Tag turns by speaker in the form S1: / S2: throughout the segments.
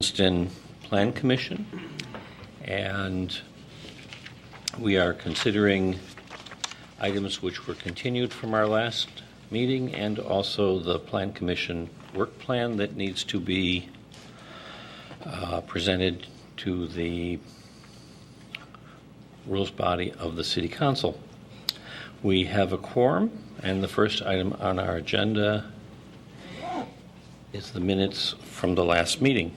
S1: Evanston Plan Commission, and we are considering items which were continued from our last meeting, and also the Plan Commission work plan that needs to be presented to the rules body of the City Council. We have a quorum, and the first item on our agenda is the minutes from the last meeting,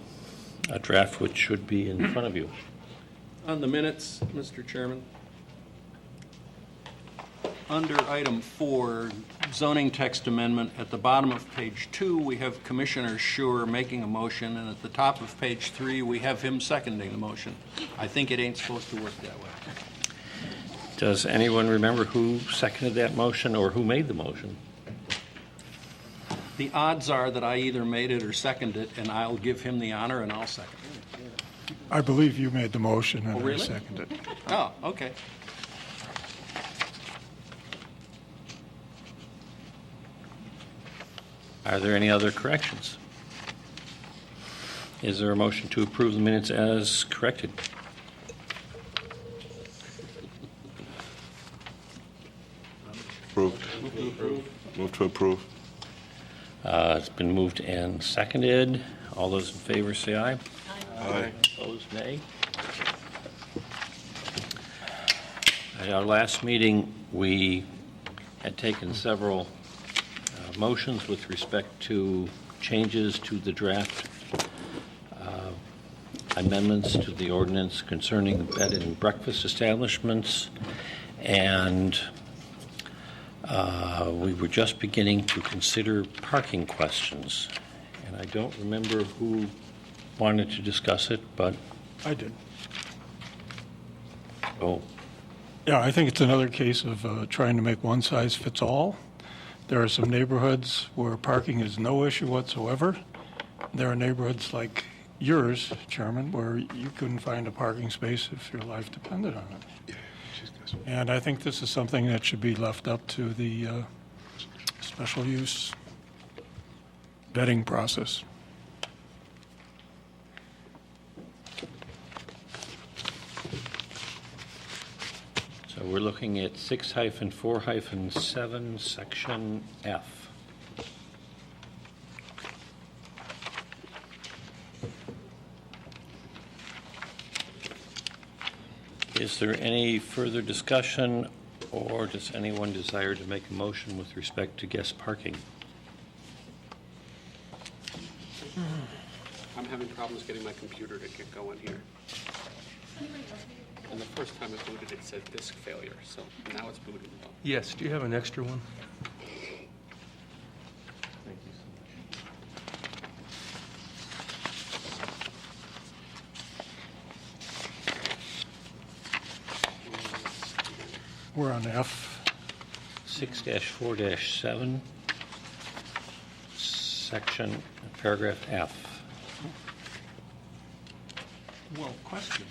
S1: a draft which should be in front of you.
S2: On the minutes, Mr. Chairman, under item 4, zoning text amendment, at the bottom of page 2, we have Commissioner Schur making a motion, and at the top of page 3, we have him seconding the motion. I think it ain't supposed to work that way.
S1: Does anyone remember who seconded that motion or who made the motion?
S2: The odds are that I either made it or seconded it, and I'll give him the honor and I'll second it.
S3: I believe you made the motion and
S2: really?
S3: I seconded it.
S2: Oh, okay.
S1: Are there any other corrections? Is there a motion to approve the minutes as corrected?
S4: Approved. Move to approve.
S1: It's been moved and seconded. All those in favor say aye.
S4: Aye.
S1: Opposed, nay. At our last meeting, we had taken several motions with respect to changes to the draft amendments to the ordinance concerning bed and breakfast establishments, and we were just beginning to consider parking questions. And I don't remember who wanted to discuss it, but...
S3: I did.
S1: Oh.
S3: Yeah, I think it's another case of trying to make one size fits all. There are some neighborhoods where parking is no issue whatsoever. There are neighborhoods like yours, Chairman, where you couldn't find a parking space if your life depended on it. And I think this is something that should be left up to the special use vetting process.
S1: So we're looking at 6-4-7, section F. Is there any further discussion, or does anyone desire to make a motion with respect to guest parking?
S5: I'm having problems getting my computer to get going here. And the first time it booted, it said disk failure, so now it's booted.
S6: Yes, do you have an extra one?
S1: Thank you so much.
S3: We're on F.
S1: 6-4-7, section, paragraph F.
S2: Well, question.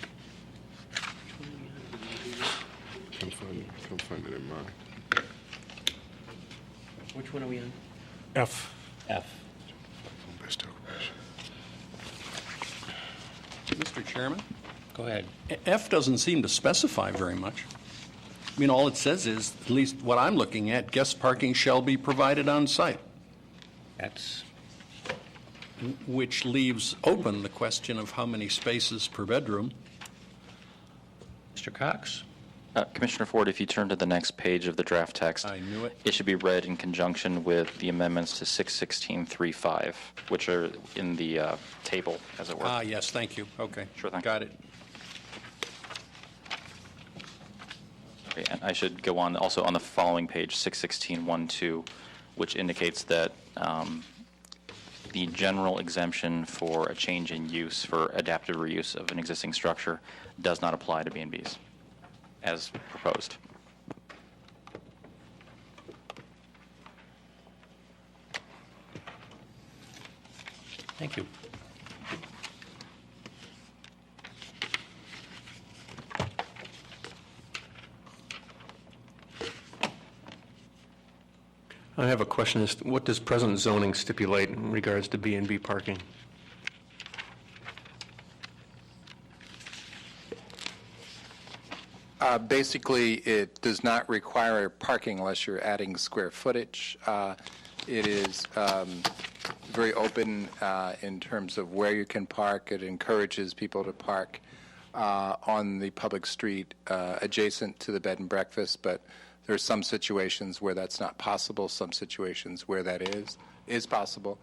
S4: Can't find it in mine.
S5: Which one are we on?
S3: F.
S1: F.
S2: Mr. Chairman,
S1: Go ahead.
S2: F doesn't seem to specify very much. I mean, all it says is, at least what I'm looking at, guest parking shall be provided on site,
S1: That's,
S2: which leaves open the question of how many spaces per bedroom.
S1: Mr. Cox?
S7: Commissioner Ford, if you turn to the next page of the draft text,
S2: I knew it.
S7: It should be read in conjunction with the amendments to 616.35, which are in the table, as it were.
S2: Ah, yes, thank you. Okay.
S7: Sure thing.
S2: Got it.
S7: Okay, and I should go on also on the following page, 616.12, which indicates that the general exemption for a change in use for adaptive reuse of an existing structure does not apply to B&Bs, as proposed.
S1: Thank you.
S6: I have a question. What does present zoning stipulate in regards to B&B parking?
S8: Basically, it does not require parking unless you're adding square footage. It is very open in terms of where you can park. It encourages people to park on the public street adjacent to the bed and breakfast, but there are some situations where that's not possible, some situations where that is possible.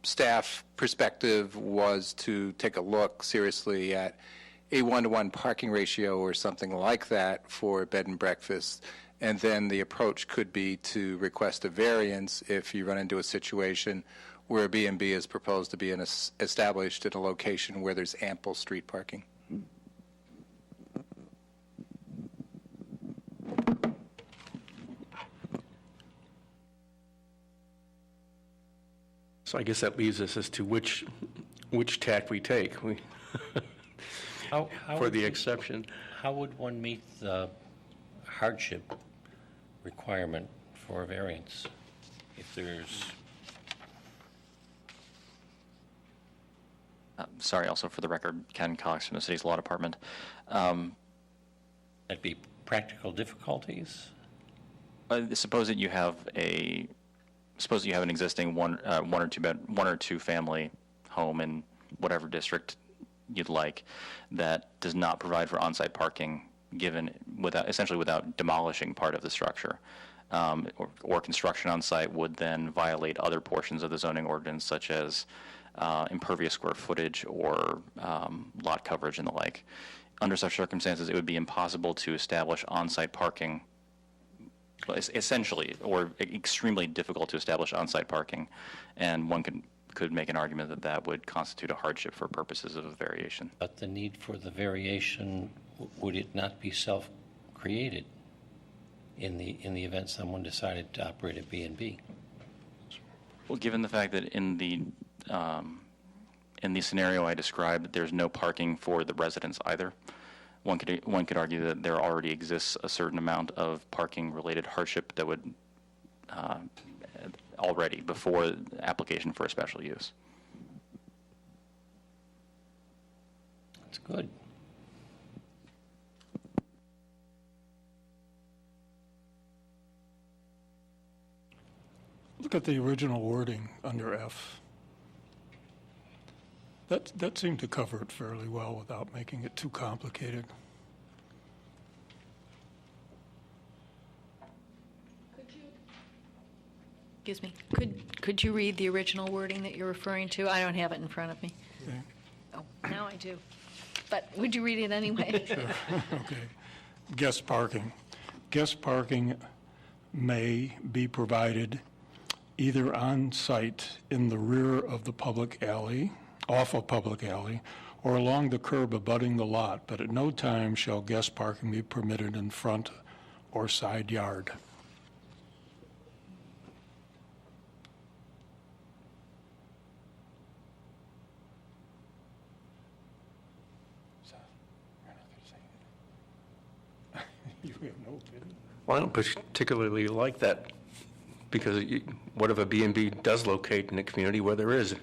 S8: Staff perspective was to take a look seriously at a 1-to-1 parking ratio or something like that for bed and breakfast, and then the approach could be to request a variance if you run into a situation where a B&B is proposed to be established at a location where there's ample street parking.
S6: So I guess that leaves us as to which tack we take
S1: How
S6: for
S1: would
S6: the
S1: you-
S6: exception.
S1: How would one meet the hardship requirement for a variance if there's,
S7: Sorry, also for the record, Ken Cox from the city's law department.
S1: that'd be practical difficulties?
S7: Suppose that you have an existing one or two family home in whatever district you'd like that does not provide for on-site parking, essentially without demolishing part of the structure, or construction on site would then violate other portions of the zoning ordinance, such as impervious square footage or lot coverage and the like. Under such circumstances, it would be impossible to establish on-site parking, essentially, or extremely difficult to establish on-site parking, and one could make an argument that that would constitute a hardship for purposes of a variation.
S1: But the need for the variation, would it not be self-created in the event someone decided to operate a B&B?
S7: Well, given the fact that in the scenario I described, there's no parking for the residents either, one could argue that there already exists a certain amount of parking-related hardship that would already before application for a special use.
S1: That's good.
S3: Look at the original wording under F. That seemed to cover it fairly well without making it too complicated.
S9: Excuse me. Could you read the original wording that you're referring to? I don't have it in front of me.
S3: Okay.
S9: Oh, now I do. But would you read it anyway?
S3: Okay. Guest parking. Guest parking may be provided either on site in the rear of the public alley, off a public alley, or along the curb abutting the lot, but at no time shall guest parking be permitted in front or side yard. You have no opinion?
S6: Well, I don't particularly like that, because what if a B&B does locate in a community where there is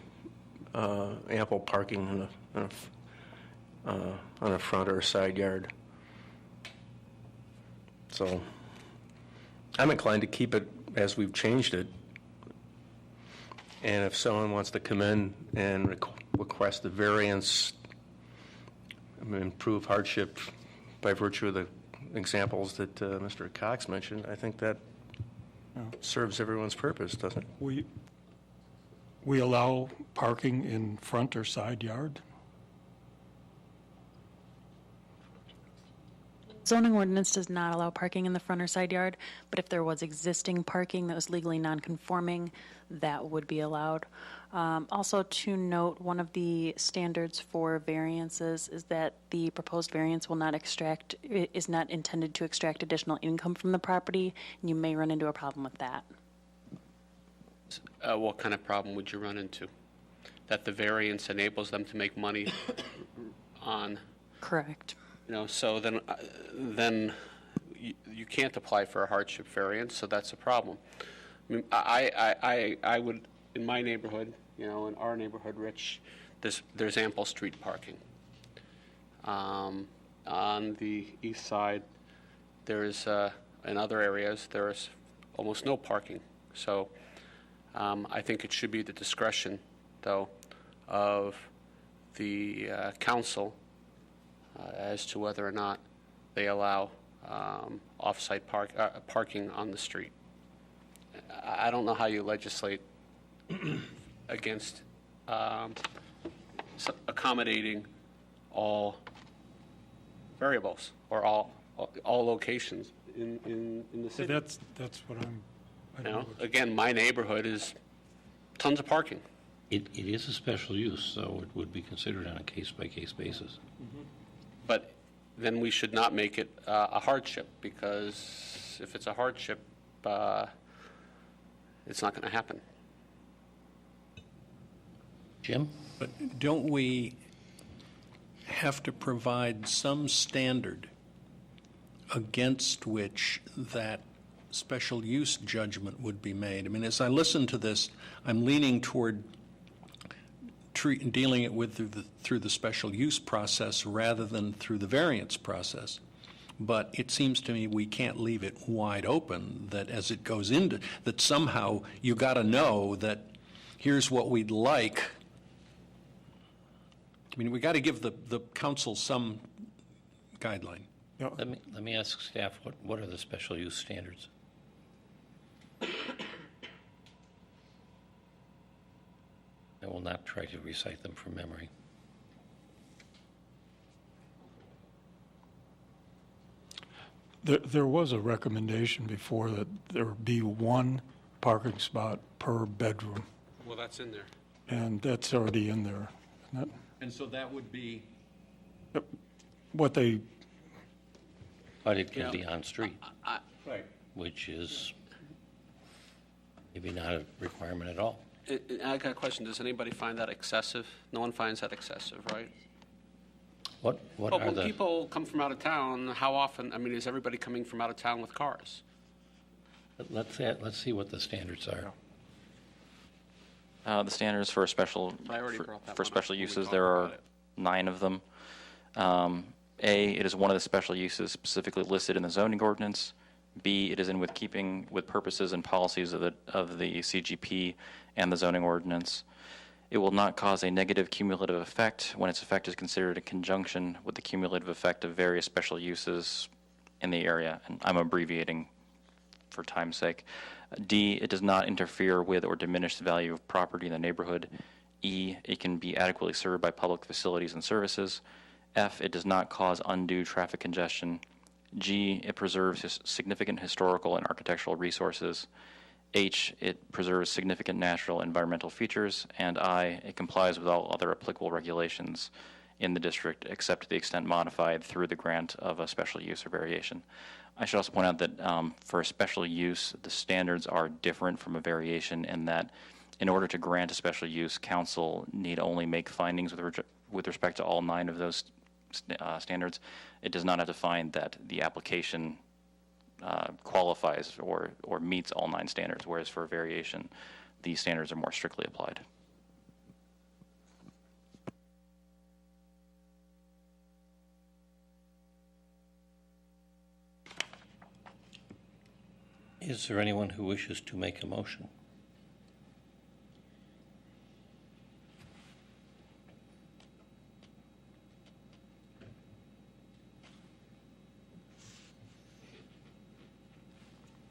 S6: ample parking on a front or a side yard? So I'm inclined to keep it as we've changed it. And if someone wants to come in and request a variance, improve hardship by virtue of the examples that Mr. Cox mentioned, I think that serves everyone's purpose, doesn't it?
S3: We allow parking in front or side yard?
S10: Zoning ordinance does not allow parking in the front or side yard, but if there was existing parking that was legally non-conforming, that would be allowed. Also to note, one of the standards for variances is that the proposed variance is not intended to extract additional income from the property, and you may run into a problem with that.
S5: What kind of problem would you run into? That the variance enables them to make money on?
S10: Correct.
S5: So then you can't apply for a hardship variance, so that's a problem. I mean, I would, in my neighborhood, in our neighborhood, Rich, there's ample street parking. on the east side, there's, in other areas, there is almost no parking. So I think it should be the discretion, though, of the council as to whether or not they allow off-site parking on the street. I don't know how you legislate against accommodating all variables or all locations in the
S3: So
S5: city.
S3: that's what I
S5: You
S3: don't
S5: know,
S3: know what-
S5: again, my neighborhood is tons of parking.
S1: It is a special use, so it would be considered on a case-by-case basis.
S5: But then we should not make it a hardship, because if it's a hardship, it's not going to happen.
S1: Jim?
S2: But don't we have to provide some standard against which that special use judgment would be made? I mean, as I listen to this, I'm leaning toward dealing it with through the special use process rather than through the variance process. But it seems to me we can't leave it wide open, that as it goes into, that somehow you got to know that here's what we'd like. I mean, we got to give the council some guideline.
S3: Yeah,
S1: Let me ask staff, what are the special use standards? I will not try to recite them from memory.
S3: There was a recommendation before that there be one parking spot per bedroom,
S5: Well, that's in there.
S3: and that's already in there. Isn't it?
S2: And so that would be,
S3: What they,
S1: But it can be on-street,
S2: right.
S1: which is maybe not a requirement at all.
S5: I got a question. Does anybody find that excessive? No one finds that excessive, right?
S1: What
S5: Well,
S1: are
S5: when
S1: the,
S5: people come from out of town, how often, I mean, is everybody coming from out of town with cars?
S1: let's see what the standards are.
S7: The standards for special,
S5: I already brought that
S7: for
S5: one up
S7: special
S5: when we
S7: uses,
S5: talked
S7: there are
S5: about it.
S7: 9 of them. A, it is one of the special uses specifically listed in the zoning ordinance. B, it is in keeping with purposes and policies of the CGP and the zoning ordinance. It will not cause a negative cumulative effect when its effect is considered in conjunction with the cumulative effect of various special uses in the area. And I'm abbreviating for time's sake. D, it does not interfere with or diminish the value of property in the neighborhood. E, it can be adequately served by public facilities and services. F, it does not cause undue traffic congestion. G, it preserves significant historical and architectural resources. H, it preserves significant natural and environmental features. And I, it complies with all other applicable regulations in the district except to the extent modified through the grant of a special use or variation. I should also point out that for a special use, the standards are different from a variation in that in order to grant a special use, council need only make findings with respect to all 9 of those standards. It does not have to find that the application qualifies or meets all 9 standards, whereas for a variation, these standards are more strictly applied.
S1: Is there anyone who wishes to make a motion?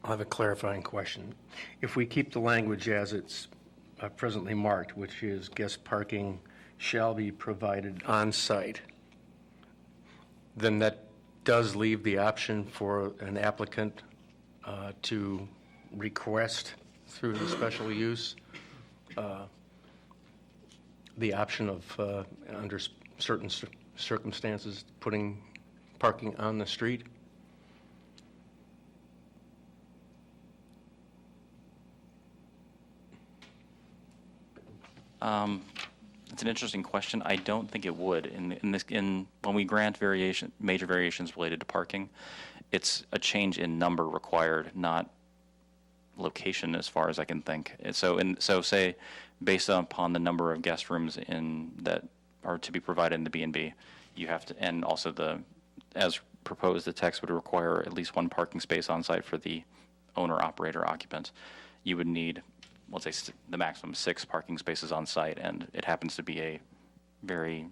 S6: I have a clarifying question. If we keep the language as it's presently marked, which is guest parking shall be provided on-site, then that does leave the option for an applicant to request through the special use the option of, under certain circumstances, putting parking on the street.
S7: It's an interesting question. I don't think it would. When we grant major variations related to parking, it's a change in number required, not location, as far as I can think. So say, based upon the number of guest rooms that are to be provided in the B&B, you have to, and also the as proposed, the text would require at least one parking space on site for the owner, operator, occupant. You would need, let's say, the maximum 6 parking spaces on site, and it happens to be a very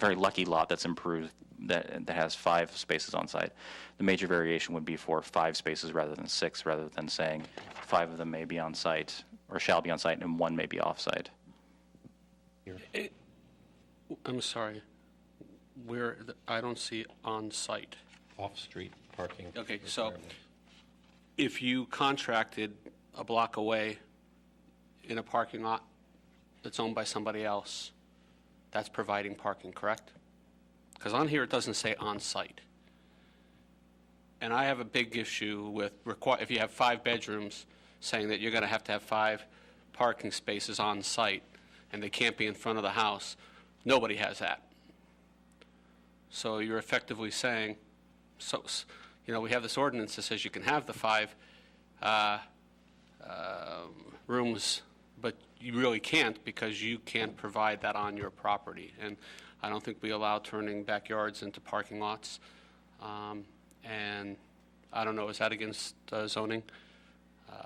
S7: lucky lot that's improved that has 5 spaces on site. The major variation would be for 5 spaces rather than 6, rather than saying 5 of them may be on site or shall be on site and 1 may be off site.
S5: I'm sorry. I don't see on-site.
S1: Off-street parking.
S5: Okay, so
S1: requirement.
S5: if you contracted a block away in a parking lot that's owned by somebody else, that's providing parking, correct? Because on here, it doesn't say on-site. And I have a big issue with if you have 5 bedrooms, saying that you're going to have 5 parking spaces on site, and they can't be in front of the house. Nobody has that. So you're effectively saying, we have this ordinance that says you can have the 5 rooms, but you really can't, because you can't provide that on your property. And I don't think we allow turning backyards into parking lots. And I don't know, is that against zoning?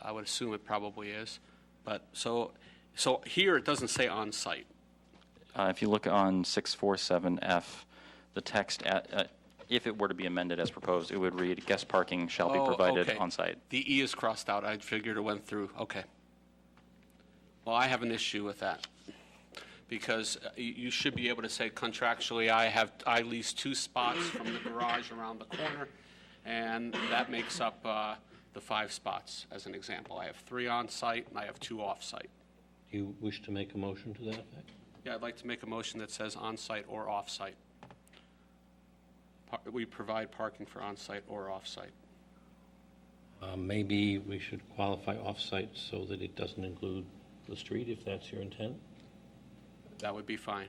S5: I would assume it probably is. But so here it doesn't say on site.
S7: If you look on 647F, the text, if it were to be amended as proposed, it would read, guest parking shall be provided
S5: okay.
S7: on site.
S5: The E is crossed out. I figured it went through. Okay. Well, I have an issue with that, because you should be able to say contractually, I lease 2 spots from the garage around the corner, and that makes up the 5 spots, as an example. I have 3 on site and I have 2 off site.
S1: Do you wish to make a motion to that effect?
S5: Yeah, I'd like to make a motion that says on site or off site. We provide parking for on site or off site.
S1: Maybe we should qualify off-site so that it doesn't include the street, if that's your intent?
S5: That would be fine.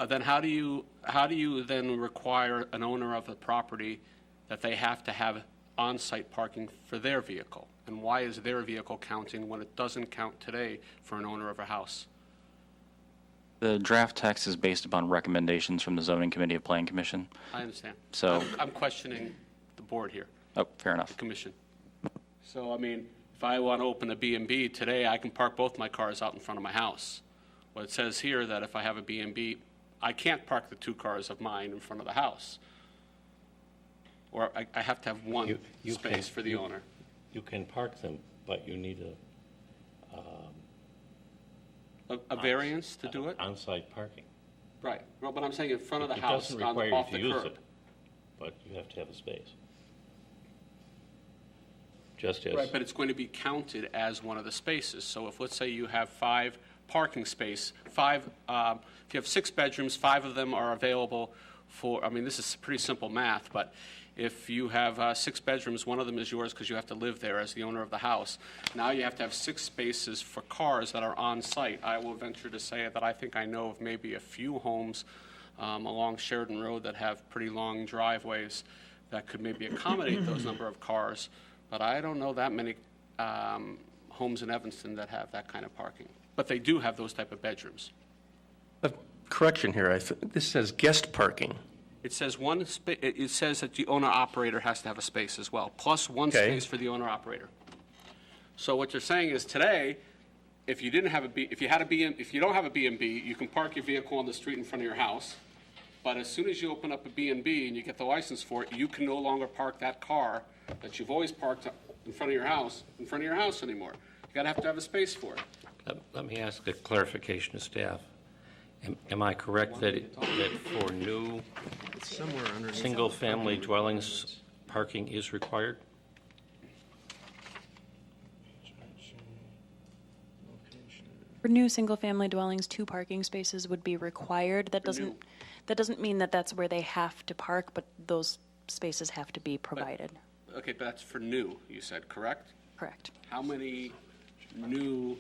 S5: Then how do you then require an owner of the property that they have to have on-site parking for their vehicle? And why is their vehicle counting when it doesn't count today for an owner of a house?
S7: The draft text is based upon recommendations from the Zoning Committee of Planning Commission.
S5: I understand.
S7: So-
S5: I'm questioning the board here,
S7: Oh, fair
S5: the
S7: enough.
S5: commission. So, I mean, if I want to open a B&B today, I can park both my cars out in front of my house. Well, it says here that if I have a B&B, I can't park the 2 cars of mine in front of the house. Or I have to have one
S1: You
S5: space
S1: can-
S5: for the owner.
S1: You can park them, but you need
S5: A variance to do it?
S1: on-site parking.
S5: Right. Well, but I'm saying in front of the
S1: It
S5: house,
S1: doesn't require you
S5: off
S1: to
S5: the
S1: use
S5: curb.
S1: it, but you have to have a space. Just as.
S5: Right, but it's going to be counted as one of the spaces. So if, let's say you have 5 parking space, if you have 6 bedrooms, 5 of them are available for, I mean, this is pretty simple math, but if you have 6 bedrooms, one of them is yours because you have to live there as the owner of the house. Now you have to have 6 spaces for cars that are on site. I will venture to say that I think I know of maybe a few homes along Sheridan Road that have pretty long driveways that could maybe accommodate those number of cars. But I don't know that many homes in Evanston that have that kind of parking. But they do have those type of bedrooms.
S6: A correction here, this says guest parking.
S5: It says it says that the owner-operator has to have a space as well, plus 1
S6: Okay.
S5: space for the owner-operator. So what you're saying is today, if you don't have a B&B, you can park your vehicle on the street in front of your house. But as soon as you open up a B&B and you get the license for it, you can no longer park that car that you've always parked in front of your house anymore. You have to have a space for it.
S1: Let me ask a clarification to staff. Am I correct that for new single-family dwellings, parking is required?
S10: For new single-family dwellings, 2 parking spaces would be required. That doesn't mean that that's where they have to park, but those spaces have to be provided.
S5: Okay, but that's for new, you said, correct?
S10: Correct.
S5: How many new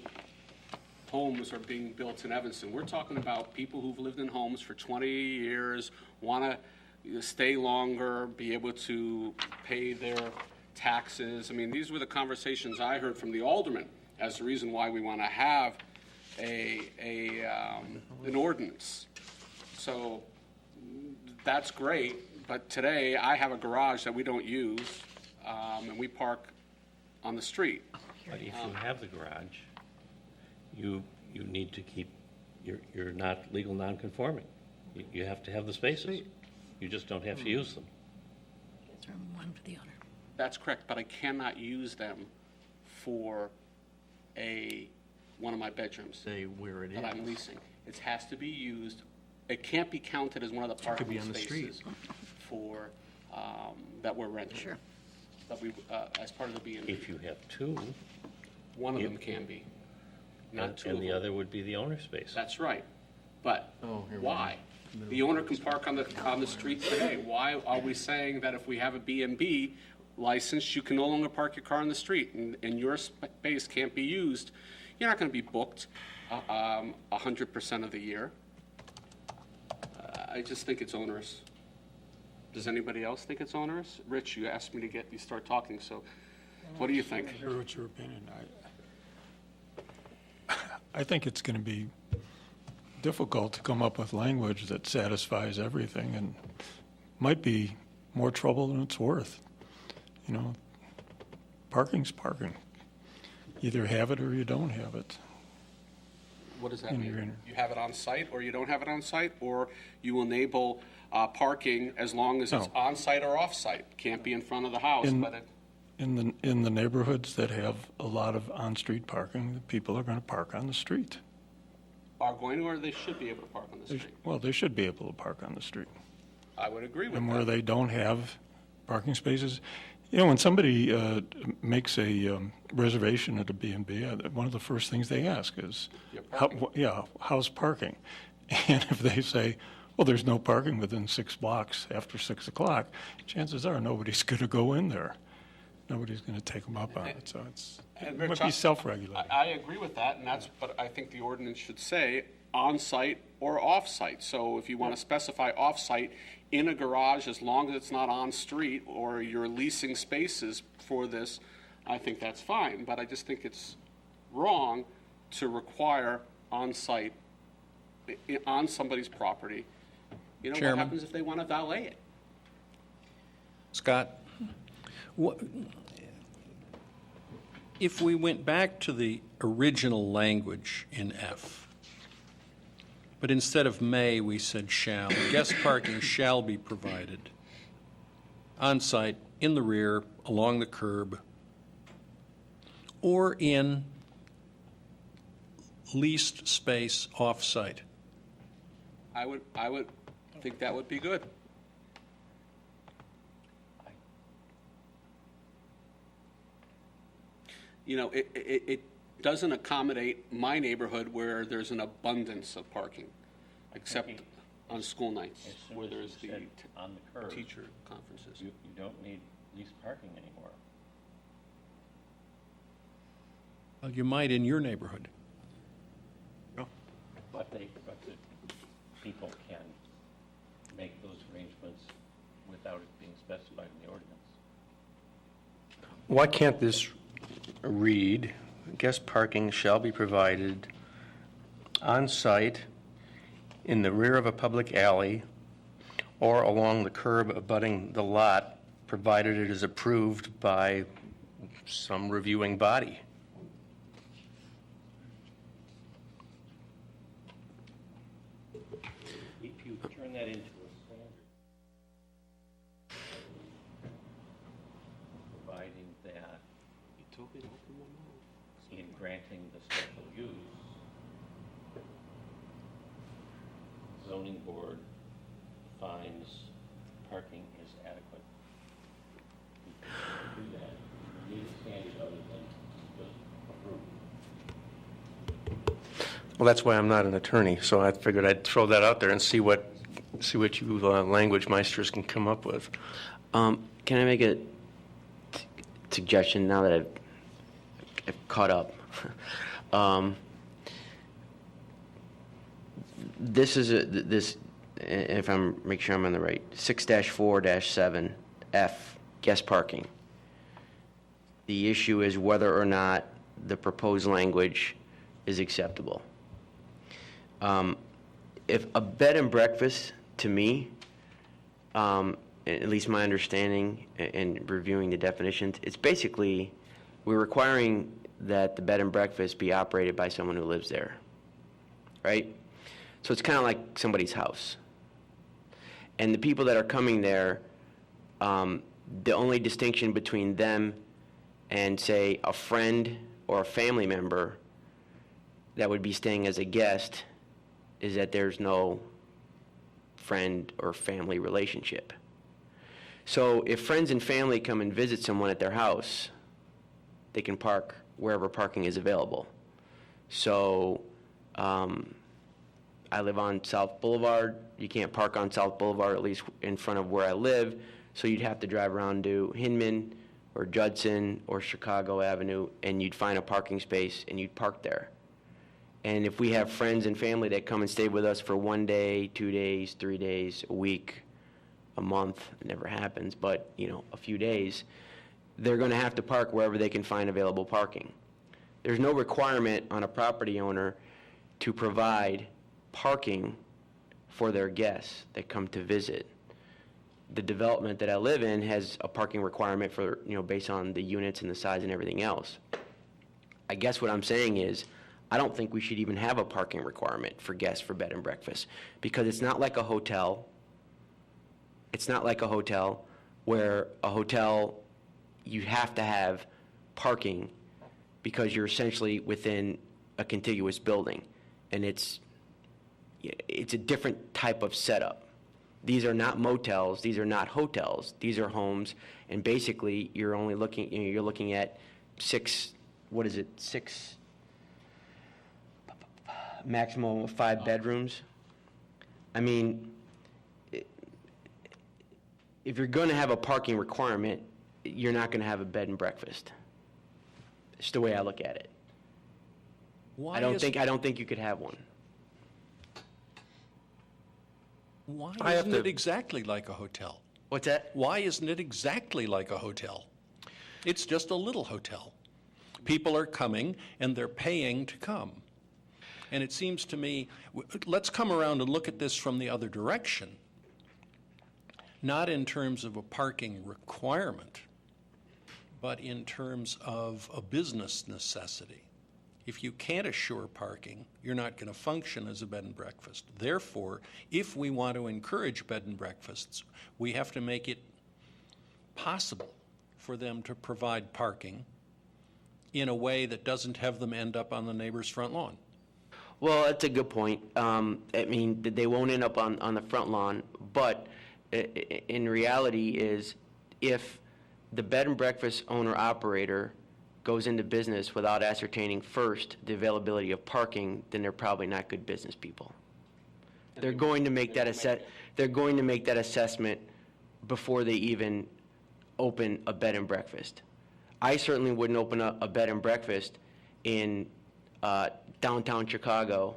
S5: homes are being built in Evanston? We're talking about people who've lived in homes for 20 years, want to stay longer, be able to pay their taxes. I mean, these were the conversations I heard from the alderman as the reason why we want to have an ordinance. So that's great, but today I have a garage that we don't use, and we park on the street.
S1: But if you have the garage, you need to keep, you're not legal non-conforming. You have to have the spaces. You just don't have to use them.
S9: It's from one for the owner.
S5: That's correct, but I cannot use them for one of my bedrooms
S2: Say where it
S5: that I'm
S2: is.
S5: leasing. It has to be used, it can't be counted as one of the parking
S2: be on the street.
S5: spaces for, that we're renting.
S9: Sure.
S5: That we, as part of the B&B.
S1: If you have two,
S5: One of
S1: if-
S5: them can be, not two
S1: and
S5: of
S1: the
S5: them.
S1: other would be the owner's space.
S5: That's right. But
S2: Oh, here we
S5: why? The owner can park on the street today. Why are we saying that if we have a B&B license, you can no longer park your car on the street and your space can't be used? You're not going to be booked 100% of the year. I just think it's onerous. Does anybody else think it's onerous? Rich, you asked me you start talking, so what do you think?
S3: I hear what's your opinion. I think it's going to be difficult to come up with language that satisfies everything, and might be more trouble than it's worth. You know, parking's parking. Either have it or you don't have it.
S5: What does that
S3: And you're
S5: mean?
S3: in-
S5: You have it on site, or you don't have it on site, or you enable parking as long as it's
S3: No.
S5: on site or off site? Can't be in front of the house,
S3: In-
S5: but it,
S3: In the neighborhoods that have a lot of on-street parking, the people are going to park on the street.
S5: are going to, or they should be able to park on the street.
S3: Well, they should be able to park on the street.
S5: I would agree with
S3: And where
S5: that.
S3: they don't have parking spaces, you know, when somebody makes a reservation at a B&B, one of the first things they ask is,
S5: Your parking.
S3: how's parking? And if they say, well, there's no parking within 6 blocks after 6 o'clock, chances are nobody's going to go in there. Nobody's going to take them up on it, so it
S5: And
S3: might
S5: Rich,
S3: be self-regulating.
S5: I agree with that, and that's, but I think the ordinance should say on-site or off-site. So if you want to specify off-site in a garage, as long as it's not on-street or you're leasing spaces for this, I think that's fine. But I just think it's wrong to require on-site, on somebody's property. You know, what
S2: Chairman?
S5: happens if they want to valet it?
S2: Scott, if we went back to the original language in F, but instead of may, we said shall, guest parking shall be provided on-site, in the rear, along the curb, or in leased space off-site.
S5: I would think that would be good. You know, it doesn't accommodate my neighborhood where there's an abundance of parking, except on school nights, where there's the
S1: Said on the curb,
S5: teacher conferences.
S1: you don't need leased parking anymore.
S2: Well, you might in your neighborhood.
S1: But the people can make those arrangements without it being specified in the ordinance.
S6: Why can't this read, guest parking shall be provided on-site in the rear of a public alley or along the curb abutting the lot, provided it is approved by some reviewing body?
S1: If you turn that into a standard, providing that in granting the special use, zoning board finds parking is adequate. You can do that. You need a standard other than just approved.
S6: Well, that's why I'm not an attorney, so I figured I'd throw that out there and see what you language meisters can come up with.
S11: Can I make a suggestion now that I've caught up? This is if I'm make sure I'm on the right 6-4-7 F guest parking. The issue is whether or not the proposed language is acceptable. If a bed and breakfast to me at least my understanding and reviewing the definitions, it's basically, we're requiring that the bed and breakfast be operated by someone who lives there, right? So it's kind of like somebody's house. And the people that are coming there, the only distinction between them and, say, a friend or a family member that would be staying as a guest is that there's no friend or family relationship. So if friends and family come and visit someone at their house, they can park wherever parking is available. So I live on South Boulevard. You can't park on South Boulevard, at least in front of where I live, so you'd have to drive around to Hinman or Judson or Chicago Avenue, and you'd find a parking space and you'd park there. And if we have friends and family that come and stay with us for 1 day, 2 days, 3 days, a week, a month, it never happens, but, you know, a few days, they're going to have to park wherever they can find available parking. There's no requirement on a property owner to provide parking for their guests that come to visit. The development that I live in has a parking requirement for, you know, based on the units and the size and everything else. I guess what I'm saying is, I don't think we should even have a parking requirement for guests for bed and breakfast, because it's not like a hotel. It's not like a hotel where a hotel, you have to have parking because you're essentially within a contiguous building, and it's a different type of setup. These are not motels, these are not hotels, these are homes, and basically you're only looking, you're looking at six maximum of 5 bedrooms. I mean, if you're going to have a parking requirement, you're not going to have a bed and breakfast. It's the way I look at it. I don't think you could have one.
S2: Why
S6: I have
S2: isn't it
S6: to-
S2: exactly like a hotel?
S11: What's that?
S2: Why isn't it exactly like a hotel? It's just a little hotel. People are coming and they're paying to come. And it seems to me, let's come around and look at this from the other direction. Not in terms of a parking requirement, but in terms of a business necessity. If you can't assure parking, you're not going to function as a bed and breakfast. Therefore, if we want to encourage bed and breakfasts, we have to make it possible for them to provide parking in a way that doesn't have them end up on the neighbor's front lawn.
S11: Well, that's a good point. I mean, they won't end up on the front lawn, but in reality is if the bed and breakfast owner-operator goes into business without ascertaining first the availability of parking, then they're probably not good business people. They're going to make that assessment before they even open a bed and breakfast. I certainly wouldn't open a bed and breakfast in downtown Chicago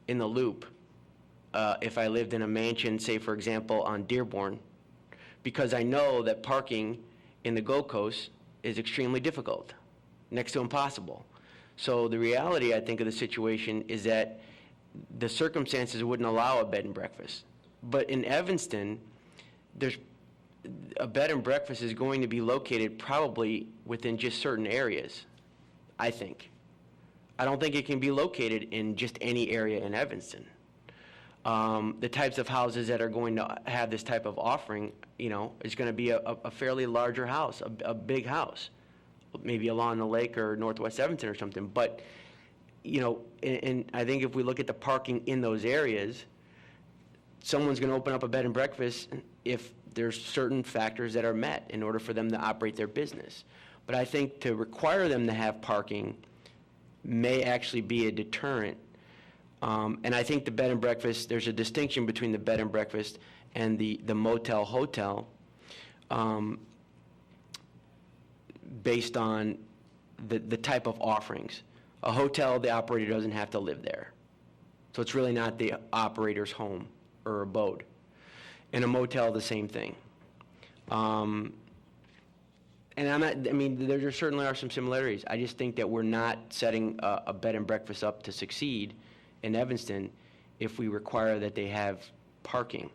S11: in the Loop if I lived in a mansion, say, for example, on Dearborn, because I know that parking in the Gold Coast is extremely difficult, next to impossible. So the reality, I think, of the situation is that the circumstances wouldn't allow a bed and breakfast. But in Evanston, there's a bed and breakfast is going to be located probably within just certain areas, I think. I don't think it can be located in just any area in Evanston. The types of houses that are going to have this type of offering, you know, is going to be a fairly larger house, a big house, maybe along the lake or Northwest Evanston or something. But, you know, and I think if we look at the parking in those areas, someone's going to open up a bed and breakfast if there's certain factors that are met in order for them to operate their business. But I think to require them to have parking may actually be a deterrent. And I think the bed and breakfast, there's a distinction between the bed and breakfast and the motel hotel based on the type of offerings. A hotel, the operator doesn't have to live there. So it's really not the operator's home or abode. In a motel, the same thing. And there certainly are some similarities. I just think that we're not setting a bed and breakfast up to succeed in Evanston if we require that they have parking.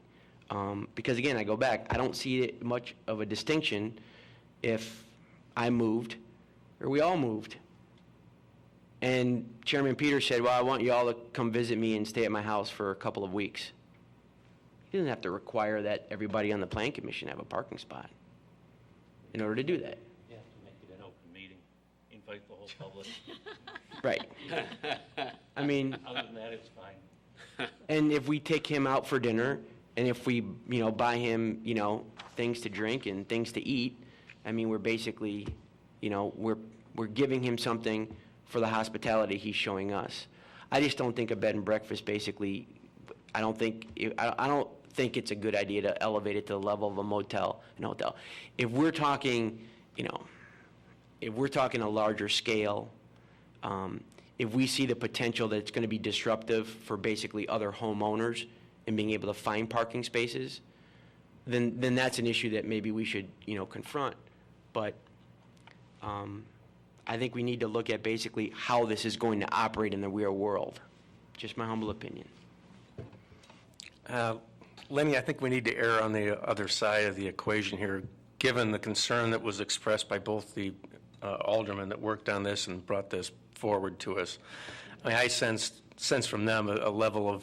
S11: Because again, I go back, I don't see it much of a distinction if I moved or we all moved. And Chairman Peters said, well, I want you all to come visit me and stay at my house for a couple of weeks. He doesn't have to require that everybody on the Plan Commission have a parking spot in order to do that.
S1: You have to make it an open meeting, invite the whole public.
S11: Right. I mean,
S1: Other than that, it's fine.
S11: and if we take him out for dinner, and if we, buy him, things to drink and things to eat, I mean, we're basically, we're giving him something for the hospitality he's showing us. I just don't think a bed and breakfast basically, I don't think it's a good idea to elevate it to the level of a motel and hotel. If we're talking, if we're talking a larger scale, if we see the potential that it's going to be disruptive for basically other homeowners and being able to find parking spaces, then that's an issue that maybe we should, confront. But I think we need to look at basically how this is going to operate in the real world. Just my humble opinion.
S6: Lenny, I think we need to err on the other side of the equation here, given the concern that was expressed by both the aldermen that worked on this and brought this forward to us. I mean, I sense from them a level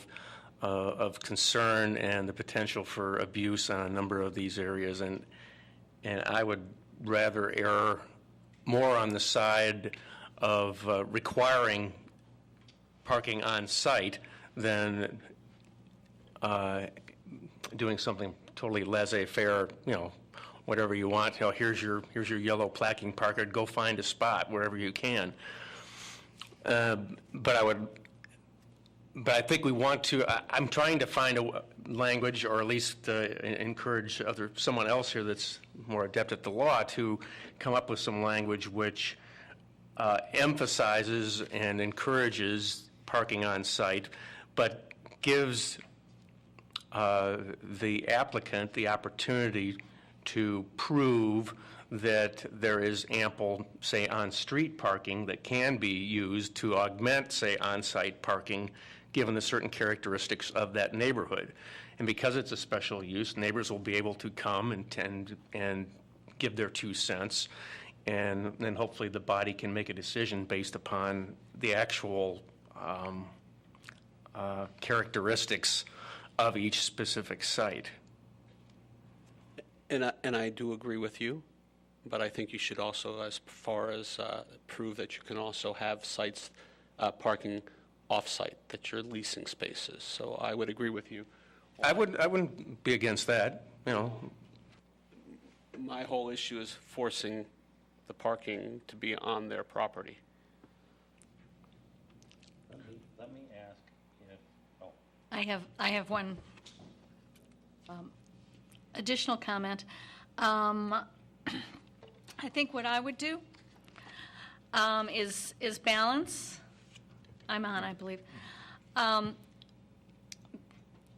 S6: of concern and the potential for abuse on a number of these areas, and I would rather err more on the side of requiring parking on site than doing something totally laissez-faire, whatever you want. Here's your yellow placking placard. Go find a spot wherever you can. But I think we want to. I'm trying to find a language, or at least encourage someone else here that's more adept at the law to come up with some language which emphasizes and encourages parking on site, but gives the applicant the opportunity to prove that there is ample, say, on-street parking that can be used to augment, say, on-site parking, given the certain characteristics of that neighborhood. And because it's a special use, neighbors will be able to come and give their 2 cents, and then hopefully the body can make a decision based upon the actual characteristics of each specific site.
S5: And I do agree with you, but I think you should also, as far as prove that you can also have sites parking off-site, that you're leasing spaces. So I would agree with you.
S6: I wouldn't be against that,
S5: My whole issue is forcing the parking to be on their property.
S1: Let me ask if,
S9: I have one additional comment. I think what I would do is balance. I'm on, I believe.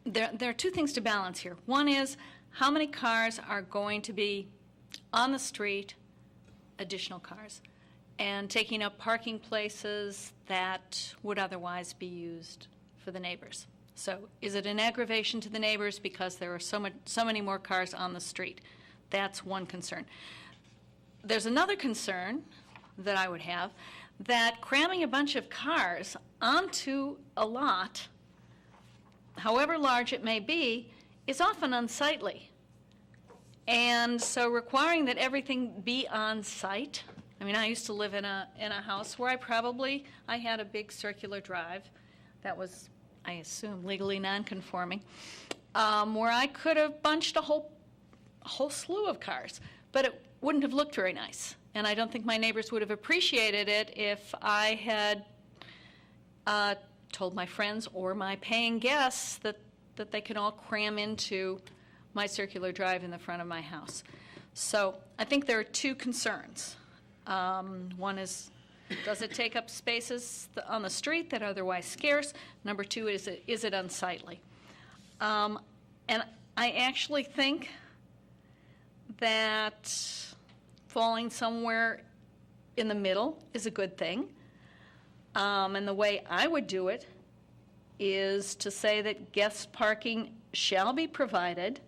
S9: There are 2 things to balance here. One is how many cars are going to be on the street, additional cars, and taking up parking places that would otherwise be used for the neighbors. So is it an aggravation to the neighbors because there are so many more cars on the street? That's one concern. There's another concern that I would have, that cramming a bunch of cars onto a lot, however large it may be, is often unsightly. And so requiring that everything be on site, I mean, I used to live in a house where I had a big circular drive that was, I assume, legally non-conforming, where I could have bunched a whole slew of cars, but it wouldn't have looked very nice. And I don't think my neighbors would have appreciated it if I had told my friends or my paying guests that they can all cram into my circular drive in the front of my house. So I think there are 2 concerns. One is, does it take up spaces on the street that are otherwise scarce? Number 2 is it unsightly? And I actually think that falling somewhere in the middle is a good thing. And the way I would do it is to say that guest parking shall be provided,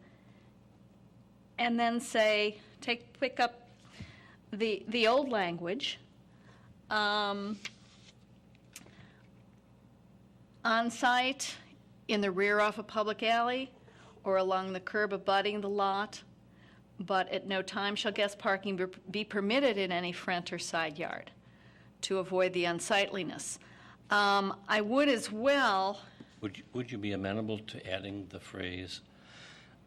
S9: and then say, pick up the old language, on-site, in the rear off a public alley, or along the curb abutting the lot, but at no time shall guest parking be permitted in any front or side yard to avoid the unsightliness. I would as well.
S1: Would you be amenable to adding the phrase,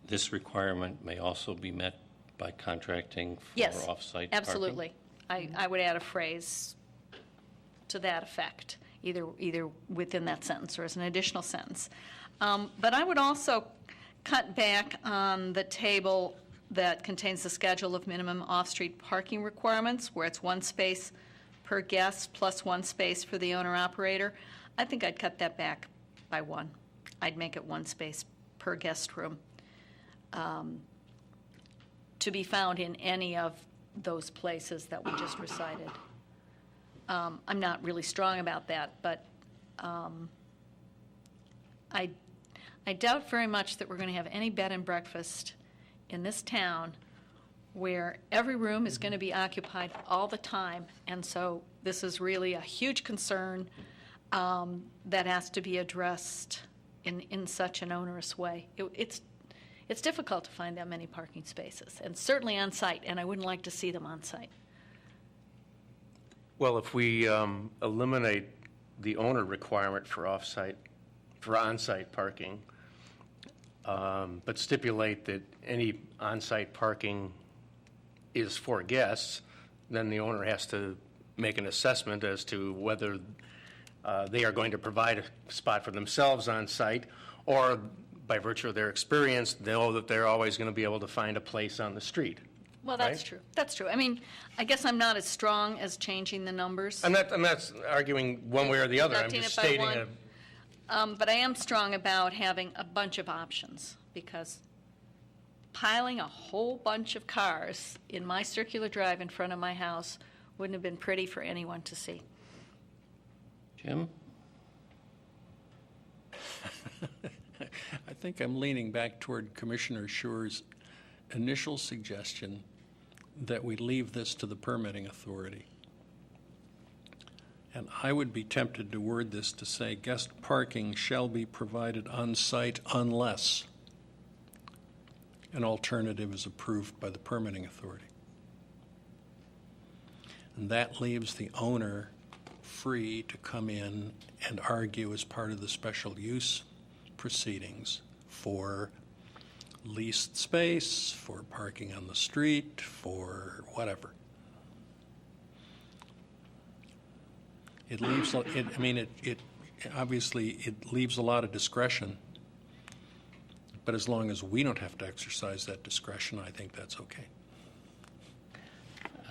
S1: "This requirement may also be met by contracting for
S9: Yes,
S1: off-site parking"?
S9: absolutely. I would add a phrase to that effect, either within that sentence or as an additional sentence. But I would also cut back on the table that contains the schedule of minimum off-street parking requirements, where it's 1 space per guest plus 1 space for the owner-operator. I think I'd cut that back by 1. I'd make it 1 space per guest room, to be found in any of those places that we just recited. I'm not really strong about that, but I doubt very much that we're going to have any bed and breakfast in this town where every room is going to be occupied all the time. And so this is really a huge concern that has to be addressed in such an onerous way. It's difficult to find that many parking spaces, and certainly on site, and I wouldn't like to see them on site.
S6: Well, if we eliminate the owner requirement for on-site parking, but stipulate that any on-site parking is for guests, then the owner has to make an assessment as to whether they are going to provide a spot for themselves on site, or by virtue of their experience, they know that they're always going to be able to find a place on the street.
S9: Well, that's
S6: Right?
S9: true. That's true. I mean, I guess I'm not as strong as changing the numbers.
S6: I'm not arguing one way or the other. I'm
S9: Deducting
S6: just
S9: it by
S6: stating
S9: one. But I am strong about having a bunch of options, because piling a whole bunch of cars in my circular drive in front of my house wouldn't have been pretty for anyone to see.
S1: Jim?
S2: I think I'm leaning back toward Commissioner Schuer's initial suggestion that we leave this to the permitting authority. And I would be tempted to word this to say, guest parking shall be provided on site unless an alternative is approved by the permitting authority. And that leaves the owner free to come in and argue as part of the special use proceedings for leased space, for parking on the street, for whatever. It leaves, obviously, it leaves a lot of discretion, but as long as we don't have to exercise that discretion, I think that's okay.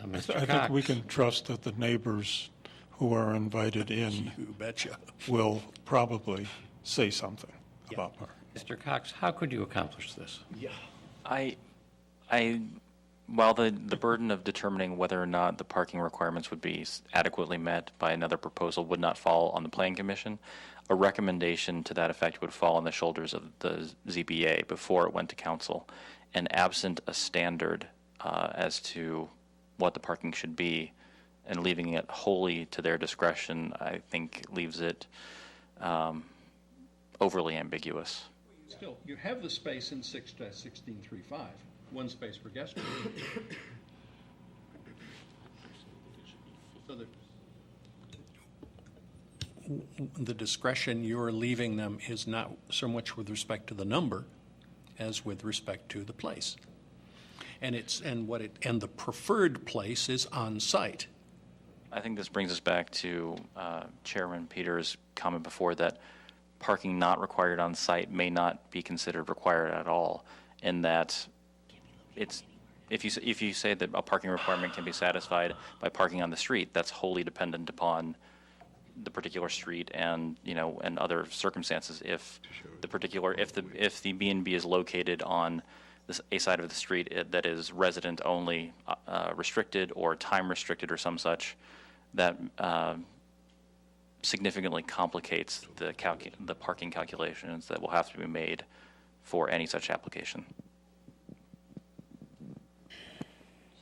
S1: Mr.
S3: I
S1: Cox?
S3: think we can trust that the neighbors who are invited in
S2: You betcha.
S3: will probably say something about parking.
S1: Mr. Cox, how could you accomplish this?
S7: While the burden of determining whether or not the parking requirements would be adequately met by another proposal would not fall on the Planning Commission, a recommendation to that effect would fall on the shoulders of the ZBA before it went to council. And absent a standard as to what the parking should be, and leaving it wholly to their discretion, I think leaves it overly ambiguous.
S2: Still, you have the space in 6-1635, 1 space per guest room. So the discretion you're leaving them is not so much with respect to the number as with respect to the place. And the preferred place is on site.
S7: I think this brings us back to Chairman Peters' comment before that parking not required on site may not be considered required at all, and that if you say that a parking requirement can be satisfied by parking on the street, that's wholly dependent upon the particular street and and other circumstances. If the B&B is located on a side of the street that is resident only, restricted or time restricted or some such, that significantly complicates the parking calculations that will have to be made for any such application.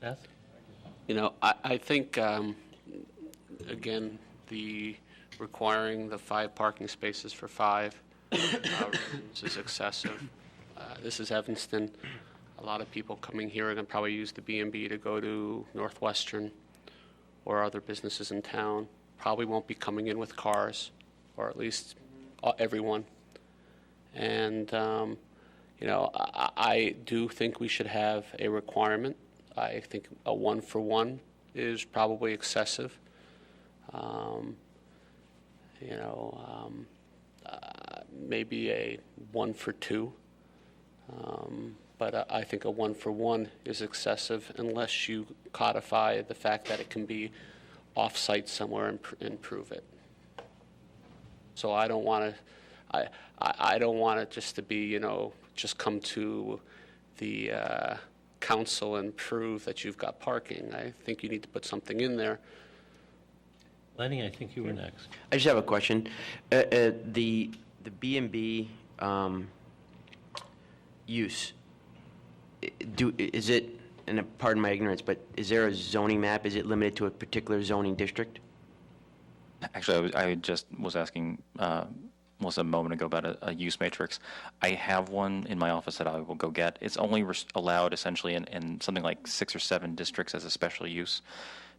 S1: Seth?
S5: I think, again, the requiring the 5 parking spaces for 5 rooms is excessive. This is Evanston. A lot of people coming here are going to probably use the B&B to go to Northwestern or other businesses in town. Probably won't be coming in with cars, or at least everyone. And, I do think we should have a requirement. I think a 1-for-1 is probably excessive. Maybe a 1-for-2. But I think a 1-for-1 is excessive unless you codify the fact that it can be off-site somewhere and prove it. So I don't want to, I don't want it just to be, just come to the council and prove that you've got parking. I think you need to put something in there.
S1: Lenny, I think you were next.
S11: I just have a question. The B&B use, is it, and pardon my ignorance, but is there a zoning map? Is it limited to a particular zoning district?
S7: Actually, I just was asking Melissa a moment ago about a use matrix. I have one in my office that I will go get. It's only allowed essentially in something like 6 or 7 districts as a special use,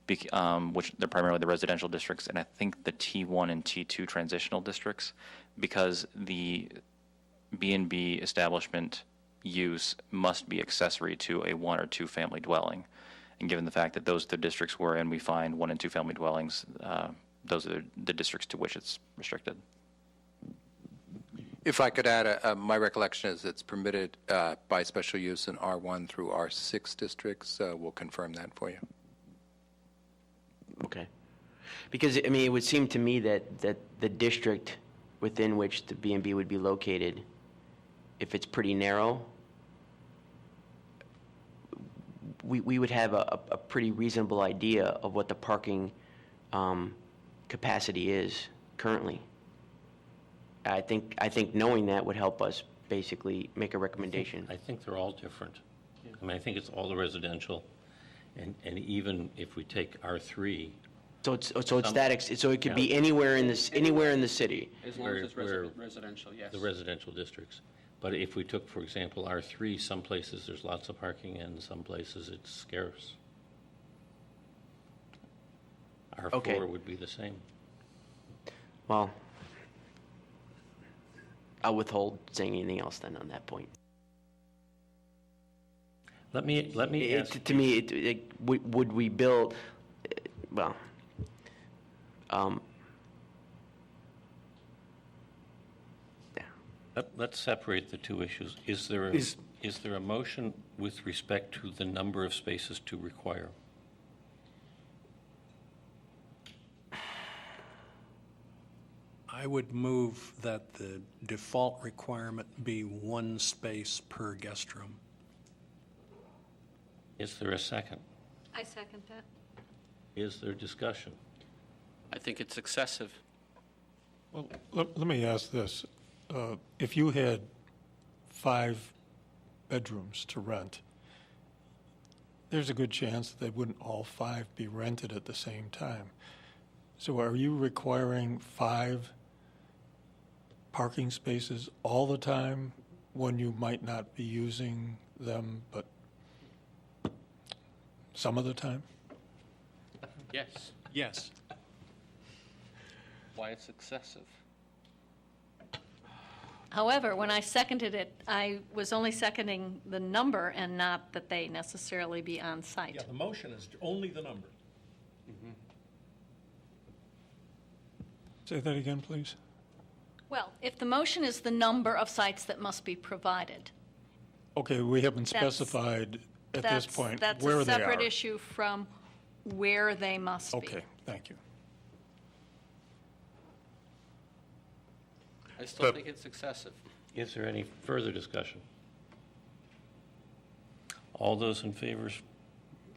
S7: which they're primarily the residential districts, and I think the T1 and T2 transitional districts, because the B&B establishment use must be accessory to a 1 or 2 family dwelling. And given the fact that those are the districts we're in, we find 1 and 2 family dwellings, those are the districts to which it's restricted.
S8: If I could add, my recollection is it's permitted by special use in R1 through R6 districts. We'll confirm that for you.
S11: Okay. Because, I mean, it would seem to me that the district within which the B&B would be located, if it's pretty narrow, we would have a pretty reasonable idea of what the parking capacity is currently. I think knowing that would help us basically make a recommendation.
S1: I think they're all different. I mean, I think it's all the residential, and even if we take R3.
S11: So it could be anywhere in the city.
S5: As long as it's residential, yes.
S1: The residential districts. But if we took, for example, R3, some places there's lots of parking and some places it's scarce. R4
S11: Okay.
S1: would be the same.
S11: Well, I'll withhold saying anything else then on that point.
S1: Let me ask.
S11: To me, would we build? Well, yeah.
S1: Let's separate the two issues. Is there a motion with respect to the number of spaces to require?
S2: I would move that the default requirement be 1 space per guest room.
S1: Is there a second?
S9: I second that.
S1: Is there discussion?
S5: I think it's excessive.
S3: Well, let me ask this. If you had 5 bedrooms to rent, there's a good chance that wouldn't all 5 be rented at the same time. So are you requiring 5 parking spaces all the time when you might not be using them, but some of the time?
S5: Yes.
S2: Yes.
S5: Why it's excessive?
S9: However, when I seconded it, I was only seconding the number and not that they necessarily be on site.
S2: Yeah, the motion is only the number.
S3: Say that again, please.
S9: Well, if the motion is the number of sites that must be provided,
S3: Okay, we haven't
S9: That's-
S3: specified at this point
S9: that's
S3: where
S9: a
S3: they are.
S9: separate issue from where they must be.
S3: Okay, thank you.
S5: I still think it's excessive.
S1: Is there any further discussion? All those in favor,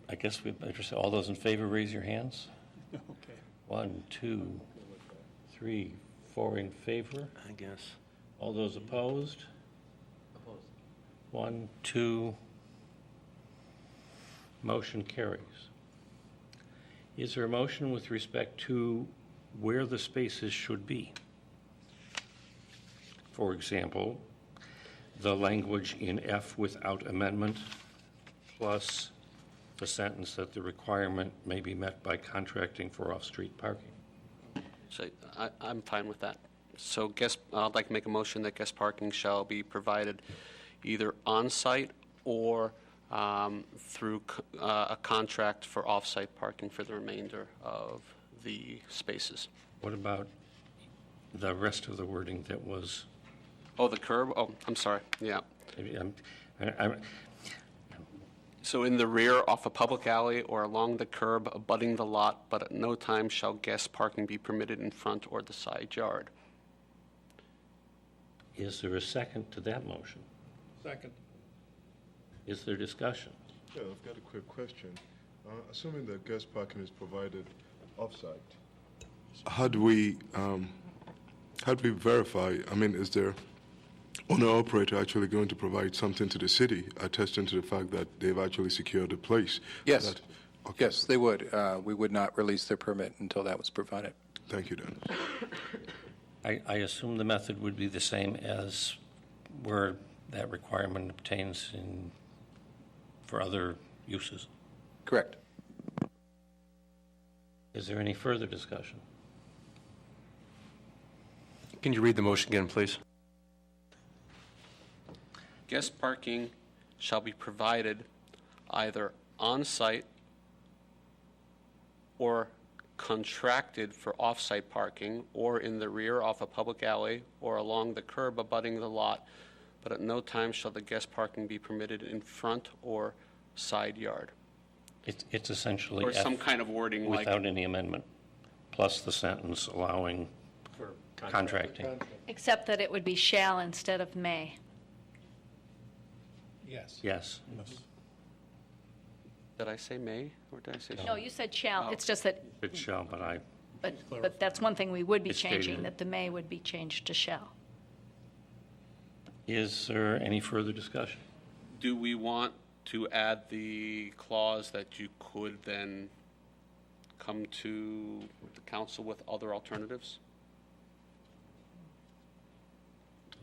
S1: I guess we better say, all those in favor, raise your hands.
S3: Okay.
S1: 1, 2, 3, 4 in favor.
S11: I guess.
S1: All those opposed? 1, 2. Motion carries. Is there a motion with respect to where the spaces should be? For example, the language in F without amendment, plus the sentence that the requirement may be met by contracting for off-street parking.
S5: So I'm fine with that. So I'd like to make a motion that guest parking shall be provided either on-site or through a contract for off-site parking for the remainder of the spaces.
S1: What about the rest of the wording that was?
S5: Oh, the curb? Oh, I'm sorry, yeah.
S1: I'm-
S5: So in the rear, off a public alley, or along the curb abutting the lot, but at no time shall guest parking be permitted in front or the side yard.
S1: Is there a second to that motion?
S2: Second.
S1: Is there discussion?
S4: Yeah, I've got a quick question. Assuming that guest parking is provided off-site, how do we verify? I mean, is there owner-operator actually going to provide something to the city attesting to the fact that they've actually secured a place?
S8: Yes.
S4: Okay.
S8: Yes, they would. We would not release their permit until that was provided.
S4: Thank you, Dennis.
S1: I assume the method would be the same as where that requirement obtains for other uses.
S8: Correct.
S1: Is there any further discussion?
S6: Can you read the motion again, please?
S5: Guest parking shall be provided either on-site or contracted for off-site parking, or in the rear off a public alley, or along the curb abutting the lot, but at no time shall the guest parking be permitted in front or side yard.
S1: It's essentially
S5: Or
S1: F
S5: some kind of wording like,
S1: without any amendment, plus the sentence allowing contracting.
S9: Except that it would be shall instead of may.
S2: Yes.
S1: Yes.
S5: did I say may, or did I say shall?
S9: No, you said shall.
S5: Oh.
S9: It's just that,
S1: It shall, but
S9: but that's one thing we would be
S1: It's
S9: changing,
S1: stated.
S9: that the may would be changed to shall.
S1: is there any further discussion?
S5: Do we want to add the clause that you could then come to the council with other alternatives?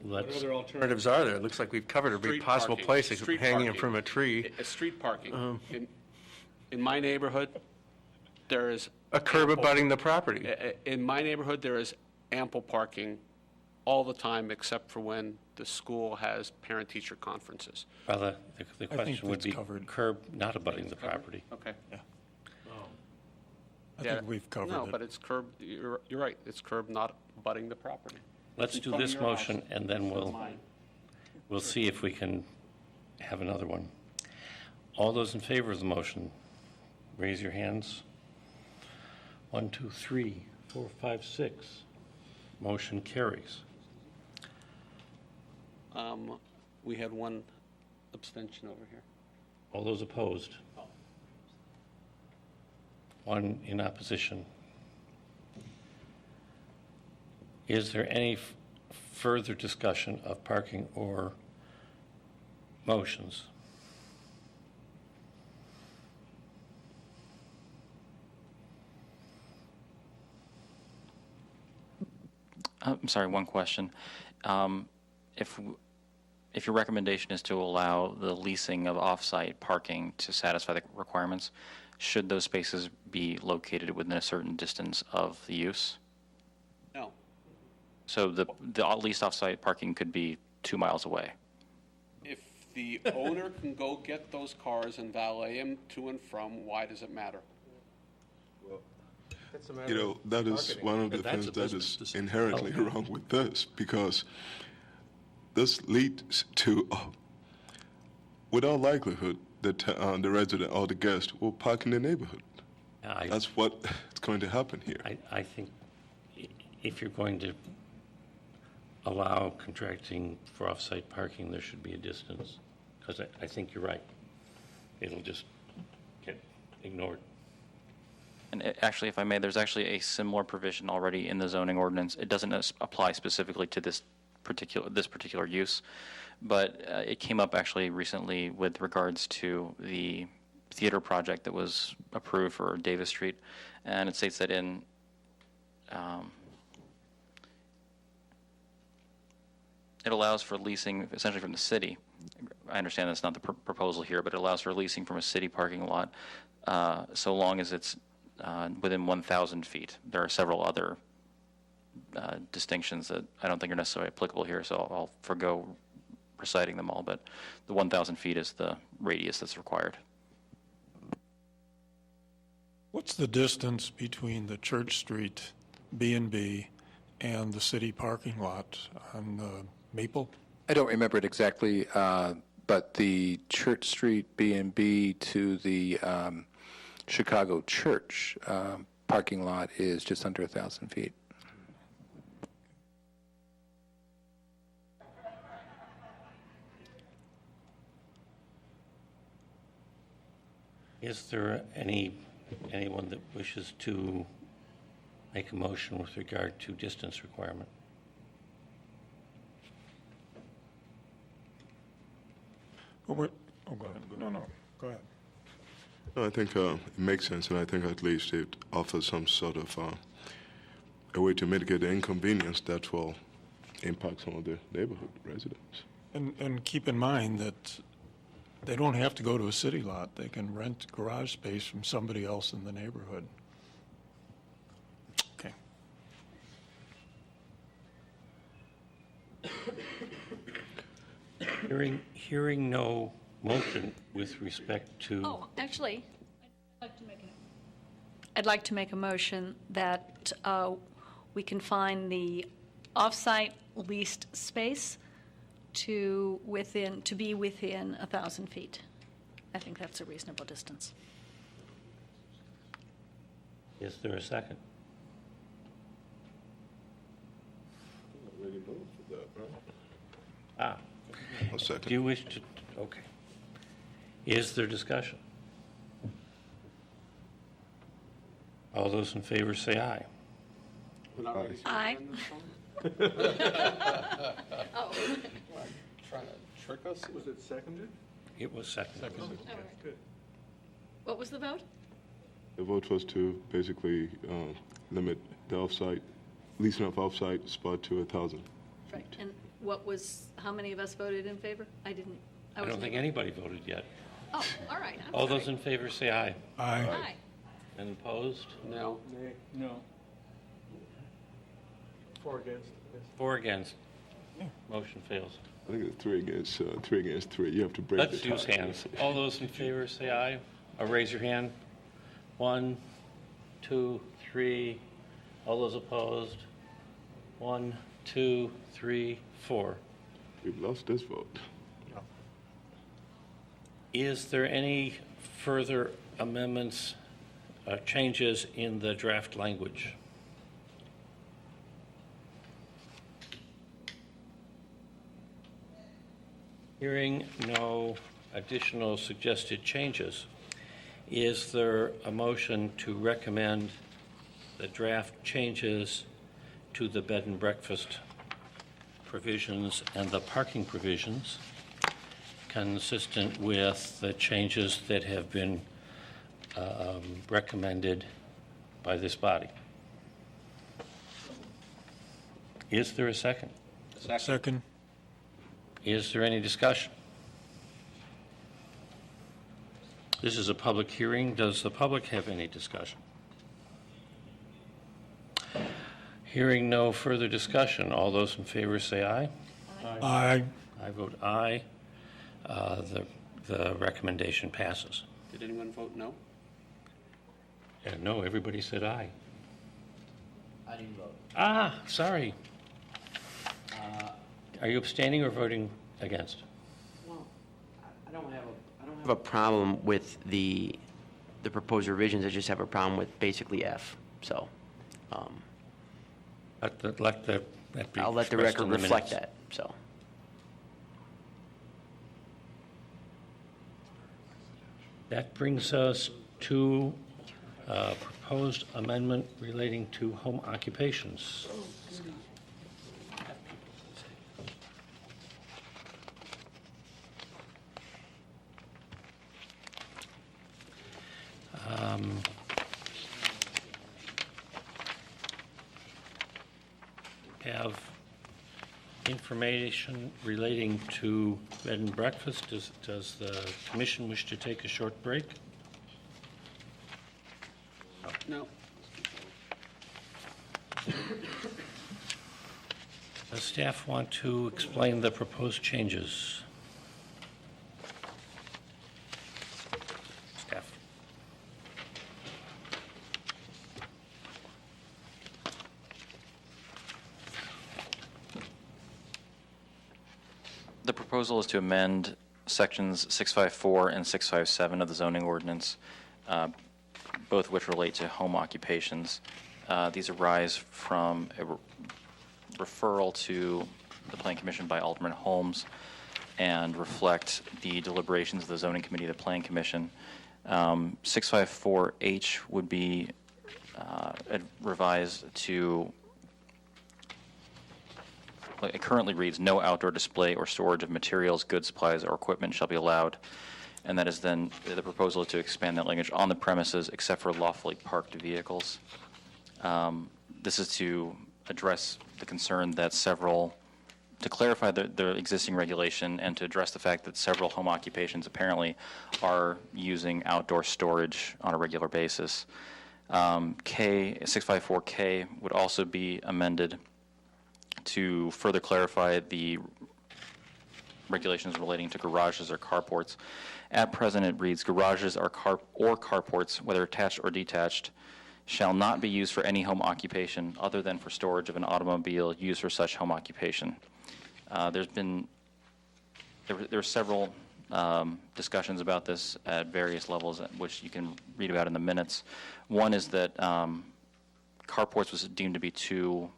S6: What
S1: Let's,
S6: other alternatives are there? It looks like we've covered every
S5: Street
S6: possible
S5: parking.
S6: place, except
S5: Street
S6: hanging
S5: parking.
S6: from a tree.
S5: Street parking. In my neighborhood, there is.
S6: A curb
S5: ample-
S6: abutting the property.
S5: In my neighborhood, there is ample parking all the time, except for when the school has parent-teacher conferences.
S1: rather, the question would
S3: that's
S1: be
S3: covered.
S1: curb not abutting the property.
S5: Okay.
S3: I
S5: Yeah.
S3: think we've covered
S5: No,
S3: it.
S5: but it's curb, you're right, it's curb not abutting the property.
S1: Let's
S5: In
S1: do
S5: front of
S1: this
S5: your house.
S1: motion, and then
S5: That's mine.
S1: we'll see if we can have another one. All those in favor of the motion, raise your hands. 1, 2, 3, 4, 5, 6. Motion carries.
S5: We had one abstention over here.
S1: All those opposed? 1 in opposition. Is there any further discussion of parking or motions?
S7: I'm sorry, one question. If your recommendation is to allow the leasing of off-site parking to satisfy the requirements, should those spaces be located within a certain distance of the use?
S5: No.
S7: So the leased off-site parking could be 2 miles away.
S5: If the owner can go get those cars and valet them to and from, why does it matter?
S4: You know, that is one of the
S1: That's
S4: things
S1: a
S4: that
S1: business
S4: is
S1: decision.
S4: inherently wrong with this, because this leads to, with all likelihood, the resident or the guest will park in the neighborhood. That's what is going to happen here.
S1: I think if you're going to allow contracting for off-site parking, there should be a distance, because I think you're right. It'll just get ignored.
S7: And actually, if I may, there's actually a similar provision already in the zoning ordinance. It doesn't apply specifically to this this particular use. But it came up actually recently with regards to the theater project that was approved for Davis Street, and it states that it allows for leasing essentially from the city. I understand that's not the proposal here, but it allows for leasing from a city parking lot so long as it's within 1,000 feet. There are several other distinctions that I don't think are necessarily applicable here, so I'll forgo reciting them all, but the 1,000 feet is the radius that's required.
S3: What's the distance between the Church Street B&B and the city parking lot on Maple?
S8: I don't remember it exactly, but the Church Street B&B to the Chicago Church parking lot is just under 1,000 feet.
S1: Is there anyone that wishes to make a motion with regard to distance requirement?
S3: Oh, go ahead. No, go ahead.
S4: No, I think it makes sense, and I think at least it offers some sort of a way to mitigate the inconvenience that will impact some of the neighborhood residents.
S3: And keep in mind that they don't have to go to a city lot. They can rent garage space from somebody else in the neighborhood. Okay.
S1: Hearing no motion with respect to...
S9: Oh, actually, I'd like to make a motion that we confine the off-site leased space to be within 1,000 feet. I think that's a reasonable distance.
S1: Is there a second?
S4: Ready to vote for that, right?
S1: Ah.
S4: A second.
S1: Do you wish to? Okay. Is there discussion? All those in favor say aye.
S9: Aye. Oh.
S2: Trying to trick us? Was it seconded?
S1: It was seconded.
S9: All right. What was the vote?
S4: The vote was to basically limit the off-site, leasing of off-site spot to 1,000.
S9: Right. And how many of us voted in favor? I
S1: don't think anybody voted yet.
S9: Oh, all right. I'm
S1: All
S9: sorry.
S1: those in favor say aye.
S3: Aye.
S9: Aye.
S1: And opposed?
S2: No.
S12: No. 4 against.
S1: 4 against. Motion fails.
S4: I think it's 3 against 3. You have to break
S1: Let's
S4: the
S1: use
S4: tie.
S1: hands. All those in favor say aye, or raise your hand. 1, 2, 3. All those opposed? 1, 2, 3, 4.
S4: We've lost this vote.
S1: Is there any further amendments, changes in the draft language? Hearing no additional suggested changes, is there a motion to recommend the draft changes to the bed and breakfast provisions and the parking provisions consistent with the changes that have been recommended by this body? Is there a second?
S3: Second.
S1: Is there any discussion? This is a public hearing. Does the public have any discussion? Hearing no further discussion, all those in favor say aye.
S3: Aye.
S1: I vote aye. The recommendation passes.
S5: Did anyone vote no?
S1: No, everybody said aye.
S11: I didn't vote.
S1: Ah, sorry. Are you abstaining or voting against?
S11: Well, I don't have a problem with the proposed revisions. I just have a problem with basically F. So
S1: Let that be
S11: I'll let the
S1: expressed
S11: record
S1: in the
S11: reflect
S1: minutes.
S11: that. So
S1: That brings us to proposed amendment relating to home occupations. Have information relating to bed and breakfast. Does the commission wish to take a short break?
S5: No.
S1: Does staff want to explain the proposed changes? Staff.
S7: The proposal is to amend sections 654 and 657 of the zoning ordinance, both which relate to home occupations. These arise from a referral to the Plan Commission by Alderman Holmes and reflect the deliberations of the Zoning Committee of the Plan Commission. 654H would be revised to, it currently reads, no outdoor display or storage of materials, goods, supplies, or equipment shall be allowed. And that is then, the proposal is to expand that language on the premises except for lawfully parked vehicles. This is to address the concern that to clarify the existing regulation and to address the fact that several home occupations apparently are using outdoor storage on a regular basis. 654K would also be amended to further clarify the regulations relating to garages or carports. At present, it reads, garages or carports, whether attached or detached, shall not be used for any home occupation other than for storage of an automobile used for such home occupation. There were several discussions about this at various levels, which you can read about in the minutes. One is that carports was deemed to be too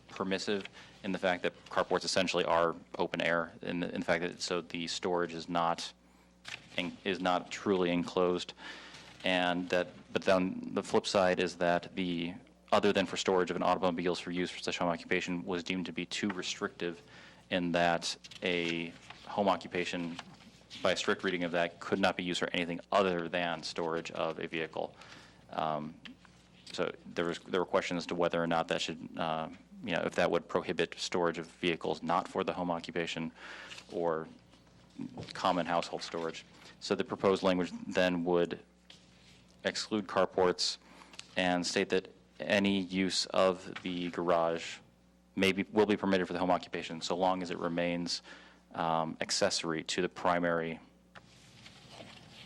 S7: permissive in the fact that carports essentially are open air, in the fact that so the storage is not truly enclosed, and that. But then the flip side is that the other than for storage of an automobiles for use for such home occupation was deemed to be too restrictive, in that a home occupation, by a strict reading of that, could not be used for anything other than storage of a vehicle. So there were questions as to whether or not that should, if that would prohibit storage of vehicles not for the home occupation or common household storage. So the proposed language then would exclude carports and state that any use of the garage will be permitted for the home occupation so long as it remains accessory to the primary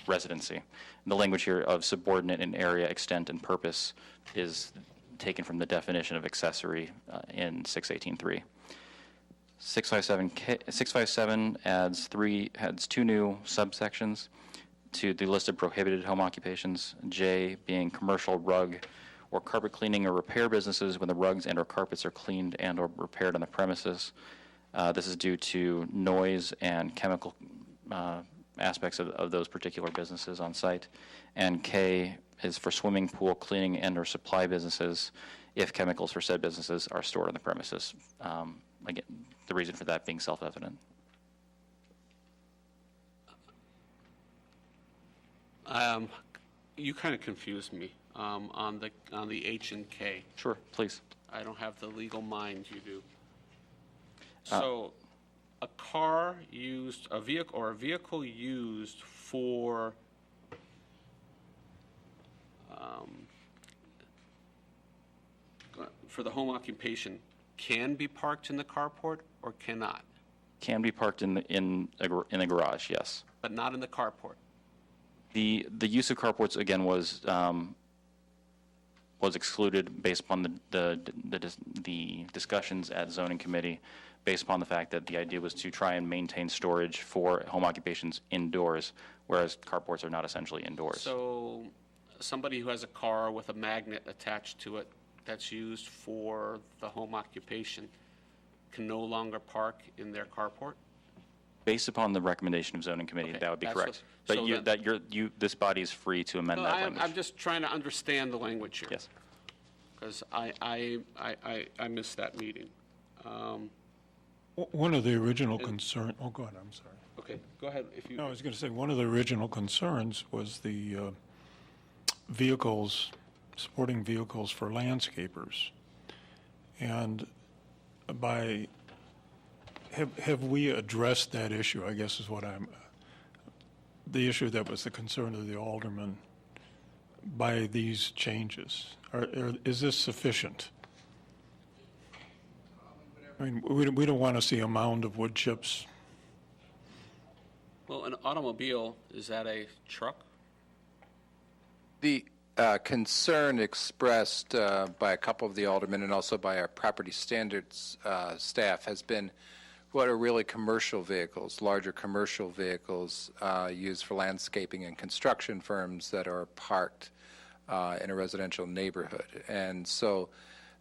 S7: residency. The language here of subordinate in area, extent, and purpose is taken from the definition of accessory in 618.3. 657 adds two new subsections to the list of prohibited home occupations, J being commercial rug or carpet cleaning or repair businesses when the rugs and or carpets are cleaned and or repaired on the premises. This is due to noise and chemical aspects of those particular businesses on site. And K is for swimming pool cleaning and or supply businesses if chemicals for said businesses are stored on the premises. Again, the reason for that being self-evident.
S5: You kind of confused me on the H and K.
S7: Sure, please.
S5: I don't have the legal mind you do. So, a car used, a vehicle used for the home occupation can be parked in the carport or cannot,
S7: Can be parked in the garage, yes.
S5: but not in the carport.
S7: The use of carports again was excluded based upon the discussions at zoning committee, based upon the fact that the idea was to try and maintain storage for home occupations indoors, whereas carports are not essentially indoors.
S5: So somebody who has a car with a magnet attached to it that's used for the home occupation can no longer park in their carport?
S7: Based upon the recommendation of zoning committee,
S5: Okay,
S7: that would be
S5: that's
S7: correct.
S5: what-
S7: But
S5: so
S7: this body is free to amend
S5: No,
S7: that language.
S5: I'm just trying to understand the language here.
S7: Yes.
S5: Because I missed that meeting.
S3: One of the original concern, oh, go ahead, I'm sorry.
S5: Okay, go ahead if you.
S3: No, I was going to say, one of the original concerns was the vehicles, sporting vehicles for landscapers. And have we addressed that issue, I guess is what the issue that was the concern of the alderman by these changes? Is this sufficient? I mean, we don't want to see a mound of wood chips.
S5: Well, an automobile, is that a truck?
S8: The concern expressed by a couple of the aldermen and also by our property standards staff has been what are really commercial vehicles, larger commercial vehicles used for landscaping and construction firms that are parked in a residential neighborhood. And so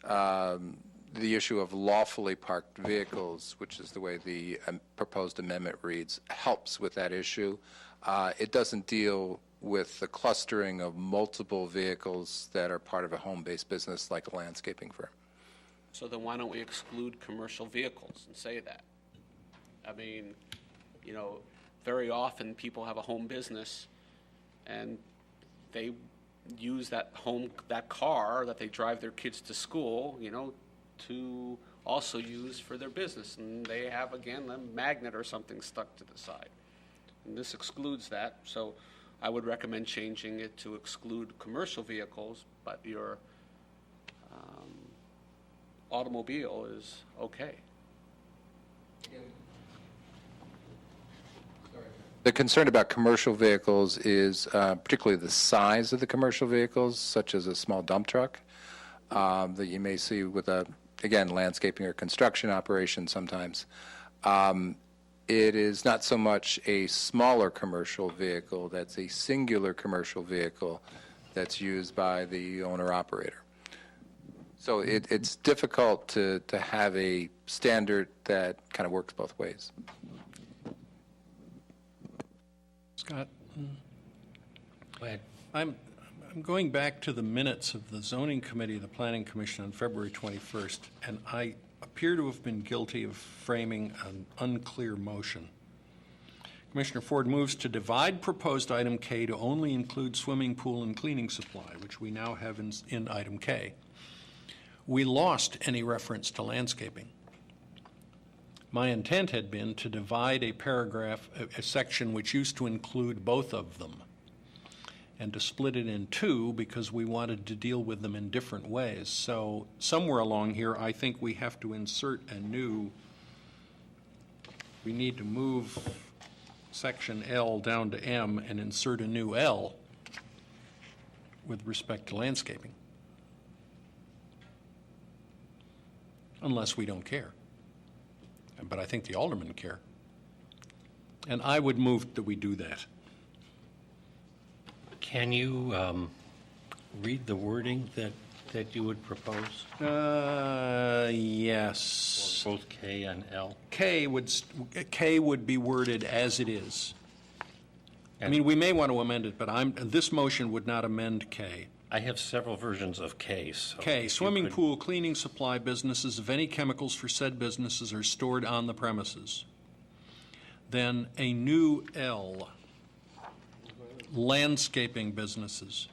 S8: the issue of lawfully parked vehicles, which is the way the proposed amendment reads, helps with that issue. It doesn't deal with the clustering of multiple vehicles that are part of a home-based business like a landscaping firm.
S5: So then why don't we exclude commercial vehicles and say that? I mean, you know, very often people have a home business and they use that car that they drive their kids to school, you know, to also use for their business. And they have, again, a magnet or something stuck to the side. And this excludes that. So I would recommend changing it to exclude commercial vehicles, but your automobile is okay.
S8: The concern about commercial vehicles is particularly the size of the commercial vehicles, such as a small dump truck that you may see with again, landscaping or construction operation sometimes. It is not so much a smaller commercial vehicle, that's a singular commercial vehicle that's used by the owner-operator. So it's difficult to have a standard that kind of works both ways.
S2: Scott?
S1: Go ahead.
S2: I'm going back to the minutes of the Zoning Committee of the Planning Commission on February 21st, and I appear to have been guilty of framing an unclear motion. Commissioner Ford moves to divide proposed item K to only include swimming pool and cleaning supply, which we now have in item K. We lost any reference to landscaping. My intent had been to divide a paragraph, a section which used to include both of them, and to split it in two because we wanted to deal with them in different ways. So somewhere along here, I think we have to insert we need to move section L down to M and insert a new L with respect to landscaping. Unless we don't care. But I think the aldermen care. And I would move that we do that.
S1: Can you read the wording that you would propose?
S2: Yes.
S1: For both K and L?
S2: K would be worded as it is. I mean, we may want to amend it, but this motion would not amend K.
S1: I have several versions of K. So
S2: K, swimming pool, cleaning supply businesses, if any chemicals for said businesses are stored on the premises. Then a new L, landscaping businesses.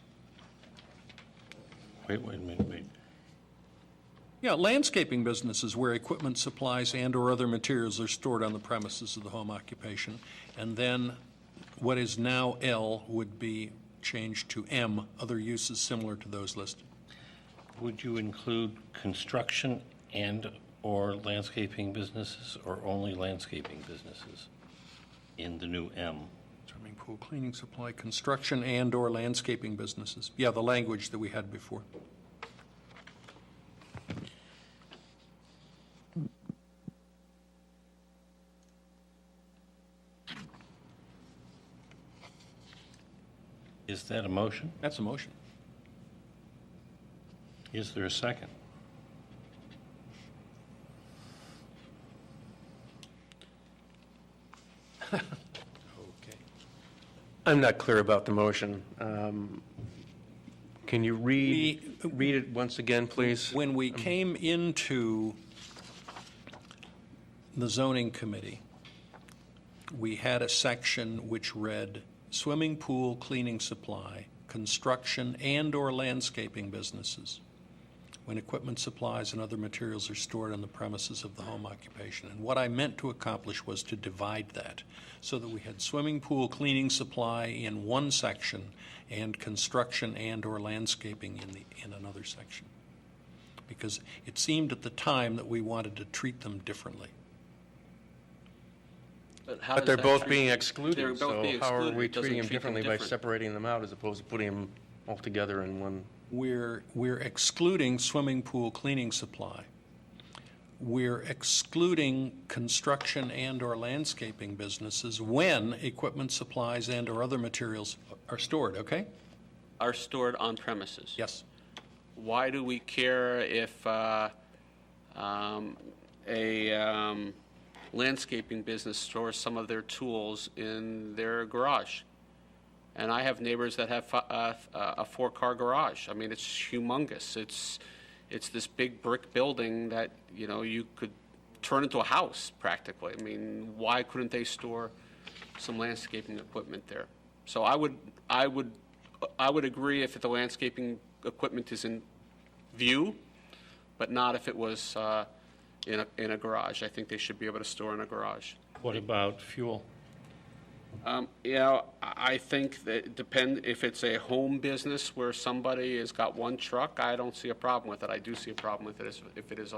S1: Wait.
S2: Yeah, landscaping businesses where equipment, supplies, and/or other materials are stored on the premises of the home occupation. And then what is now L would be changed to M, other uses similar to those listed.
S1: Would you include construction and/or landscaping businesses, or only landscaping businesses in the new M?
S2: Swimming pool, cleaning supply, construction and/or landscaping businesses. Yeah, the language that we had before.
S1: Is that a motion?
S2: That's a motion.
S1: Is there a second?
S2: Okay.
S6: I'm not clear about the motion. Can you read it once again, please?
S2: When we came into the zoning committee, we had a section which read swimming pool, cleaning supply, construction and/or landscaping businesses when equipment, supplies, and other materials are stored on the premises of the home occupation. And what I meant to accomplish was to divide that so that we had swimming pool cleaning supply in one section and construction and/or landscaping in another section. Because it seemed at the time that we wanted to treat them differently.
S6: But they're both being excluded,
S5: They're both
S6: so
S5: being
S6: how are
S5: excluded.
S6: we
S5: It doesn't
S6: treating them
S5: treat them
S6: differently by
S5: different.
S6: separating them out as opposed to putting them all together in one?
S2: We're excluding swimming pool cleaning supply. We're excluding construction and/or landscaping businesses when equipment, supplies, and/or other materials are stored, okay?
S5: Are stored on premises.
S2: Yes.
S5: Why do we care if a landscaping business stores some of their tools in their garage? And I have neighbors that have a four-car garage. I mean, it's humongous. It's this big brick building that, you know, you could turn into a house practically. I mean, why couldn't they store some landscaping equipment there? So I would agree if the landscaping equipment is in view, but not if it was in a garage. I think they should be able to store in a garage.
S1: What about fuel?
S5: You know, I think that it depends, if it's a home business where somebody has got one truck, I don't see a problem with it. I do see a problem with it if it is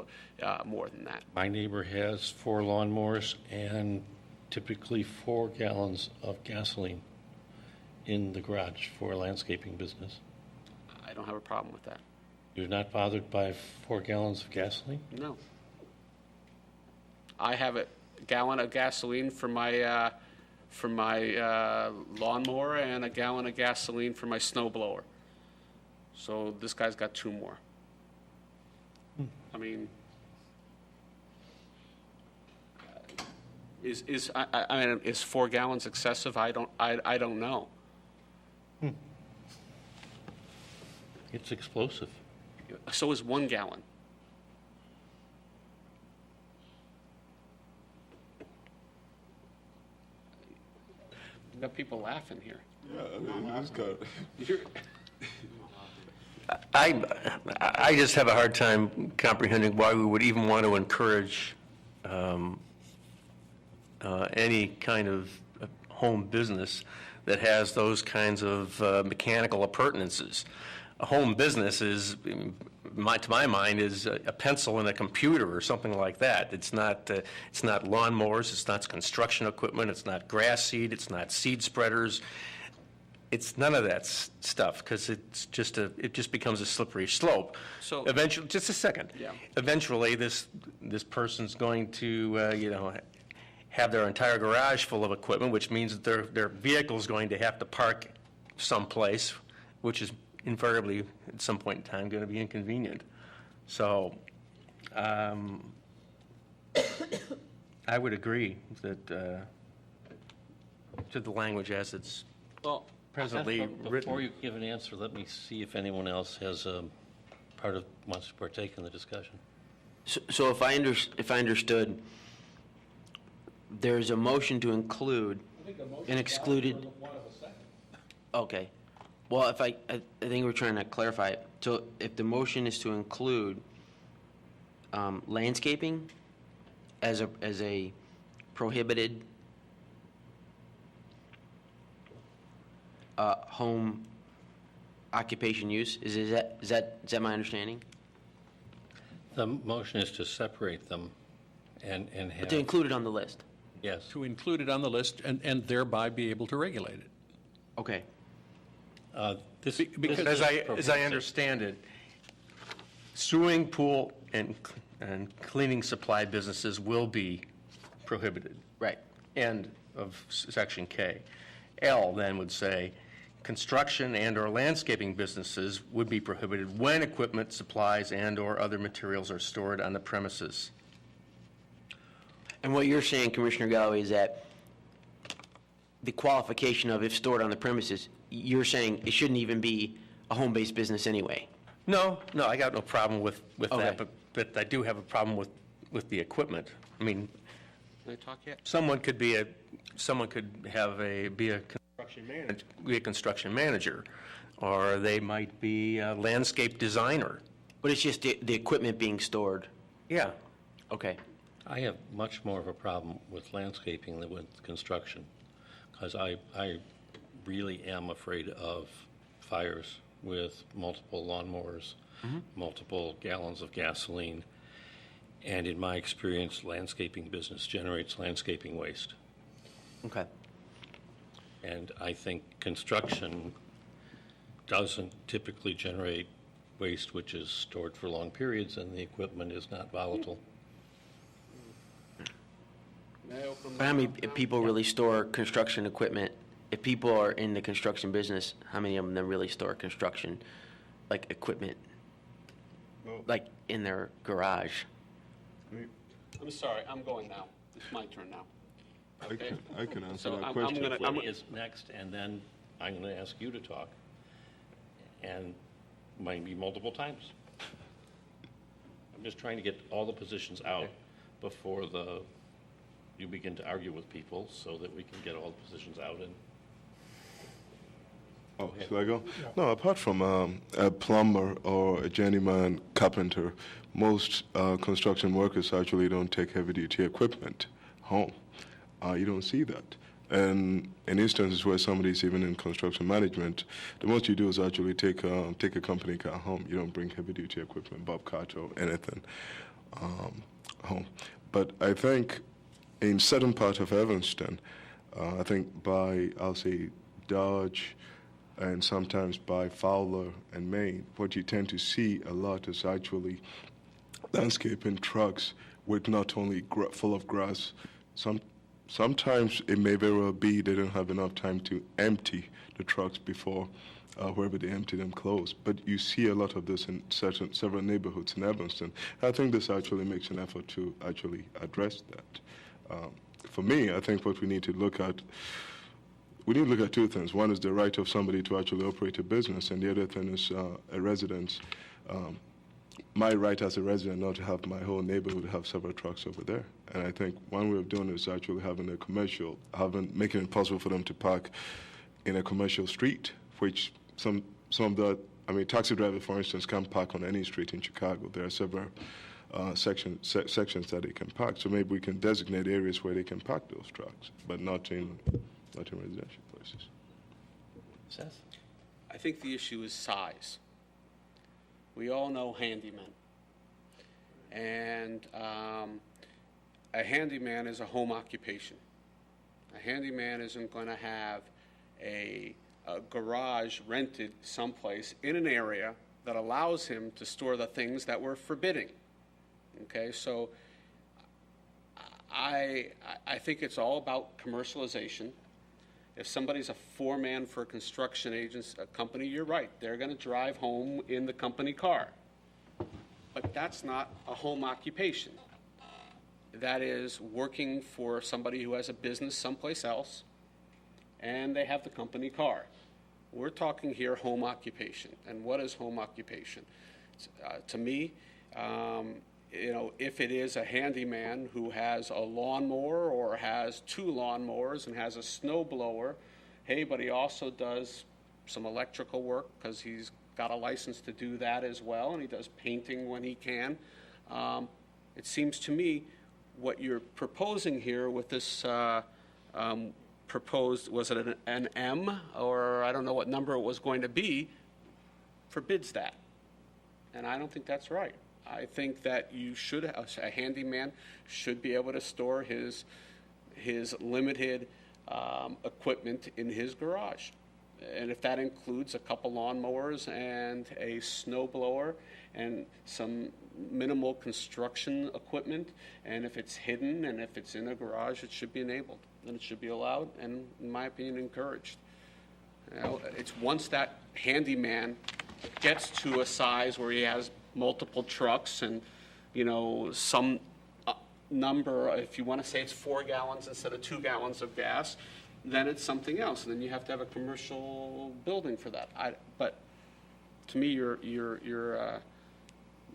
S5: more than that.
S1: My neighbor has 4 lawnmowers and typically 4 gallons of gasoline in the garage for a landscaping business.
S5: I don't have a problem with that.
S1: You're not bothered by 4 gallons of gasoline?
S5: No. I have a gallon of gasoline for my lawnmower and a gallon of gasoline for my snow blower. So this guy's got 2 more. I mean, is 4 gallons excessive? I don't know.
S1: It's explosive.
S5: So is 1 gallon. We've got people laughing here.
S4: Yeah, I mean, it's kind of,
S6: I just have a hard time comprehending why we would even want to encourage any kind of home business that has those kinds of mechanical appurtenances. A home business is, to my mind, is a pencil and a computer or something like that. It's not lawnmowers, it's not construction equipment, it's not grass seed, it's not seed spreaders. It's none of that stuff, because it just becomes a slippery slope.
S5: So
S6: Eventually, just a second.
S5: Yeah.
S6: Eventually, this person's going to have their entire garage full of equipment, which means that their vehicle's going to have to park someplace, which is invariably at some point in time going to be inconvenient. So I would agree that to the language as it's presently
S1: Before
S6: written.
S1: you give an answer, let me see if anyone else has wants to partake in the discussion.
S11: So if I understood, there's a motion to include and excluded. Okay. Well, I think we're trying to clarify it. So if the motion is to include landscaping as a prohibited home occupation use, is that my understanding?
S1: The motion is to separate them and have...
S11: But to include it on the list.
S1: Yes.
S2: To include it on the list and thereby be able to regulate it.
S11: Okay.
S2: Because
S6: As I understand it, swimming pool and cleaning supply businesses will be prohibited.
S11: Right.
S6: End of section K. L then would say, construction and/or landscaping businesses would be prohibited when equipment, supplies, and/or other materials are stored on the premises.
S11: And what you're saying, Commissioner Galloway, is that the qualification of if stored on the premises, you're saying it shouldn't even be a home-based business anyway?
S6: No, I got no problem with
S11: Okay.
S6: that, but I do have a problem with the equipment. I mean,
S5: Can I talk yet?
S6: someone could be a construction manager or they might be a landscape designer.
S11: But it's just the equipment being stored.
S6: Yeah.
S11: Okay.
S1: I have much more of a problem with landscaping than with construction, because I really am afraid of fires with multiple lawnmowers, multiple gallons of gasoline, and in my experience, landscaping business generates landscaping waste.
S11: Okay.
S1: And I think construction doesn't typically generate waste which is stored for long periods, and the equipment is not volatile.
S11: How many people really store construction equipment? If people are in the construction business, how many of them really store construction, like equipment, like in their garage?
S5: I'm sorry, I'm going now. It's my turn now.
S4: I can answer
S5: So
S4: that
S5: I'm
S4: question.
S5: gonna-
S1: Whitney is next, and then I'm going to ask you to talk, and maybe multiple times. I'm just trying to get all the positions out before you begin to argue with people, so that we can get all the positions out. And
S4: Oh, should I go? No, apart from a plumber or a journeyman carpenter, most construction workers actually don't take heavy-duty equipment home. You don't see that. And in instances where somebody's even in construction management, the most you do is actually take a company car home. You don't bring heavy-duty equipment, bobcat or anything home. But I think in certain part of Evanston, I think by, I'll say, Dodge, and sometimes by Fowler and Maine, what you tend to see a lot is actually landscaping trucks with not only full of grass. Sometimes it may very well be they don't have enough time to empty the trucks before wherever they empty them close. But you see a lot of this in several neighborhoods in Evanston. I think this actually makes an effort to actually address that. For me, I think what we need to look at two things. One is the right of somebody to actually operate a business, and the other thing is a residence. My right as a resident not to have my whole neighborhood have several trucks over there. And I think one way of doing it is actually having a commercial, making it possible for them to park in a commercial street, which some of the, taxi drivers, for instance, can't park on any street in Chicago. There are several sections that they can park. So maybe we can designate areas where they can park those trucks, but not in residential places.
S1: Seth?
S5: I think the issue is size. We all know handymen. And a handyman is a home occupation. A handyman isn't going to have a garage rented someplace in an area that allows him to store the things that we're forbidding. Okay, so I think it's all about commercialization. If somebody's a foreman for a construction company, you're right. They're going to drive home in the company car. But that's not a home occupation. That is working for somebody who has a business someplace else, and they have the company car. We're talking here home occupation. And what is home occupation? To me, if it is a handyman who has a lawnmower or has two lawnmowers and has a snow blower, hey, but he also does some electrical work because he's got a license to do that as well, and he does painting when he can. It seems to me what you're proposing here with this proposed, was it an M, or I don't know what number it was going to be, forbids that. And I don't think that's right. I think that a handyman should be able to store his limited equipment in his garage. And if that includes a couple lawnmowers and a snow blower and some minimal construction equipment, and if it's hidden and if it's in a garage, it should be enabled. And it should be allowed and, in my opinion, encouraged. It's once that handyman gets to a size where he has multiple trucks and, some number, if you want to say it's 4 gallons instead of 2 gallons of gas, then it's something else. And then you have to have a commercial building for that. But to me, you're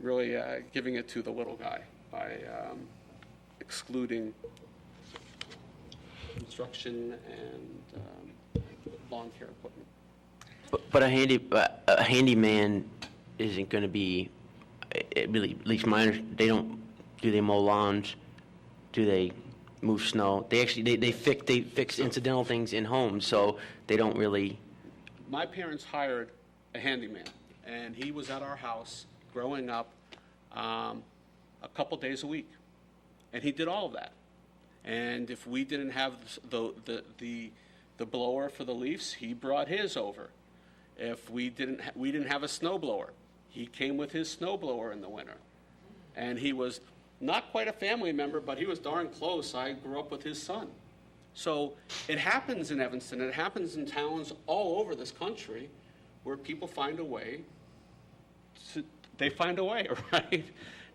S5: really giving it to the little guy by excluding construction and lawn care equipment.
S11: But a handyman isn't going to be, really, at least they don't, do they mow lawns? Do they move snow? They actually, they fix incidental things in homes, so they don't really.
S5: My parents hired a handyman, and he was at our house growing up a couple days a week, and he did all of that. And if we didn't have the blower for the leaves, he brought his over. If we didn't have a snow blower, he came with his snow blower in the winter. And he was not quite a family member, but he was darn close. I grew up with his son. So it happens in Evanston. It happens in towns all over this country where people find a way. They find a way, right?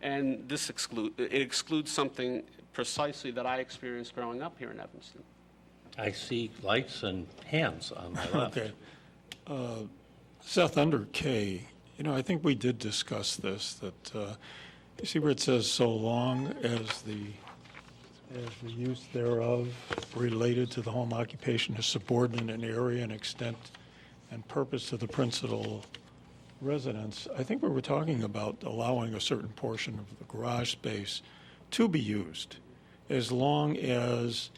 S5: And this excludes something precisely that I experienced growing up here in Evanston.
S1: I see lights and hands on my left.
S3: Okay. Seth, under K, I think we did discuss this, that, you see where it says, so long as the use thereof related to the home occupation is subordinate in area and extent and purpose to the principal residence. I think we were talking about allowing a certain portion of the garage space to be used as long as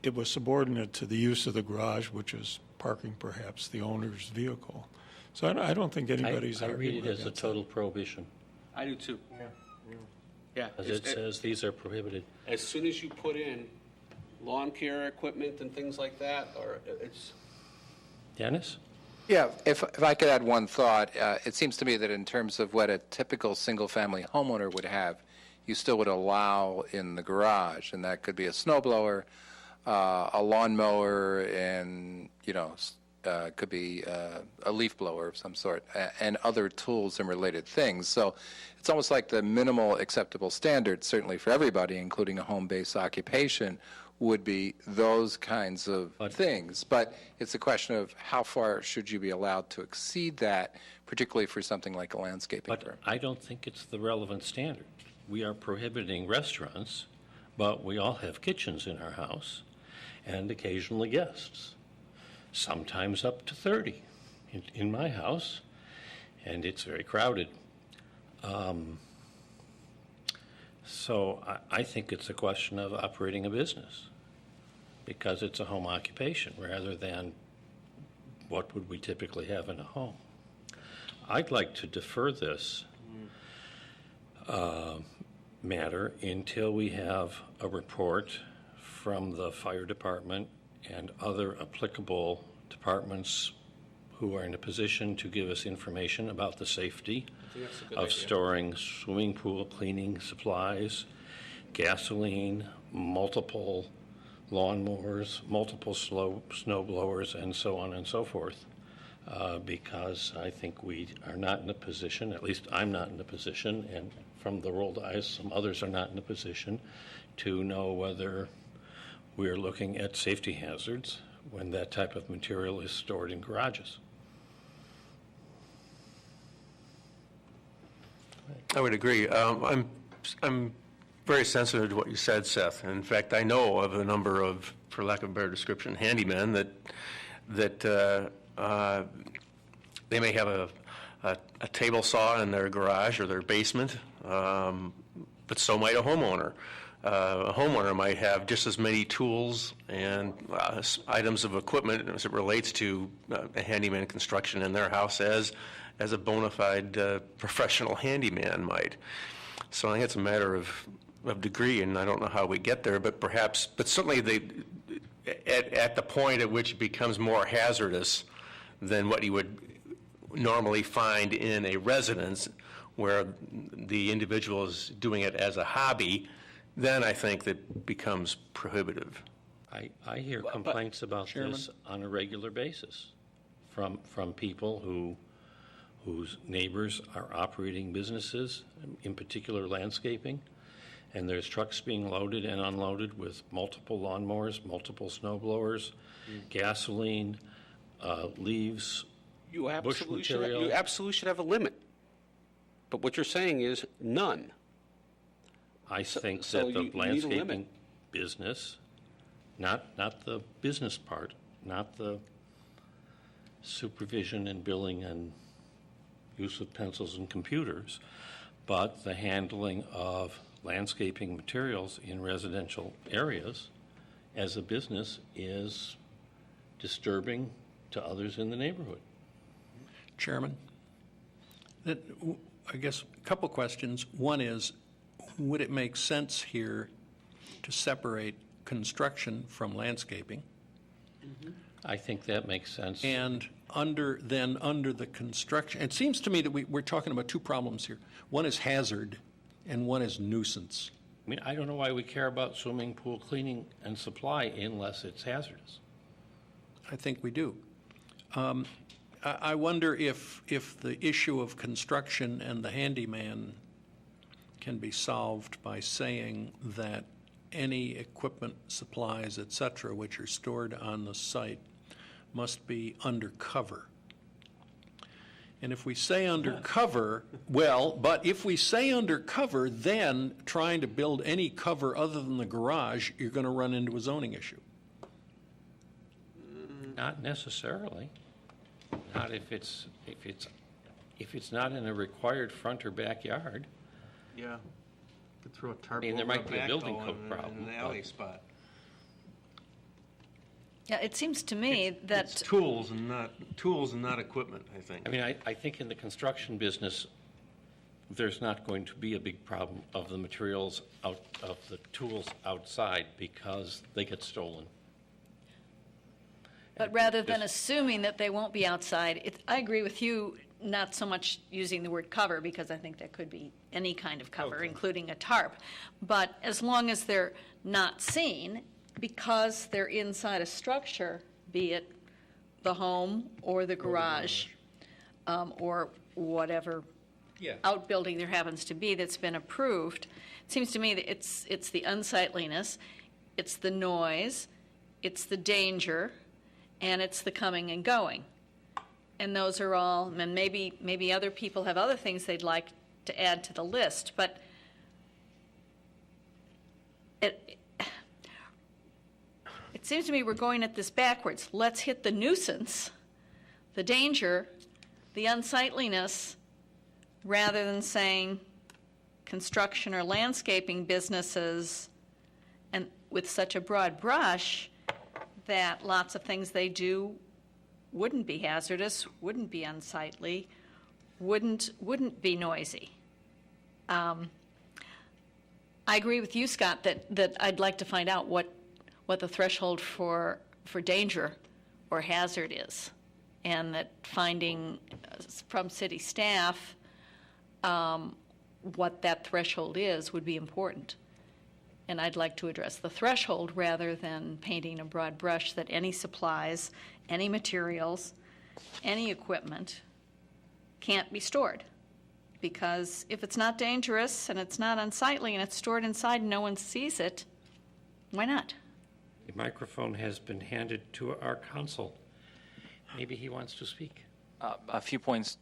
S3: it was subordinate to the use of the garage, which is parking perhaps the owner's vehicle. So I don't think anybody's
S1: I read
S3: arguing
S1: it as a
S3: against
S1: total prohibition,
S5: I do too. Yeah.
S1: as it says these are prohibited.
S5: As soon as you put in lawn care equipment and things like that, or it's.
S1: Dennis?
S8: Yeah, if I could add one thought, it seems to me that in terms of what a typical single-family homeowner would have, you still would allow in the garage, and that could be a snow blower, a lawnmower, and, could be a leaf blower of some sort, and other tools and related things. So it's almost like the minimal acceptable standard, certainly for everybody, including a home-based occupation, would be those kinds of things. But it's a question of how far should you be allowed to exceed that, particularly for something like a landscaping firm.
S1: But I don't think it's the relevant standard. We are prohibiting restaurants, but we all have kitchens in our house and occasionally guests, sometimes up to 30 in my house, and it's very crowded. So I think it's a question of operating a business because it's a home occupation rather than what would we typically have in a home. I'd like to defer this matter until we have a report from the fire department and other applicable departments who are in a position to give us information about the safety of storing swimming pool cleaning supplies, gasoline, multiple lawnmowers, multiple snow blowers, and so on and so forth. Because I think we are not in a position, at least I'm not in a position, and from the rolled eyes, some others are not in a position to know whether we're looking at safety hazards when that type of material is stored in garages.
S6: I would agree. I'm very sensitive to what you said, Seth. In fact, I know of a number of, for lack of a better description, handymen that they may have a table saw in their garage or their basement, but so might a homeowner. A homeowner might have just as many tools and items of equipment as it relates to a handyman construction in their house as a bona fide professional handyman might. So I think it's a matter of degree, and I don't know how we get there, but certainly at the point at which it becomes more hazardous than what you would normally find in a residence where the individual is doing it as a hobby, then I think that becomes prohibitive.
S1: I hear complaints about this on a regular basis from people whose neighbors are operating businesses, in particular landscaping, and there's trucks being loaded and unloaded with multiple lawnmowers, multiple snow blowers, gasoline, leaves, bush material.
S5: You absolutely should have a limit. But what you're saying is none.
S1: I think
S5: so
S1: that the
S5: you need a
S1: landscaping
S5: limit.
S1: business, not the business part, not the supervision and billing and use of pencils and computers, but the handling of landscaping materials in residential areas as a business is disturbing to others in the neighborhood.
S2: Chairman, I guess a couple questions. One is, would it make sense here to separate construction from landscaping?
S1: I think that makes sense.
S2: And under the construction, it seems to me that we're talking about two problems here. One is hazard and one is nuisance.
S1: I mean, I don't know why we care about swimming pool cleaning and supply unless it's hazardous.
S2: I think we do. I wonder if the issue of construction and the handyman can be solved by saying that any equipment, supplies, et cetera, which are stored on the site must be undercover. And if we say undercover, but if we say undercover, then trying to build any cover other than the garage, you're going to run into a zoning issue.
S1: Not necessarily. Not if it's not in a required front or backyard.
S6: Yeah. Could throw a tarp
S1: I mean, there
S6: over
S1: might be a building code problem,
S6: in an alley
S1: but-
S6: spot.
S9: Yeah, it seems to me that
S6: It's tools and not equipment, I think.
S1: I mean, I think in the construction business, there's not going to be a big problem of the materials of the tools outside because they get stolen.
S9: But rather than
S1: Just-
S9: assuming that they won't be outside, I agree with you, not so much using the word cover, because I think that could be any kind of cover, including a tarp. But as long as they're not seen, because they're inside a structure, be it the home or the garage, or whatever
S2: Yeah.
S9: outbuilding there happens to be that's been approved, it seems to me that it's the unsightliness, it's the noise, it's the danger, and it's the coming and going. And those are all, and maybe other people have other things they'd like to add to the list, but it seems to me we're going at this backwards. Let's hit the nuisance, the danger, the unsightliness, rather than saying construction or landscaping businesses, and with such a broad brush that lots of things they do wouldn't be hazardous, wouldn't be unsightly, wouldn't be noisy. I agree with you, Scott, that I'd like to find out what the threshold for danger or hazard is, and that finding from city staff what that threshold is would be important. And I'd like to address the threshold rather than painting a broad brush that any supplies, any materials, any equipment can't be stored. Because if it's not dangerous and it's not unsightly and it's stored inside and no one sees it, why not?
S1: The microphone has been handed to our counsel. Maybe he wants to speak.
S7: A few points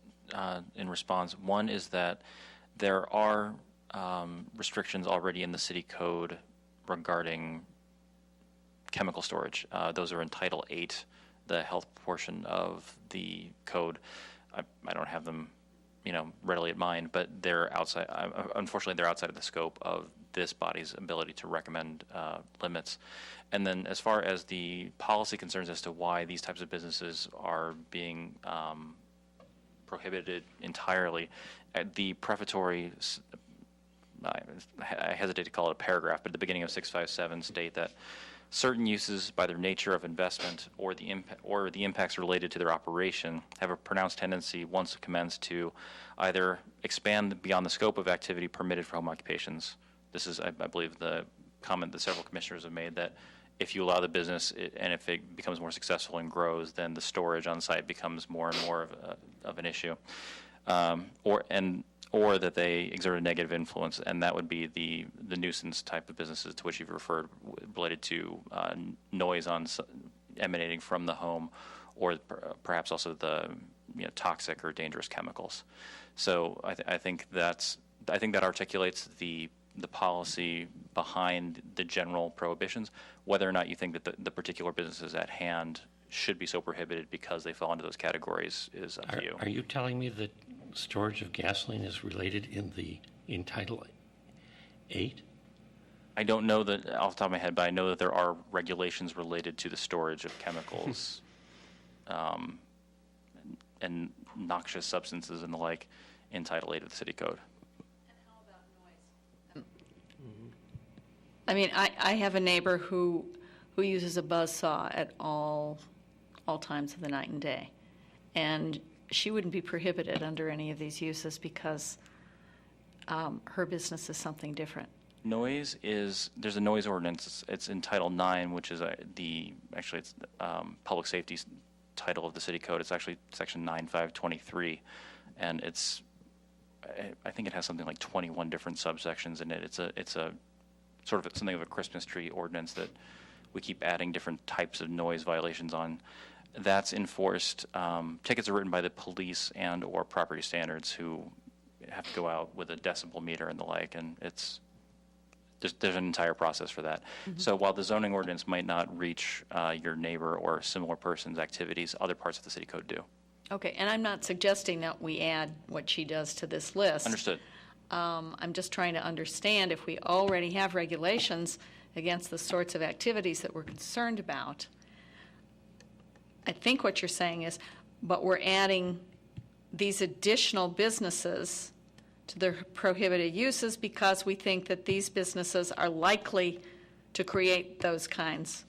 S7: in response. One is that there are restrictions already in the city code regarding chemical storage. Those are in Title 8, the health portion of the code. I don't have them, readily at mind, but they're outside. Unfortunately, they're outside of the scope of this body's ability to recommend limits. And then, as far as the policy concerns as to why these types of businesses are being prohibited entirely, the prefatory, I hesitate to call it a paragraph, but at the beginning of 657 state that certain uses, by their nature of investment or the impacts related to their operation, have a pronounced tendency, once commenced, to either expand beyond the scope of activity permitted for home occupations. This is, I believe, the comment that several commissioners have made, that if you allow the business and if it becomes more successful and grows, then the storage on site becomes more and more of an issue, or that they exert a negative influence, and that would be the nuisance type of businesses to which you've referred, related to noise emanating from the home, or perhaps also the toxic or dangerous chemicals. So I think that articulates the policy behind the general prohibitions. Whether or not you think that the particular businesses at hand should be so prohibited because they fall into those categories is up to you.
S1: Are you telling me that storage of gasoline is related in Title 8?
S7: I don't know that off the top of my head, but I know that there are regulations related to the storage of chemicals and noxious substances and the like in Title 8 of the City Code.
S9: And how about noise? I mean, I have a neighbor who uses a buzz saw at all times of the night and day, and she wouldn't be prohibited under any of these uses because her business is something different.
S7: Noise there's a noise ordinance. It's in Title 9, which is it's public safety title of the City Code. It's actually Section 9523, and I think it has something like 21 different subsections in it. It's a sort of something of a Christmas tree ordinance that we keep adding different types of noise violations on. That's enforced. Tickets are written by the police and or property standards, who have to go out with a decibel meter and the like, and there's an entire process for that. Mm-hmm. So while the zoning ordinance might not reach your neighbor or similar person's activities, other parts of the City Code do.
S9: Okay, and I'm not suggesting that we add what she does to this list.
S7: Understood.
S9: I'm just trying to understand if we already have regulations against the sorts of activities that we're concerned about. I think what you're saying is, but we're adding these additional businesses to the prohibited uses because we think that these businesses are likely to create those kinds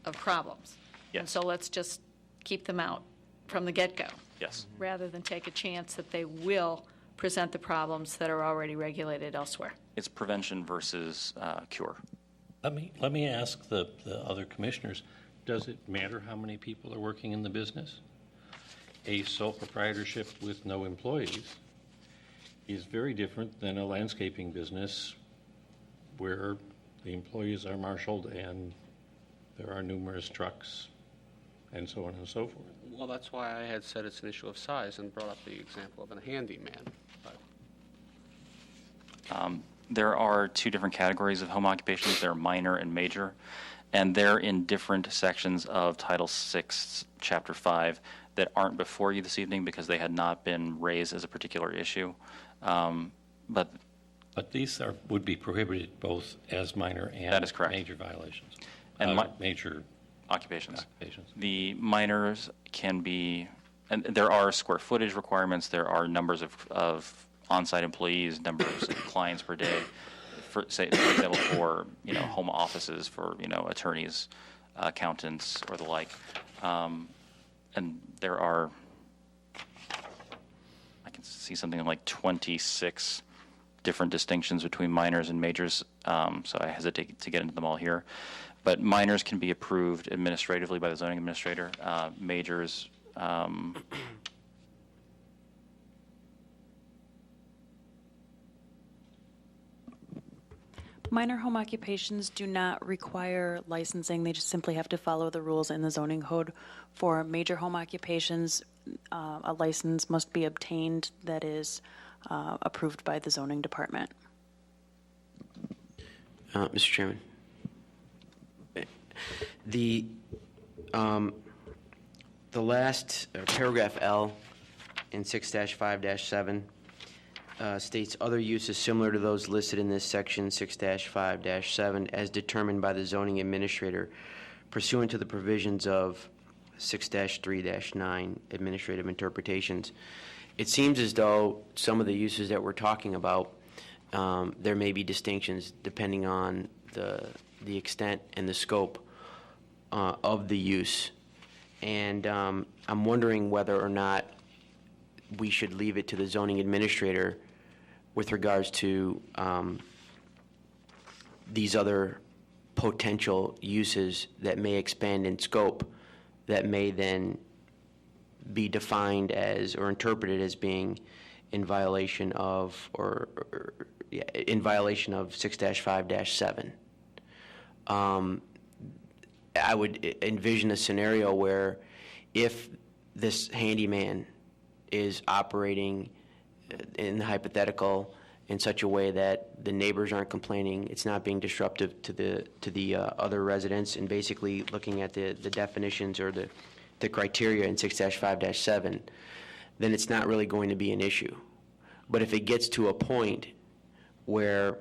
S9: of problems.
S7: Yes.
S9: And so let's just keep them out from the get-go.
S7: Yes.
S9: Rather than take a chance that they will present the problems that are already regulated elsewhere.
S7: It's prevention versus cure.
S1: Let me ask the other commissioners, does it matter how many people are working in the business? A sole proprietorship with no employees is very different than a landscaping business where the employees are marshaled and there are numerous trucks and so on and so forth.
S5: Well, that's why I had said it's an issue of size and brought up the example of a handyman.
S7: There are two different categories of home occupations. They're minor and major, and they're in different sections of Title 6, Chapter 5 that aren't before you this evening because they had not been raised as a particular issue. But
S1: these would be prohibited both as minor and
S7: that is correct.
S1: Major violations.
S7: And
S1: major
S7: occupations. The minors can be, and there are square footage requirements. There are numbers of on-site employees, numbers of clients per day. For example, for home offices, for attorneys, accountants, or the like. And there are, I can see something like 26 different distinctions between minors and majors. So I hesitate to get into them all here. But minors can be approved administratively by the zoning administrator. Majors,
S10: Minor home occupations do not require licensing. They just simply have to follow the rules in the zoning code. For major home occupations, a license must be obtained that is approved by the zoning department.
S11: Mr. Chairman, the last paragraph L in 6-5-7 states other uses similar to those listed in this section 6-5-7 as determined by the zoning administrator pursuant to the provisions of 6-3-9 administrative interpretations. It seems as though some of the uses that we're talking about, there may be distinctions depending on the extent and the scope of the use. And I'm wondering whether or not we should leave it to the zoning administrator with regards to these other potential uses that may expand in scope that may then be defined as or interpreted as being in violation of in violation of 6-5-7. I would envision a scenario where if this handyman is operating in the hypothetical in such a way that the neighbors aren't complaining, it's not being disruptive to the other residents, and basically looking at the definitions or the the criteria in 6-5-7, then it's not really going to be an issue. But if it gets to a point where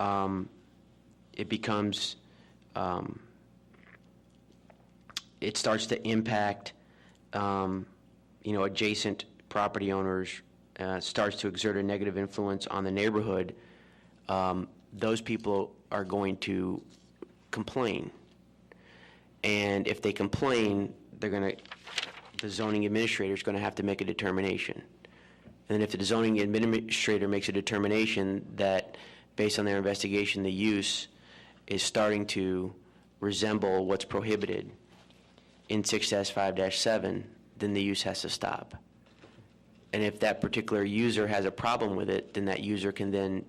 S11: it becomes, it starts to impact, adjacent property owners, starts to exert a negative influence on the neighborhood, those people are going to complain. And if they complain, the zoning administrator is going to have to make a determination. And if the zoning administrator makes a determination that, based on their investigation, the use is starting to resemble what's prohibited in 6-5-7, then the use has to stop. And if that particular user has a problem with it, then that user can then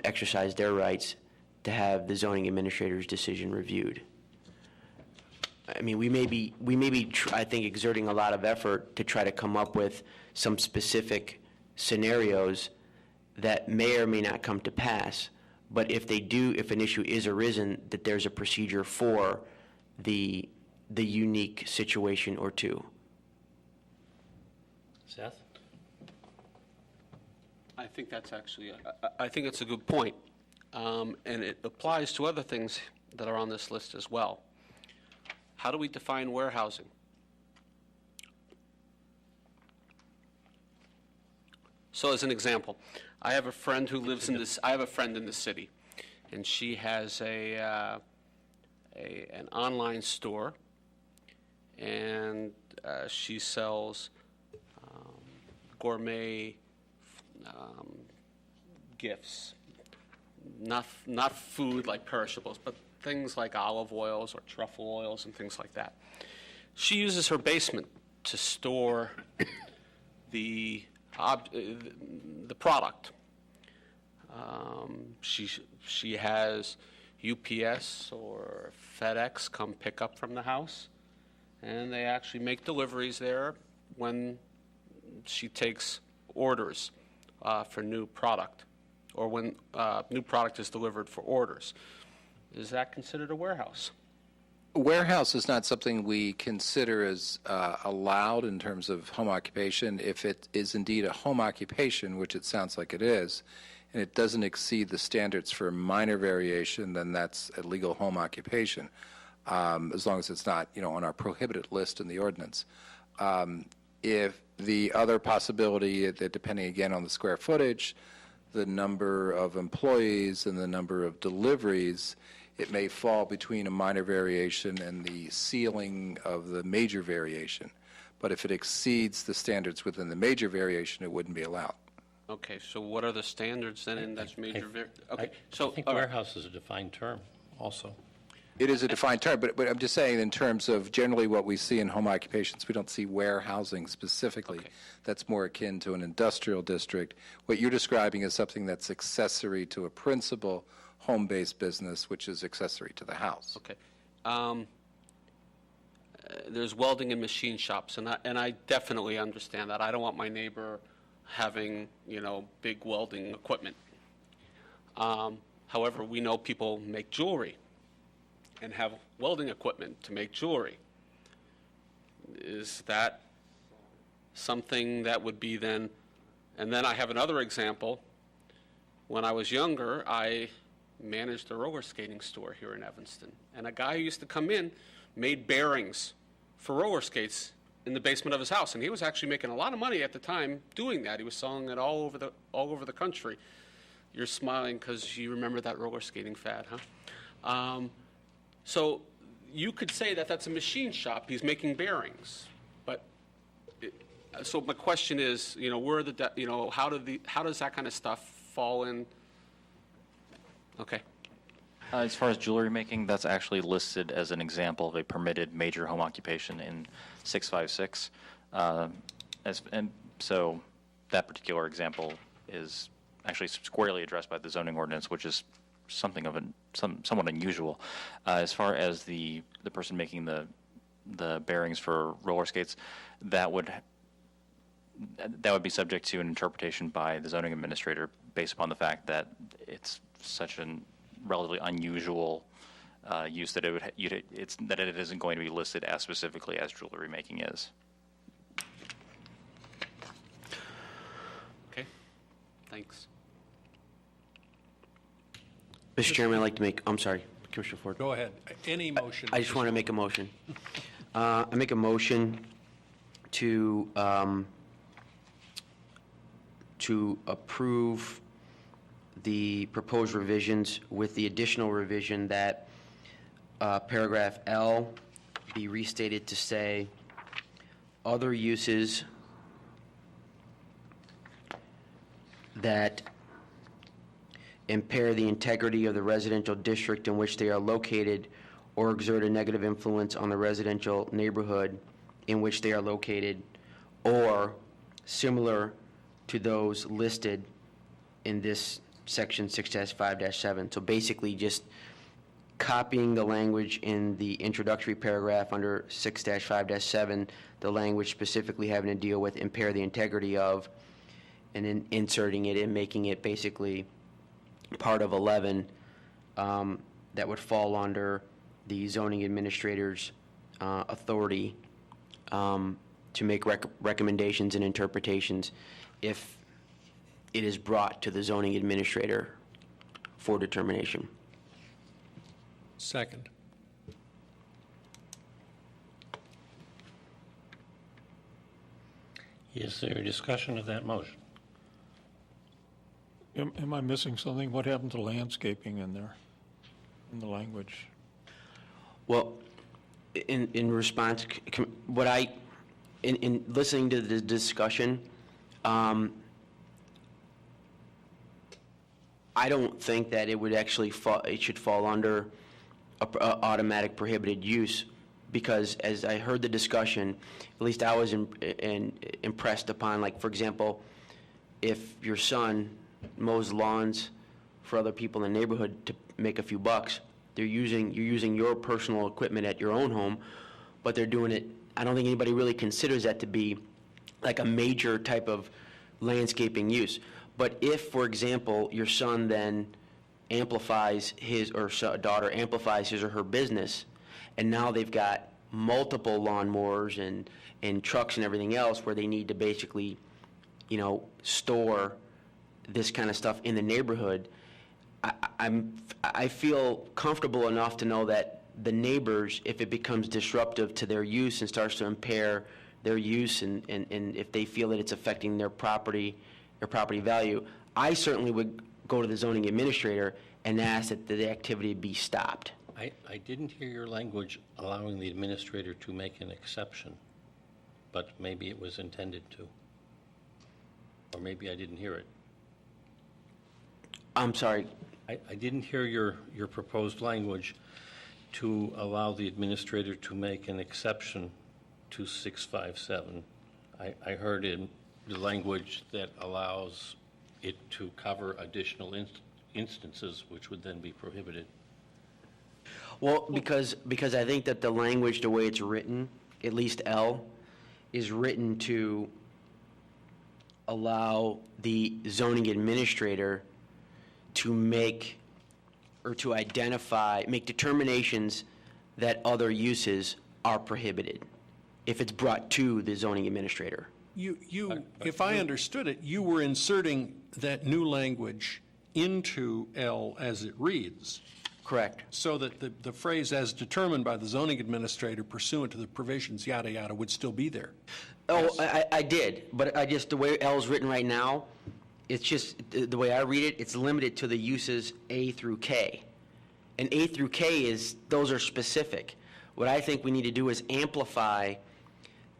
S11: exercise their rights to have the zoning administrator's decision reviewed. I mean, we may be, I think, exerting a lot of effort to try to come up with some specific scenarios that may or may not come to pass. But if they do, if an issue is arisen, that there's a procedure for the unique situation or two.
S1: Seth?
S5: I think that's actually, I think it's a good point. And it applies to other things that are on this list as well. How do we define warehousing? So as an example, I have a friend who lives in this, I have a friend in the city, and she has an online store, and she sells gourmet gifts, not food like perishables, but things like olive oils or truffle oils and things like that. She uses her basement to store the product. She has UPS or FedEx come pick up from the house, and they actually make deliveries there when she takes orders for new product, or when new product is delivered for orders. Is that considered a warehouse?
S8: A warehouse is not something we consider as allowed in terms of home occupation. If it is indeed a home occupation, which it sounds like it is, and it doesn't exceed the standards for minor variation, then that's a legal home occupation, as long as it's not, on our prohibited list in the ordinance. If the other possibility, that depending again on the square footage, the number of employees and the number of deliveries, it may fall between a minor variation and the ceiling of the major variation. But if it exceeds the standards within the major variation, it wouldn't be allowed.
S5: Okay, so what are the standards then in that major okay, so
S1: I think warehouse is a defined term also.
S8: It is a defined term, but I'm just saying in terms of generally what we see in home occupations, we don't see warehousing specifically.
S5: Okay.
S8: That's more akin to an industrial district. What you're describing is something that's accessory to a principal home-based business, which is accessory to the house.
S5: Okay. There's welding and machine shops, and I definitely understand that. I don't want my neighbor having, big welding equipment. However, we know people make jewelry and have welding equipment to make jewelry. Is that something that would be then? And then I have another example. When I was younger, I managed a roller skating store here in Evanston, and a guy who used to come in made bearings for roller skates in the basement of his house, and he was actually making a lot of money at the time doing that. He was selling it all over the country. You're smiling because you remember that roller skating fad, huh? So you could say that that's a machine shop. He's making bearings, but so my question is, where are the how does that kind of stuff fall in? Okay.
S7: As far as jewelry making, that's actually listed as an example of a permitted major home occupation in 656. And so that particular example is actually squarely addressed by the zoning ordinance, which is something of somewhat unusual. As far as the person making the bearings for roller skates, that would be subject to an interpretation by the zoning administrator based upon the fact that it's such a relatively unusual use that that it isn't going to be listed as specifically as jewelry making is.
S5: Okay, thanks.
S11: Mr. Chairman, I'd like to make, I'm sorry, Commissioner Ford.
S2: Go ahead. Any motion.
S11: I just want to make a motion. I make a motion to approve the proposed revisions with the additional revision that paragraph L be restated to say, other uses that impair the integrity of the residential district in which they are located or exert a negative influence on the residential neighborhood in which they are located, or similar to those listed in this section 6-5-7. So basically just copying the language in the introductory paragraph under 6-5-7, the language specifically having to deal with impair the integrity of, and then inserting it and making it basically part of 11 that would fall under the zoning administrator's authority to make recommendations and interpretations if it is brought to the zoning administrator for determination.
S2: Second.
S1: Is there a discussion of that motion?
S3: Am I missing something? What happened to landscaping in there, in the language?
S11: Well, in response, in listening to the discussion, I don't think that it would actually it should fall under a automatic prohibited use, because as I heard the discussion, at least I was impressed upon, like, for example, if your son mows lawns for other people in the neighborhood to make a few bucks, you're using your personal equipment at your own home, but they're doing it. I don't think anybody really considers that to be like a major type of landscaping use. But if, for example, your son then amplifies his, or daughter amplifies his or her business, and now they've got multiple lawnmowers and trucks and everything else where they need to basically, store this kind of stuff in the neighborhood, I feel comfortable enough to know that the neighbors, if it becomes disruptive to their use and starts to impair their use, and if they feel that it's affecting their property value, I certainly would go to the zoning administrator and ask that the activity be stopped.
S1: I didn't hear your language allowing the administrator to make an exception, but maybe it was intended to. Or maybe I didn't hear it.
S11: I'm sorry.
S1: I didn't hear your proposed language to allow the administrator to make an exception to 657. I heard in the language that allows it to cover additional instances, which would then be prohibited.
S11: Well, because I think that the language, the way it's written, at least L, is written to allow the zoning administrator to make or to identify, make determinations that other uses are prohibited if it's brought to the zoning administrator.
S2: If I understood it, you were inserting that new language into L as it reads.
S11: Correct.
S2: So that the phrase "as determined by the zoning administrator pursuant to the provisions," yada, yada, would still be there.
S11: Oh, yes. I did, but the way L is written right now, it's just, the way I read it, it's limited to the uses A through K. And A through K those are specific. What I think we need to do is amplify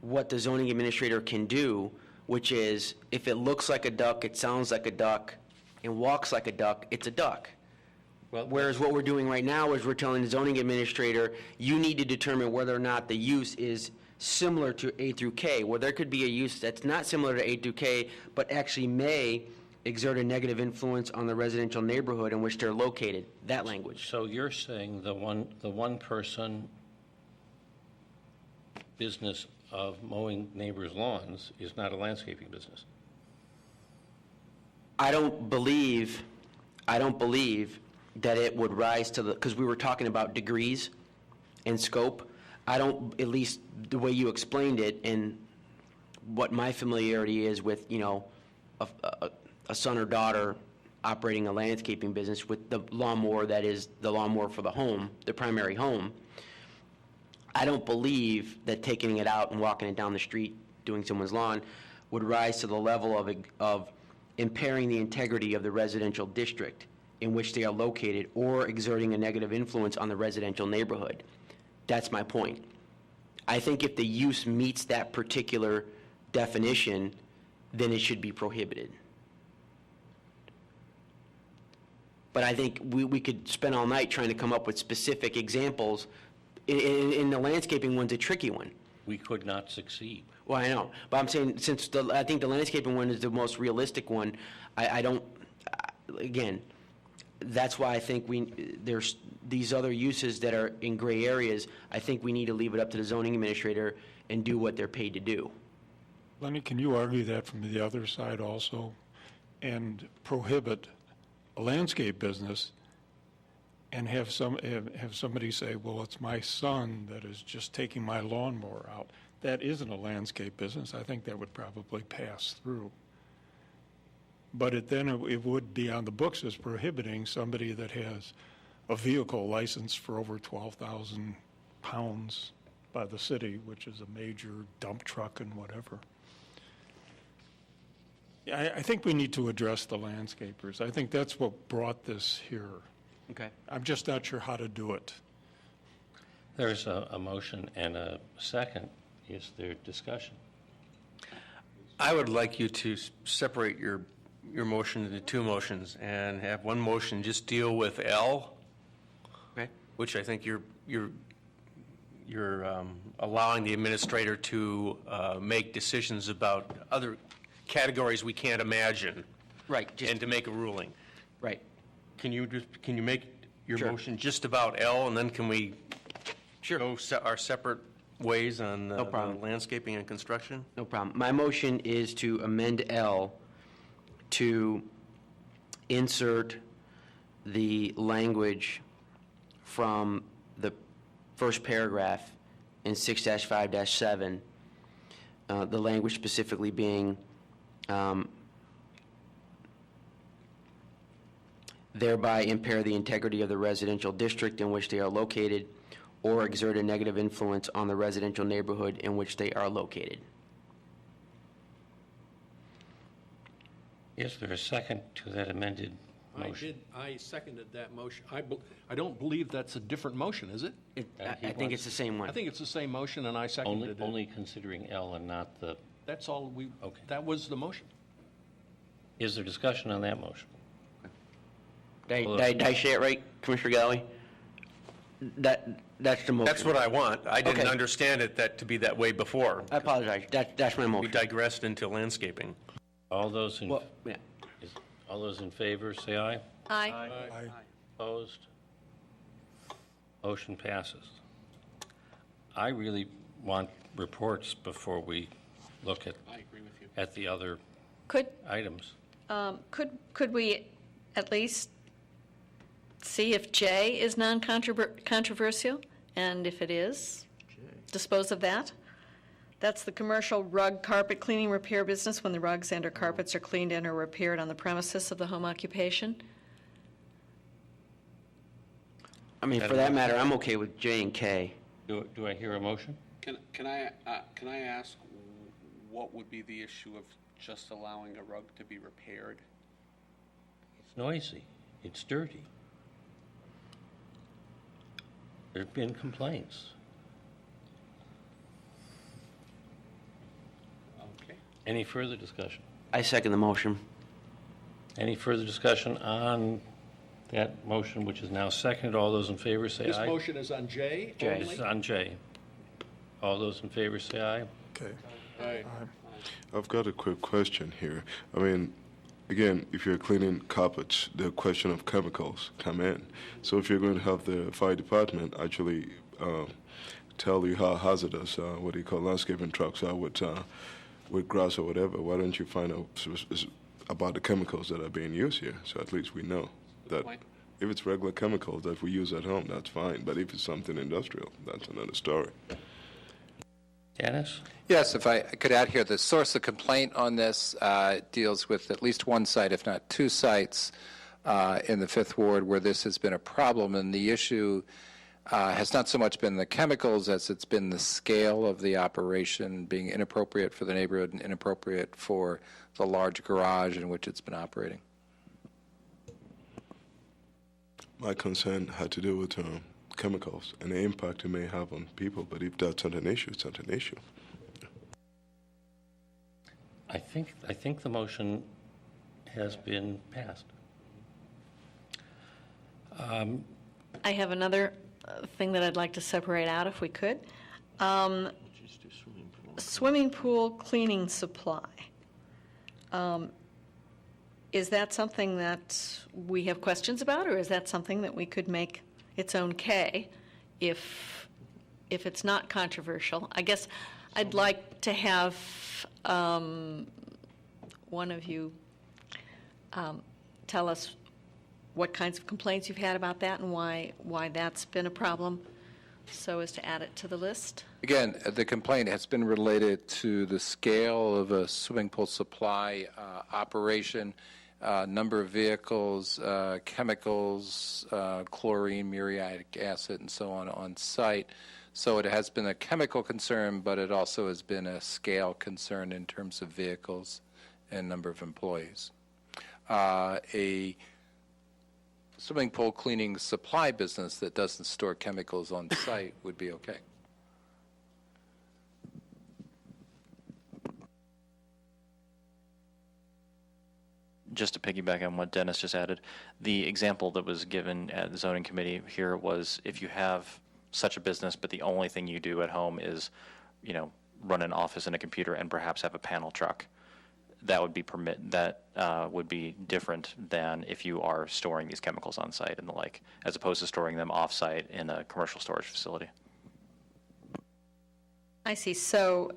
S11: what the zoning administrator can do, which is, if it looks like a duck, it sounds like a duck, and walks like a duck, it's a duck. Well, whereas what we're doing right now is we're telling the zoning administrator, you need to determine whether or not the use is similar to A through K, where there could be a use that's not similar to A through K, but actually may exert a negative influence on the residential neighborhood in which they're located, that language.
S1: So you're saying the one person business of mowing neighbors' lawns is not a landscaping business?
S11: I don't believe that it would rise to the, because we were talking about degrees and scope. I don't, at least the way you explained it and what my familiarity is with, a son or daughter operating a landscaping business with the lawnmower that is the lawnmower for the home, the primary home, I don't believe that taking it out and walking it down the street, doing someone's lawn, would rise to the level of impairing the integrity of the residential district in which they are located or exerting a negative influence on the residential neighborhood. That's my point. I think if the use meets that particular definition, then it should be prohibited. But I think we could spend all night trying to come up with specific examples. In the landscaping one's a tricky one.
S1: We could not succeed.
S11: Well, I know, but I'm saying since I think the landscaping one is the most realistic one, I don't, again, that's why I think there's these other uses that are in gray areas. I think we need to leave it up to the zoning administrator and do what they're paid to do.
S3: Lenny, can you argue that from the other side also and prohibit a landscape business and have somebody say, well, it's my son that is just taking my lawnmower out? That isn't a landscape business. I think that would probably pass through. But it would be on the books as prohibiting somebody that has a vehicle license for over 12,000 pounds by the city, which is a major dump truck and whatever. I think we need to address the landscapers. I think that's what brought this here.
S11: Okay.
S3: I'm just not sure how to do it.
S1: There's a motion and a second. Is there discussion?
S6: I would like you to separate your motion into two motions and have one motion just deal with L,
S11: Okay.
S6: which I think you're allowing the administrator to make decisions about other categories we can't imagine.
S11: Right.
S6: And to make a ruling.
S11: Right.
S6: Can you make your
S11: Sure.
S6: motion just about L, and then can we
S11: Sure.
S6: go our separate ways on
S11: No problem.
S6: landscaping and construction?
S11: No problem. My motion is to amend L to insert the language from the first paragraph in 6-5-7, the language specifically being thereby impair the integrity of the residential district in which they are located or exert a negative influence on the residential neighborhood in which they are located.
S1: Is there a second to that amended motion?
S2: I seconded that motion. I don't believe that's a different motion, is it?
S11: I think it's the same one.
S2: I think it's the same motion, and I seconded it.
S1: Only considering L and not the,
S2: That's all
S1: Okay.
S2: that was the motion.
S1: is there discussion on that motion?
S11: Did I say it right, Commissioner Galloway? That's the motion.
S6: That's what I want. I didn't
S11: Okay.
S6: understand it to be that way before.
S11: I apologize. That's my
S6: We
S11: motion.
S6: digressed into landscaping.
S1: All those in,
S11: Well, yeah.
S1: all those in favor, say aye.
S9: Aye.
S1: Opposed? Motion passes. I really want reports before we look at,
S5: I agree with you.
S1: at the other
S9: Could
S1: items.
S9: Could we at least see if J is non-controversial? And if it is, dispose of that? That's the commercial rug carpet cleaning repair business when the rugs and or carpets are cleaned and or repaired on the premises of the home occupation.
S11: I mean, for that matter, I'm okay with J and K.
S1: Do I hear a motion?
S5: Can I ask what would be the issue of just allowing a rug to be repaired?
S1: It's noisy. It's dirty. There have been complaints.
S5: Okay.
S1: Any further discussion?
S11: I second the motion.
S1: Any further discussion on that motion, which is now seconded? All those in favor say
S2: This
S1: aye.
S2: motion is on J
S11: J.
S1: This is
S2: only?
S1: on J. All those in favor say aye.
S3: Okay.
S2: Aye.
S4: I've got a quick question here. I mean, again, if you're cleaning carpets, the question of chemicals come in. So if you're going to have the fire department actually tell you how hazardous, what do you call, landscaping trucks are with grass or whatever, why don't you find out about the chemicals that are being used here? So at least we know that
S5: point.
S4: If it's regular chemicals that we use at home, that's fine. But if it's something industrial, that's another story.
S1: Dennis?
S8: Yes, if I could add here, the source of complaint on this deals with at least one site, if not two sites, in the Fifth Ward where this has been a problem. And the issue has not so much been the chemicals as it's been the scale of the operation being inappropriate for the neighborhood and inappropriate for the large garage in which it's been operating.
S4: My concern had to do with chemicals and the impact it may have on people, but if that's not an issue, it's not an issue.
S1: I think the motion has been passed.
S9: I have another thing that I'd like to separate out if we could. Swimming pool cleaning supply. Is that something that we have questions about, or is that something that we could make its own K if it's not controversial? I guess I'd like to have one of you tell us what kinds of complaints you've had about that and why that's been a problem, so as to add it to the list.
S8: Again, the complaint has been related to the scale of a swimming pool supply operation, number of vehicles, chemicals, chlorine, muriatic acid, and so on site. So it has been a chemical concern, but it also has been a scale concern in terms of vehicles and number of employees. A swimming pool cleaning supply business that doesn't store chemicals on site would be okay.
S7: Just to piggyback on what Dennis just added, the example that was given at the zoning committee here was if you have such a business, but the only thing you do at home is, run an office and a computer and perhaps have a panel truck, that would be different than if you are storing these chemicals on site and the like, as opposed to storing them off site in a commercial storage facility.
S9: I see. So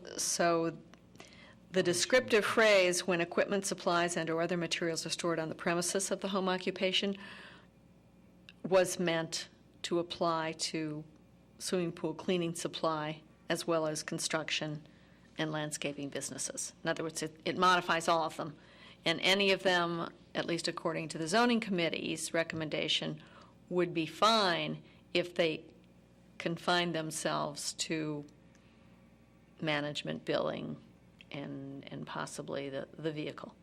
S9: the descriptive phrase, when equipment, supplies, and/or other materials are stored on the premises of the home occupation, was meant to apply to swimming pool cleaning supply as well as construction and landscaping businesses. In other words, it modifies all of them. And any of them, at least according to the zoning committee's recommendation, would be fine if they confine themselves to management, billing, and possibly the vehicle.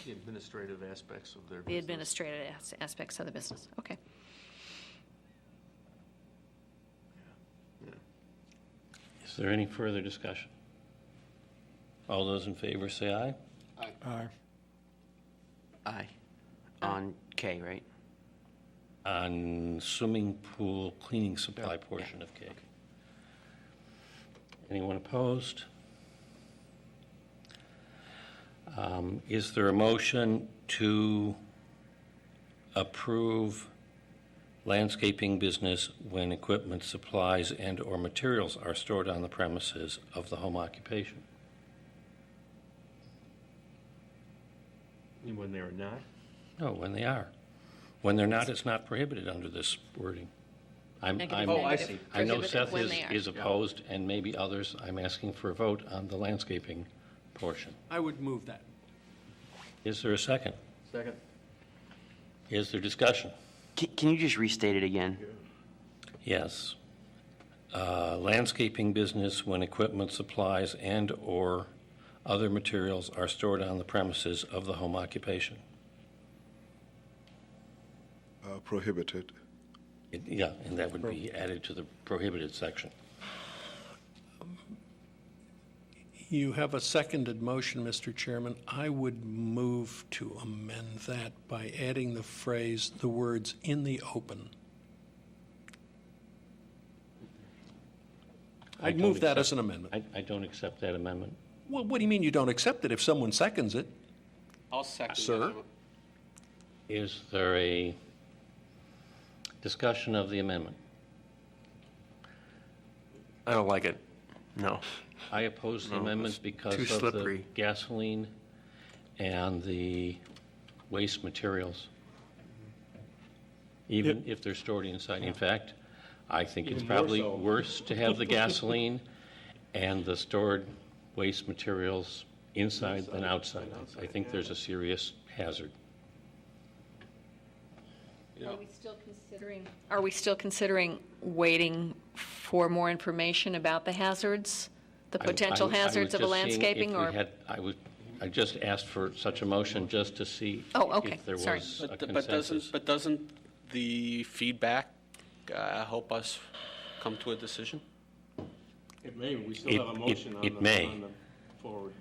S6: The administrative aspects of their business.
S9: The administrative aspects of the business. Okay.
S1: Is there any further discussion? All those in favor say aye.
S3: Aye.
S11: Aye. On K, right?
S1: On swimming pool cleaning supply portion of K. Anyone opposed? Is there a motion to approve landscaping business when equipment, supplies, and/or materials are stored on the premises of the home occupation?
S6: When they are not?
S1: No, when they are. When they're not, it's not prohibited under this wording.
S6: I see.
S1: I know
S9: Prohibited
S1: Seth
S9: when they are.
S1: is opposed, and maybe others. I'm asking for a vote on the landscaping portion.
S2: I would move that.
S1: Is there a second?
S6: Second.
S1: Is there discussion?
S11: Can you just restate it again?
S1: Yes. Landscaping business when equipment, supplies, and/or other materials are stored on the premises of the home occupation.
S4: Prohibited.
S1: Yeah, and that would be added to the prohibited section.
S2: You have a seconded motion, Mr. Chairman. I would move to amend that by adding the words "in the open." I'd move that as an amendment.
S1: I don't accept that amendment.
S2: Well, what do you mean you don't accept it if someone seconds it?
S5: I'll second
S2: Sir?
S1: Is there a discussion of the amendment?
S6: I don't like it. No.
S1: I oppose the
S6: No,
S1: amendment
S6: it's
S1: because
S6: too
S1: of the
S6: slippery.
S1: gasoline and the waste materials. even if they're stored inside. In fact, I think it's
S3: Even more
S1: probably
S3: so.
S1: worse to have the gasoline and the stored waste materials inside than outside. I think there's a serious hazard.
S9: Are we still considering waiting for more information about the hazards, the potential hazards of a landscaping, or?
S1: I just asked for such a motion just to see
S9: Oh, okay.
S1: if there
S9: Sorry.
S1: was a
S5: But
S1: consensus.
S5: doesn't the feedback help us come to a decision?
S3: It may, we still
S1: It-
S3: have a
S1: it-
S3: motion
S1: it may.
S3: on the forward.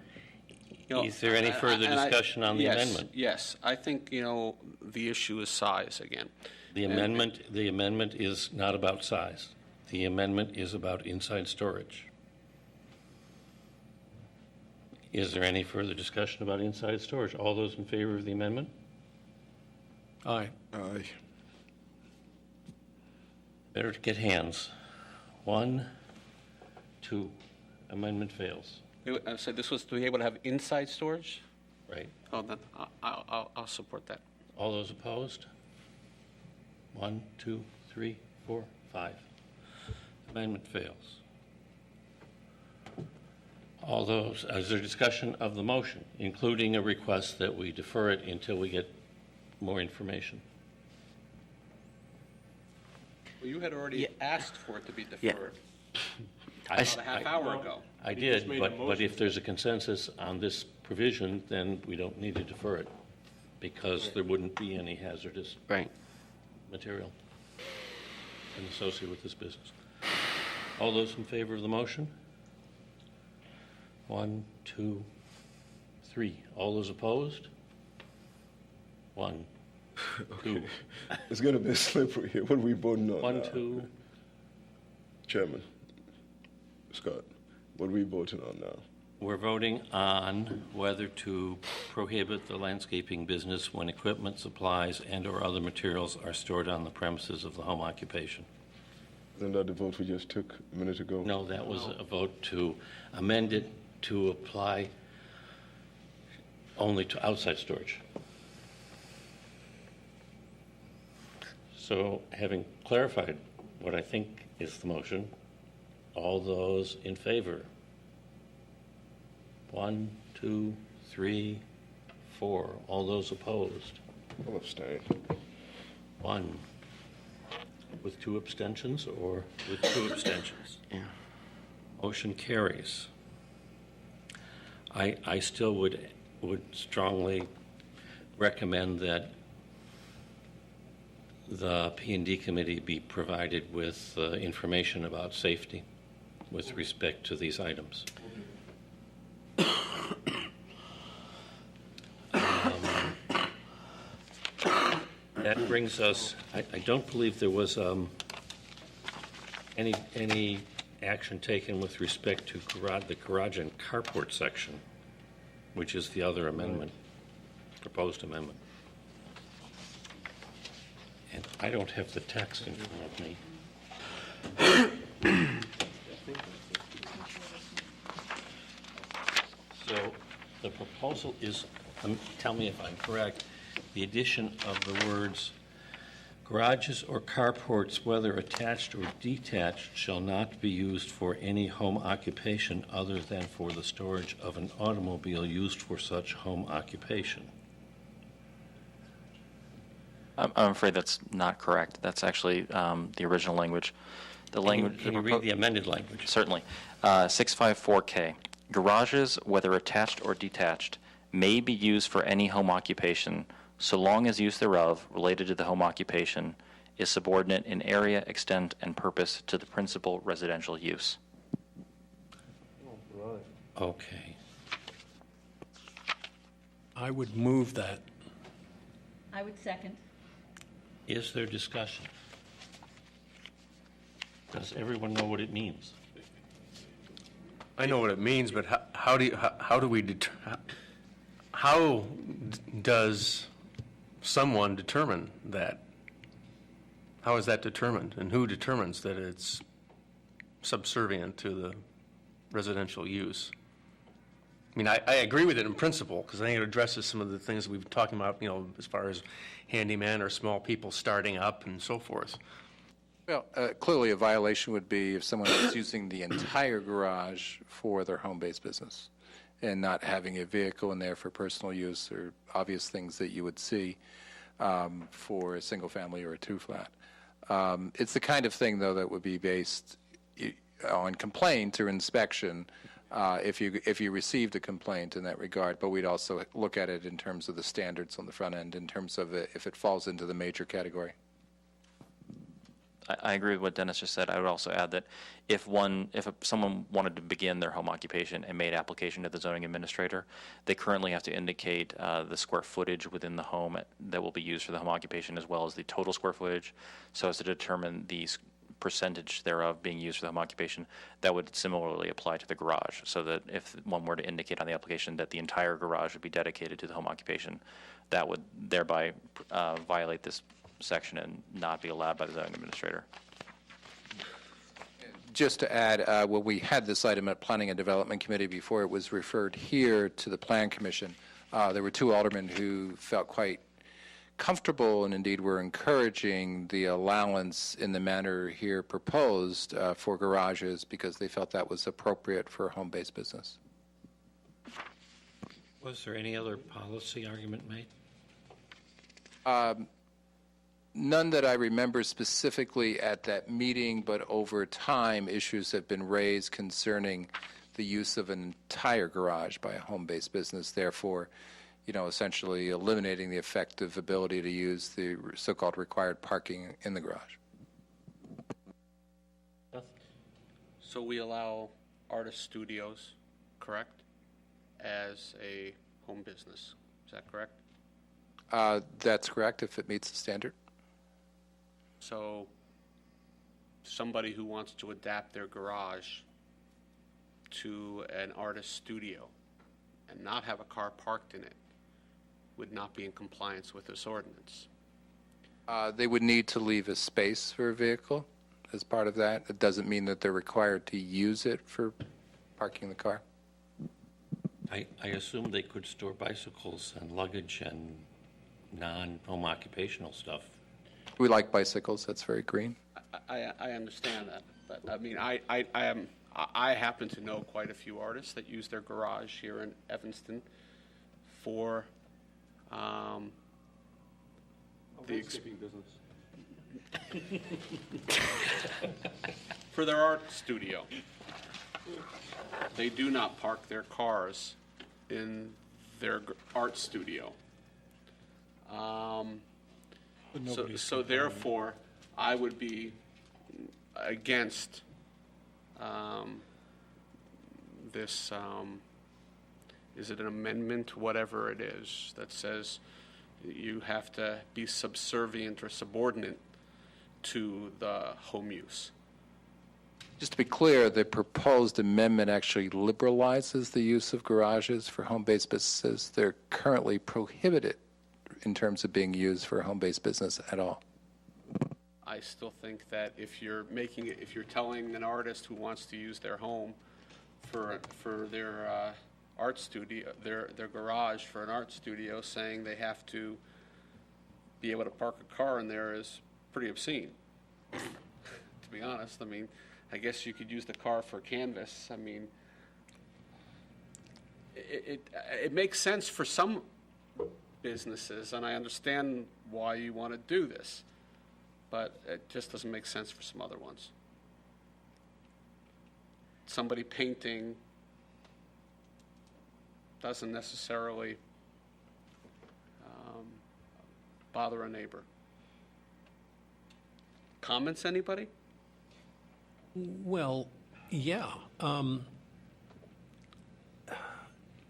S5: You know,
S1: Is there any further discussion on the
S5: yes,
S1: amendment?
S5: Yes, I think, the issue is size again.
S1: The amendment is not about size. The amendment is about inside storage. Is there any further discussion about inside storage? All those in favor of the amendment?
S2: Aye.
S4: Aye.
S1: Better to get hands. 1, 2. Amendment fails.
S5: So this was to be able to have inside storage?
S1: Right.
S5: Oh, then I'll support that.
S1: All those opposed? 1, 2, 3, 4, 5. Amendment fails. All those, is there discussion of the motion, including a request that we defer it until we get more information?
S5: Well, you had already asked for it to be
S11: Yeah.
S5: deferred
S1: I-
S5: about a half hour ago.
S1: I
S3: He just
S1: did,
S3: made a
S1: but
S3: motion.
S1: if there's a consensus on this provision, then we don't need to defer it, because there wouldn't be any hazardous
S11: Right.
S1: material associated with this business. All those in favor of the motion? 1, 2, 3. All those opposed? 1, 2.
S4: It's going to be slippery here. What are we voting on
S1: 1,
S4: now?
S1: 2.
S4: Chairman, Scott, what are we voting on now?
S1: We're voting on whether to prohibit the landscaping business when equipment, supplies, and/or other materials are stored on the premises of the home occupation.
S4: Isn't that the vote we just took a minute ago?
S1: No, that was a vote to amend it to apply only to outside storage. So, having clarified what I think is the motion, all those in favor? 1, 2, 3, 4. All those opposed?
S4: I'll abstain.
S1: 1. With 2 abstentions or with 2 abstentions?
S11: Yeah.
S1: Motion carries. I still would strongly recommend that the P&D committee be provided with information about safety with respect to these items. That brings us, I don't believe there was any action taken with respect to the garage and carport section, which is the other amendment, proposed amendment. And I don't have the text in front of me. So the proposal is, tell me if I'm correct, the addition of the words, garages or carports, whether attached or detached, shall not be used for any home occupation other than for the storage of an automobile used for such home occupation.
S7: I'm afraid that's not correct. That's actually the original language. The language.
S1: Can you read the amended language?
S7: Certainly. 654K. Garages, whether attached or detached, may be used for any home occupation so long as use thereof, related to the home occupation, is subordinate in area, extent, and purpose to the principal residential use.
S1: Okay.
S2: I would move that.
S9: I would second.
S1: Is there discussion? Does everyone know what it means?
S6: I know what it means, but how do we how does someone determine that? How is that determined? And who determines that it's subservient to the residential use? I mean, I agree with it in principle, because I think it addresses some of the things we've been talking about, as far as handyman or small people starting up and so forth.
S8: Well, clearly a violation would be if someone was using the entire garage for their home-based business and not having a vehicle in there for personal use or obvious things that you would see for a single family or a two-flat. It's the kind of thing, though, that would be based on complaint or inspection if you received a complaint in that regard, but we'd also look at it in terms of the standards on the front end, in terms of if it falls into the major category.
S7: I agree with what Dennis just said. I would also add that if someone wanted to begin their home occupation and made application to the zoning administrator, they currently have to indicate the square footage within the home that will be used for the home occupation, as well as the total square footage, so as to determine the percentage thereof being used for the home occupation. That would similarly apply to the garage, so that if one were to indicate on the application that the entire garage would be dedicated to the home occupation, that would thereby violate this section and not be allowed by the zoning administrator.
S8: Just to add, when we had this item at Planning and Development Committee before it was referred here to the Plan Commission, there were two aldermen who felt quite comfortable and indeed were encouraging the allowance in the manner here proposed for garages because they felt that was appropriate for a home-based business.
S1: Was there any other policy argument made?
S8: None that I remember specifically at that meeting, but over time, issues have been raised concerning the use of an entire garage by a home-based business, therefore, essentially eliminating the effective ability to use the so-called required parking in the garage.
S5: So we allow artist studios, correct, as a home business. Is that correct?
S8: That's correct, if it meets the standard.
S5: So somebody who wants to adapt their garage to an artist studio and not have a car parked in it would not be in compliance with this ordinance.
S8: They would need to leave a space for a vehicle as part of that. It doesn't mean that they're required to use it for parking the car.
S1: I assume they could store bicycles and luggage and non-home occupational stuff.
S8: We like bicycles. That's very green.
S5: I understand that, but I mean, I happen to know quite a few artists that use their garage here in Evanston for for their art studio. They do not park their cars in their art studio. So therefore, I would be against this, is it an amendment, whatever it is, that says you have to be subservient or subordinate to the home use.
S8: Just to be clear, the proposed amendment actually liberalizes the use of garages for home-based businesses. They're currently prohibited in terms of being used for a home-based business at all.
S5: I still think that if you're telling an artist who wants to use their home for their art studio, their garage for an art studio, saying they have to be able to park a car in there is pretty obscene, to be honest. I mean, I guess you could use the car for canvas. I mean, it makes sense for some businesses, and I understand why you want to do this, but it just doesn't make sense for some other ones. Somebody painting doesn't necessarily bother a neighbor. Comments, anybody?
S2: Well, yeah.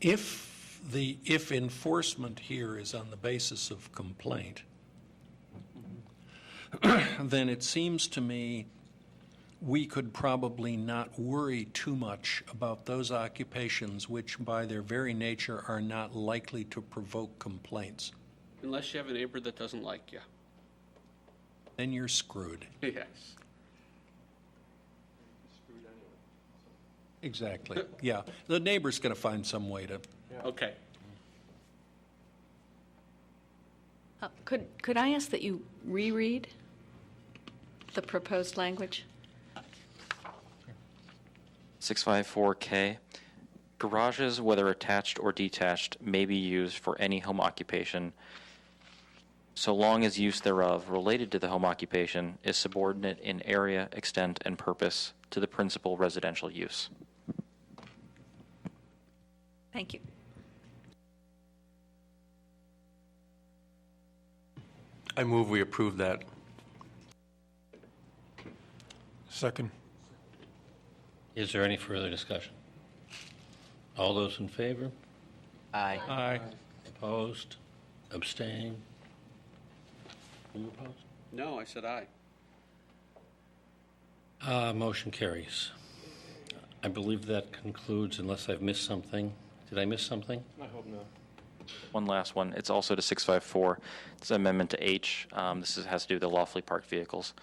S2: If enforcement here is on the basis of complaint, then it seems to me we could probably not worry too much about those occupations which by their very nature are not likely to provoke complaints.
S5: Unless you have a neighbor that doesn't like you.
S2: Then you're screwed.
S5: Yes.
S2: Exactly, yeah. The neighbor's going to find some way to,
S5: Okay.
S9: Could I ask that you reread the proposed language?
S7: 654K, garages, whether attached or detached, may be used for any home occupation so long as use thereof related to the home occupation is subordinate in area, extent, and purpose to the principal residential use.
S9: Thank you.
S6: I move we approve that.
S3: Second.
S1: Is there any further discussion? All those in favor?
S11: Aye.
S2: aye.
S1: Opposed? Abstain? You opposed?
S5: No, I said aye.
S1: Motion carries. I believe that concludes, unless I've missed something. Did I miss something?
S7: One last one. It's also to 654. It's an amendment to H. Has to do with the lawfully parked vehicles.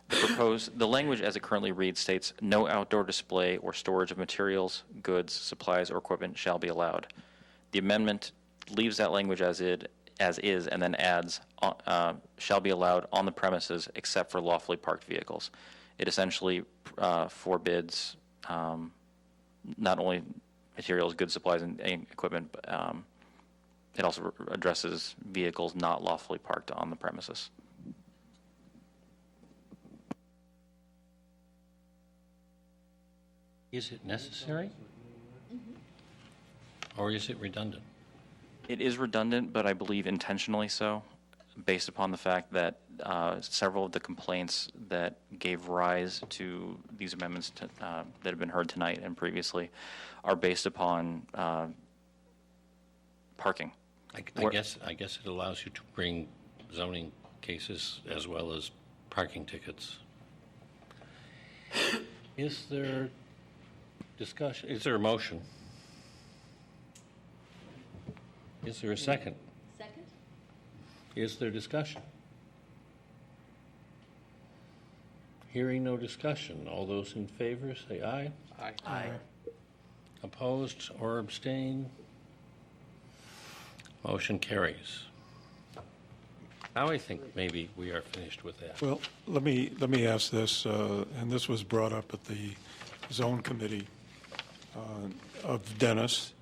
S7: The language as it currently reads states, no outdoor display or storage of materials, goods, supplies, or equipment shall be allowed. The amendment leaves that language as is, and then adds, shall be allowed on the premises except for lawfully parked vehicles. It essentially forbids not only materials, goods, supplies, and equipment, but it also addresses vehicles not lawfully parked on the premises.
S1: Is it necessary? Or is it redundant?
S7: It is redundant, but I believe intentionally so, based upon the fact that several of the complaints that gave rise to these amendments that have been heard tonight and previously are based upon parking.
S1: I guess it allows you to bring zoning cases as well as parking tickets. Is there discussion? Is there a motion? Is there a second?
S9: Second?
S1: Is there discussion? Hearing no discussion. All those in favor say aye.
S5: Aye.
S11: Aye.
S1: Opposed or abstained? Motion carries. Now I think maybe we are finished with that.
S3: Well, let me ask this, and this was brought up at the zone committee of Dennis,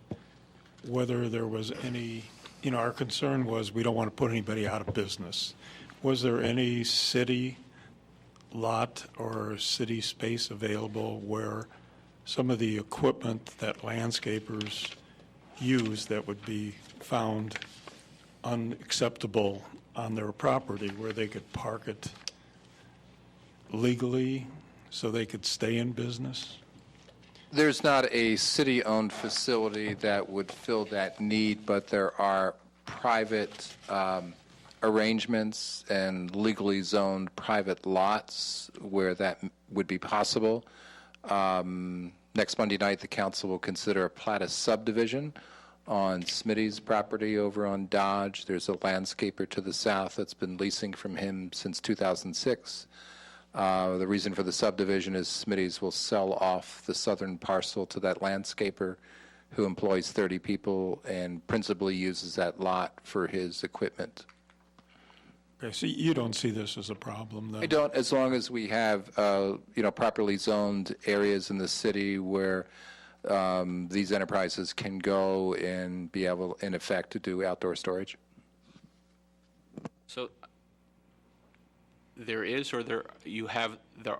S3: whether there was any, our concern was we don't want to put anybody out of business. Was there any city lot or city space available where some of the equipment that landscapers use that would be found unacceptable on their property, where they could park it legally so they could stay in business?
S8: There's not a city-owned facility that would fill that need, but there are private arrangements and legally zoned private lots where that would be possible. Next Monday night, the council will consider a plat of subdivision on Smitty's property over on Dodge. There's a landscaper to the south that's been leasing from him since 2006. The reason for the subdivision is Smitty's will sell off the southern parcel to that landscaper who employs 30 people and principally uses that lot for his equipment.
S3: Okay, so you don't see this as a problem, then?
S8: I don't, as long as we have, properly zoned areas in the city where these enterprises can go and be able, in effect, to do outdoor storage.
S5: So there is, or there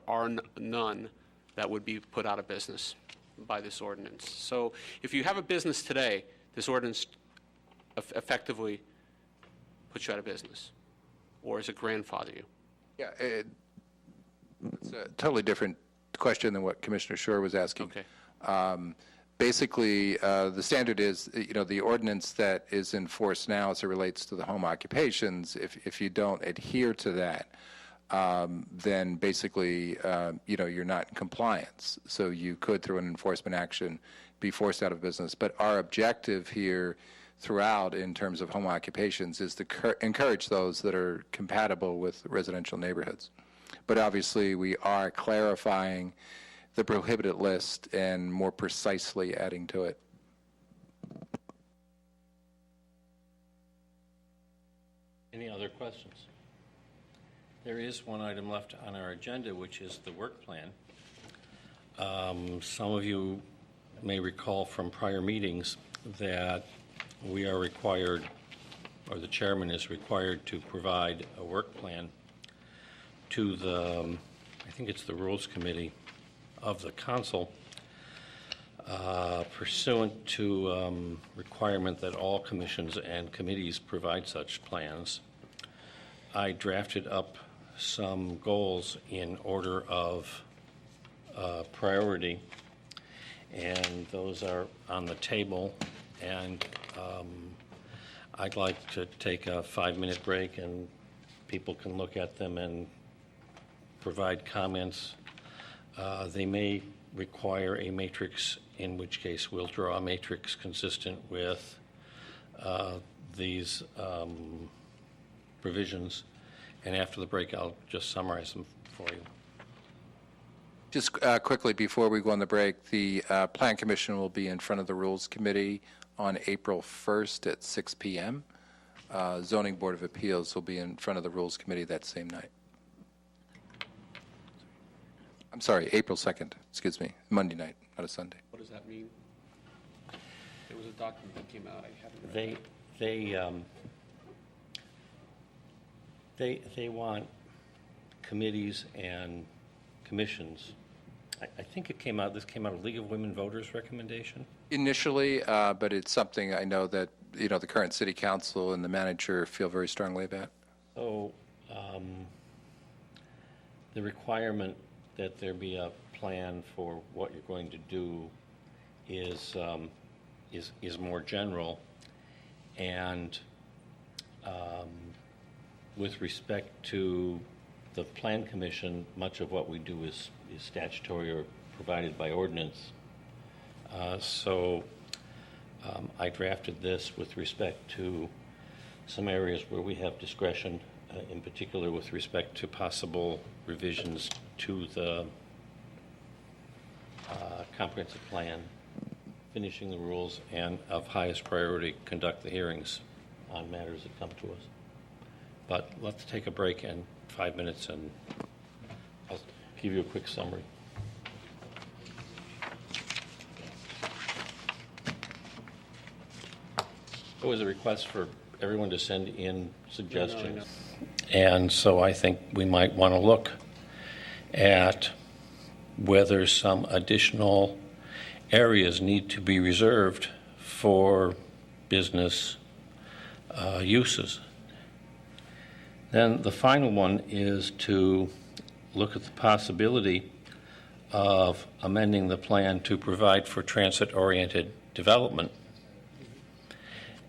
S5: are none that would be put out of business by this ordinance. So if you have a business today, this ordinance effectively puts you out of business, or is it grandfather you?
S8: Yeah, it's a totally different question than what Commissioner Schur was asking.
S5: Okay.
S8: Basically, the standard is, the ordinance that is in force now as it relates to the home occupations, if you don't adhere to that, then basically, you're not in compliance. So you could, through an enforcement action, be forced out of business. But our objective here throughout in terms of home occupations is to encourage those that are compatible with residential neighborhoods. But obviously, we are clarifying the prohibited list and more precisely adding to it.
S1: Any other questions? There is one item left on our agenda, which is the work plan. Some of you may recall from prior meetings that we are required, or the chairman is required, to provide a work plan to the, I think it's the Rules Committee of the Council, pursuant to requirement that all commissions and committees provide such plans. I drafted up some goals in order of priority, and those are on the table, and I'd like to take a 5-minute break and people can look at them and provide comments. They may require a matrix, in which case we'll draw a matrix consistent with these provisions, and after the break I'll just summarize them for you.
S8: Just quickly before we go on the break, the Plan Commission will be in front of the Rules Committee on April 1st at 6 p.m. Zoning Board of Appeals will be in front of the Rules Committee that same night. I'm sorry, April 2nd, excuse me, Monday night, not a Sunday.
S5: What does that mean? There was a document that came out. I haven't read it.
S1: They want committees and commissions. I think this came out of League of Women Voters recommendation.
S8: Initially, but it's something I know that, the current city council and the manager feel very strongly about.
S1: So the requirement that there be a plan for what you're going to do is more general, and with respect to the Plan Commission, much of what we do is statutory or provided by ordinance. So I drafted this with respect to some areas where we have discretion, in particular with respect to possible revisions to the comprehensive plan, finishing the rules, and of highest priority, conduct the hearings on matters that come to us. But let's take a break in 5 minutes and I'll give you a quick summary. There was a request for everyone to send in suggestions. And so I think we might want to look at whether some additional areas need to be reserved for business uses. Then the final one is to look at the possibility of amending the plan to provide for transit-oriented development.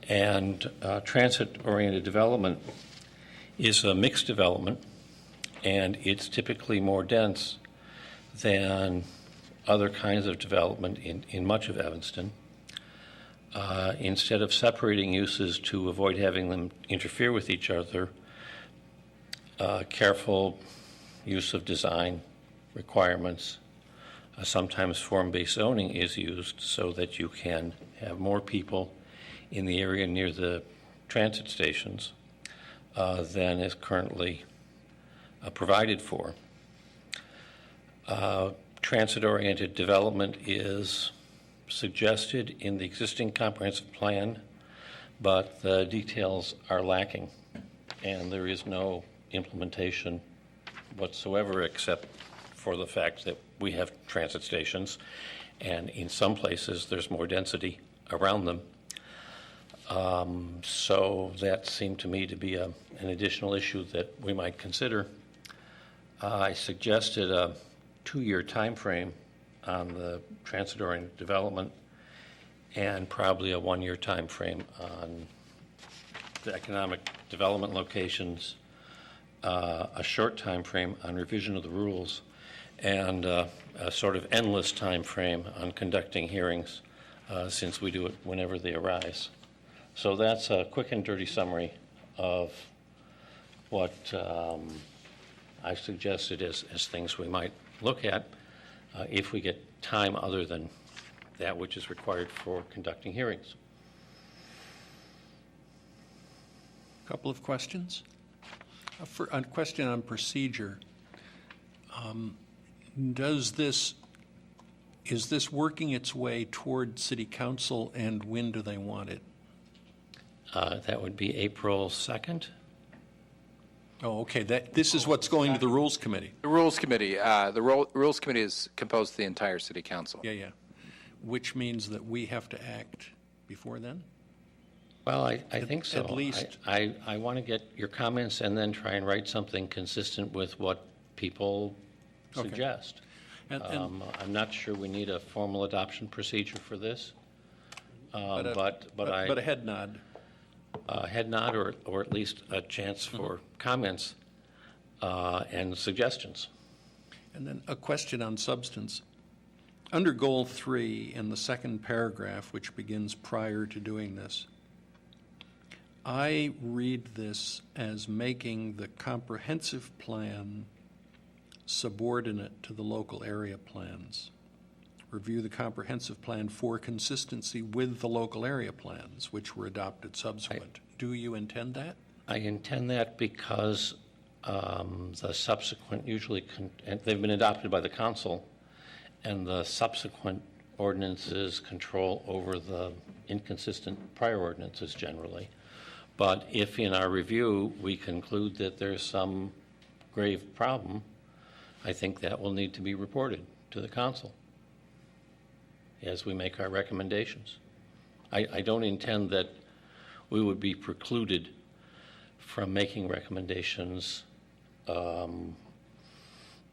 S1: And transit-oriented development is a mixed development, and it's typically more dense than other kinds of development in much of Evanston. Instead of separating uses to avoid having them interfere with each other, careful use of design requirements, sometimes form-based zoning is used so that you can have more people in the area near the transit stations than is currently provided for. Transit-oriented development is suggested in the existing comprehensive plan, but the details are lacking, and there is no implementation whatsoever except for the fact that we have transit stations, and in some places there's more density around them. So that seemed to me to be an additional issue that we might consider. I suggested a 2-year time frame on the transit-oriented development and probably a 1-year time frame on the economic development locations, a short time frame on revision of the rules, and a sort of endless time frame on conducting hearings, since we do it whenever they arise. So that's a quick and dirty summary of what I've suggested as things we might look at. if we get time other than that which is required for conducting hearings.
S2: Couple of questions. A question on procedure. Is this working its way toward City Council, and when do they want it?
S1: That would be April 2nd.
S2: Oh, okay. This is what's going to the Rules Committee.
S8: The Rules Committee, Rules Committee is composed of the entire City Council.
S2: Yeah. Which means that we have to act before then?
S1: Well, I think so.
S2: At least.
S1: I want to get your comments and then try and write something consistent with what people suggest.
S2: And
S1: I'm not sure we need a formal adoption procedure for this, but
S2: a head nod.
S1: A head nod or at least a chance for comments and suggestions.
S2: And then a question on substance. Under Goal 3 in the second paragraph, which begins prior to doing this, I read this as making the comprehensive plan subordinate to the local area plans. Review the comprehensive plan for consistency with the local area plans, which were adopted subsequent. Do you intend that?
S1: I intend that because the subsequent and they've been adopted by the council, and the subsequent ordinances control over the inconsistent prior ordinances generally. But if in our review we conclude that there's some grave problem, I think that will need to be reported to the council as we make our recommendations. I don't intend that we would be precluded from making recommendations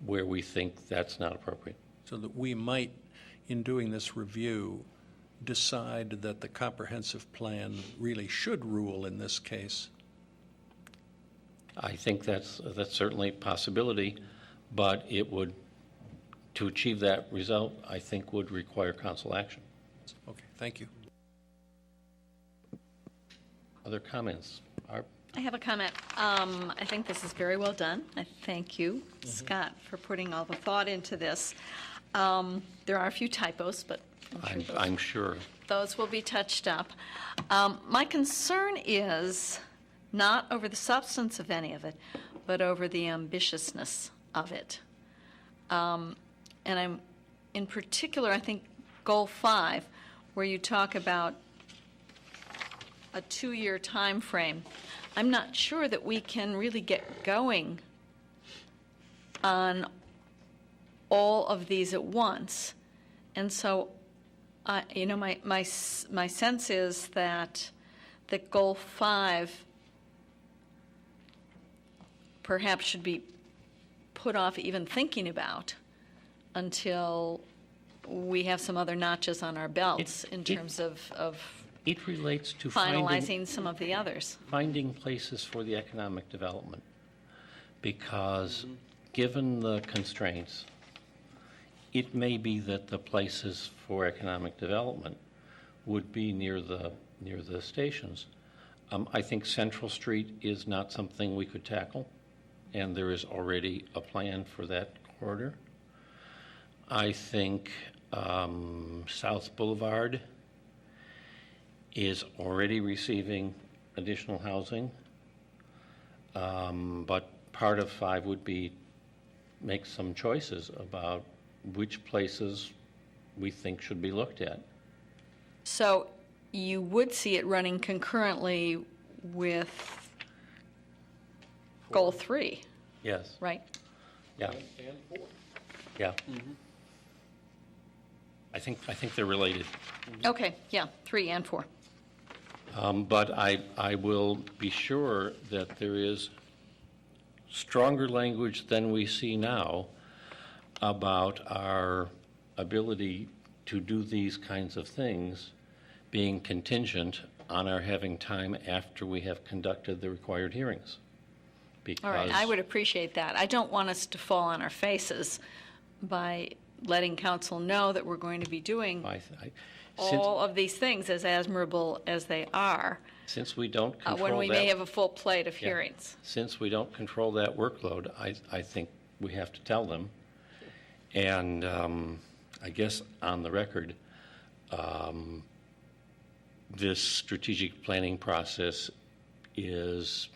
S1: where we think that's not appropriate.
S2: So that we might, in doing this review, decide that the comprehensive plan really should rule in this case.
S1: I think that's certainly a possibility, but it would, to achieve that result, I think would require council action.
S2: Okay, thank you.
S1: Other comments? Barb?
S9: I have a comment. I think this is very well done. I thank you, Scott, for putting all the thought into this. There are a few typos, but
S1: I'm sure.
S9: Those will be touched up. My concern is not over the substance of any of it, but over the ambitiousness of it. And I'm, in particular, I think Goal 5, where you talk about a 2-year time frame. I'm not sure that we can really get going on all of these at once. And so, my sense is that Goal 5 perhaps should be put off even thinking about until we have some other notches on our belts in terms of
S1: it relates to
S9: finalizing some of the others.
S1: Finding places for the economic development, because given the constraints, it may be that the places for economic development would be near the stations. I think Central Street is not something we could tackle, and there is already a plan for that corridor. I think South Boulevard is already receiving additional housing, but part of 5 would be make some choices about which places we think should be looked at.
S9: So you would see it running concurrently with Goal 3,
S1: Yes.
S9: right?
S1: Yeah.
S2: And 4.
S1: Yeah. I think they're related.
S9: Okay, yeah, 3 and 4.
S1: But I will be sure that there is stronger language than we see now about our ability to do these kinds of things being contingent on our having time after we have conducted the required hearings. Because
S9: All right, I would appreciate that. I don't want us to fall on our faces by letting council know that we're going to be doing all of these things, as admirable as they are,
S1: since we don't control
S9: when we may have a full plate of hearings.
S1: Since we don't control that workload, I think we have to tell them. And I guess on the record, this strategic planning process is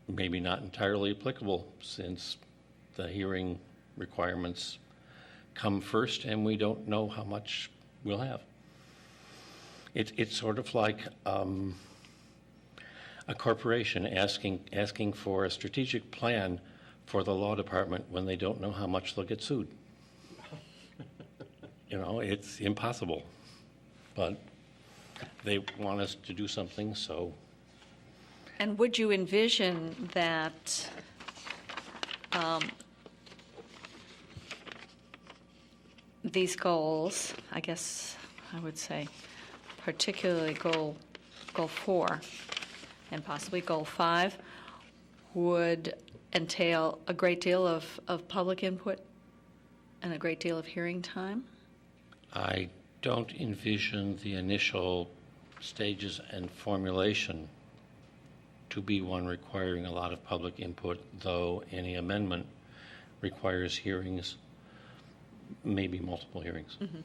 S1: maybe not entirely applicable, since the hearing requirements come first and we don't know how much we'll have. It's sort of like a corporation asking for a strategic plan for the law department when they don't know how much they'll get sued. It's impossible. But they want us to do something, so.
S9: And would you envision that these goals, I guess I would say, particularly goal 4 and possibly goal 5, would entail a great deal of public input and a great deal of hearing time?
S1: I don't envision the initial stages and formulation to be one requiring a lot of public input, though any amendment requires hearings, maybe multiple hearings.
S9: Mm-hmm.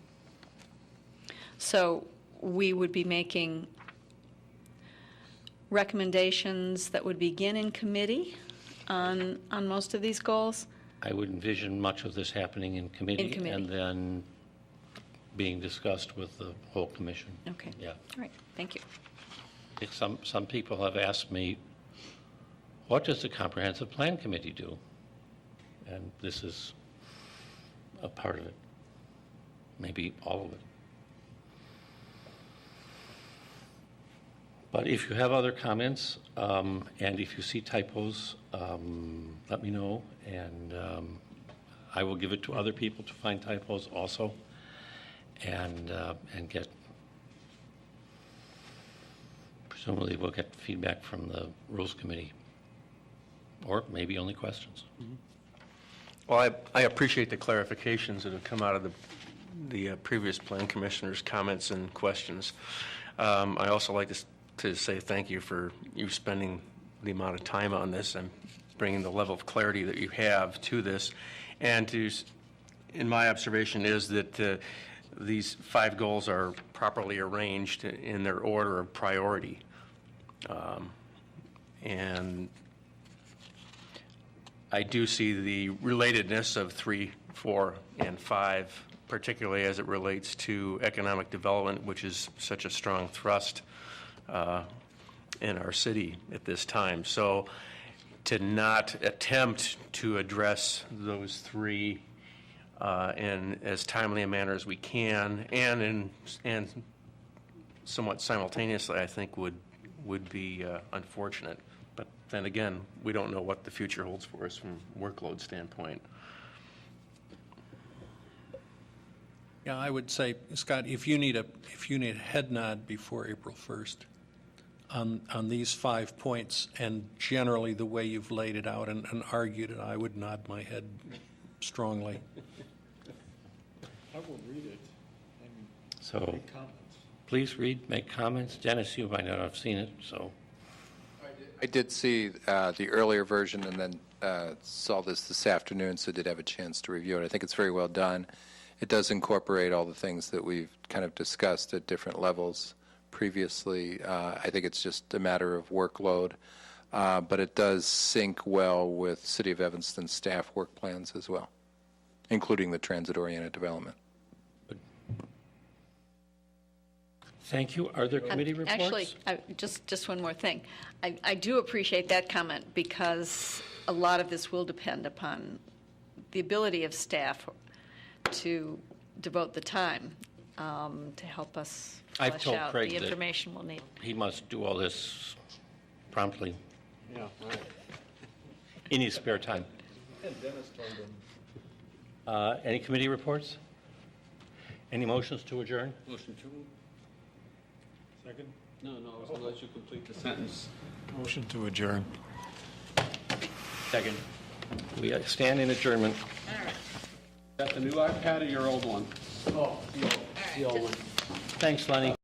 S9: So we would be making recommendations that would begin in committee on most of these goals?
S1: I would envision much of this happening in committee.
S9: In committee.
S1: And then being discussed with the whole commission.
S9: Okay.
S1: Yeah.
S9: All right. Thank you.
S1: Some people have asked me, what does the Comprehensive Plan Committee do? And this is a part of it, maybe all of it. But if you have other comments, and if you see typos, let me know, and I will give it to other people to find typos also, and get, presumably we'll get feedback from the Rules Committee, or maybe only questions.
S6: Mm-hmm. Well, I appreciate the clarifications that have come out of the previous plan commissioners' comments and questions. I also like to say thank you for you spending the amount of time on this and bringing the level of clarity that you have to this. And in my observation is that these 5 goals are properly arranged in their order of priority. And I do see the relatedness of 3, 4, and 5, particularly as it relates to economic development, which is such a strong thrust in our city at this time. So to not attempt to address those 3 in as timely a manner as we can, and somewhat simultaneously, I think would be unfortunate. But then again, we don't know what the future holds for us from a workload standpoint.
S2: Yeah, I would say, Scott, if you need a head nod before April 1st on these 5 points, and generally the way you've laid it out and argued it, I would nod my head strongly.
S3: I will read it and
S1: So
S3: make comments.
S1: please read, make comments. Dennis, you might not have seen it, so.
S8: I did see the earlier version and then saw this afternoon, so did have a chance to review it. I think it's very well done. It does incorporate all the things that we've kind of discussed at different levels previously. I think it's just a matter of workload, but it does sync well with City of Evanston staff work plans as well, including the transit-oriented development.
S1: Thank you. Are there committee reports?
S9: Actually, just one more thing. I do appreciate that comment, because a lot of this will depend upon the ability of staff to devote the time to help us
S1: I've
S9: flesh
S1: told
S9: out
S1: Craig
S9: the
S1: that
S9: information we'll need.
S1: He must do all this promptly
S6: Yeah, right.
S1: in his spare time.
S3: And Dennis told them.
S1: Any committee reports? Any motions to adjourn?
S12: Motion to?
S3: Second?
S12: No, I was going to let you complete the sentence.
S3: Motion to adjourn.
S1: Second. We stand in adjournment.
S12: Got the new iPad or your old one?
S9: Oh,
S12: The old one.
S1: Thanks, Lenny.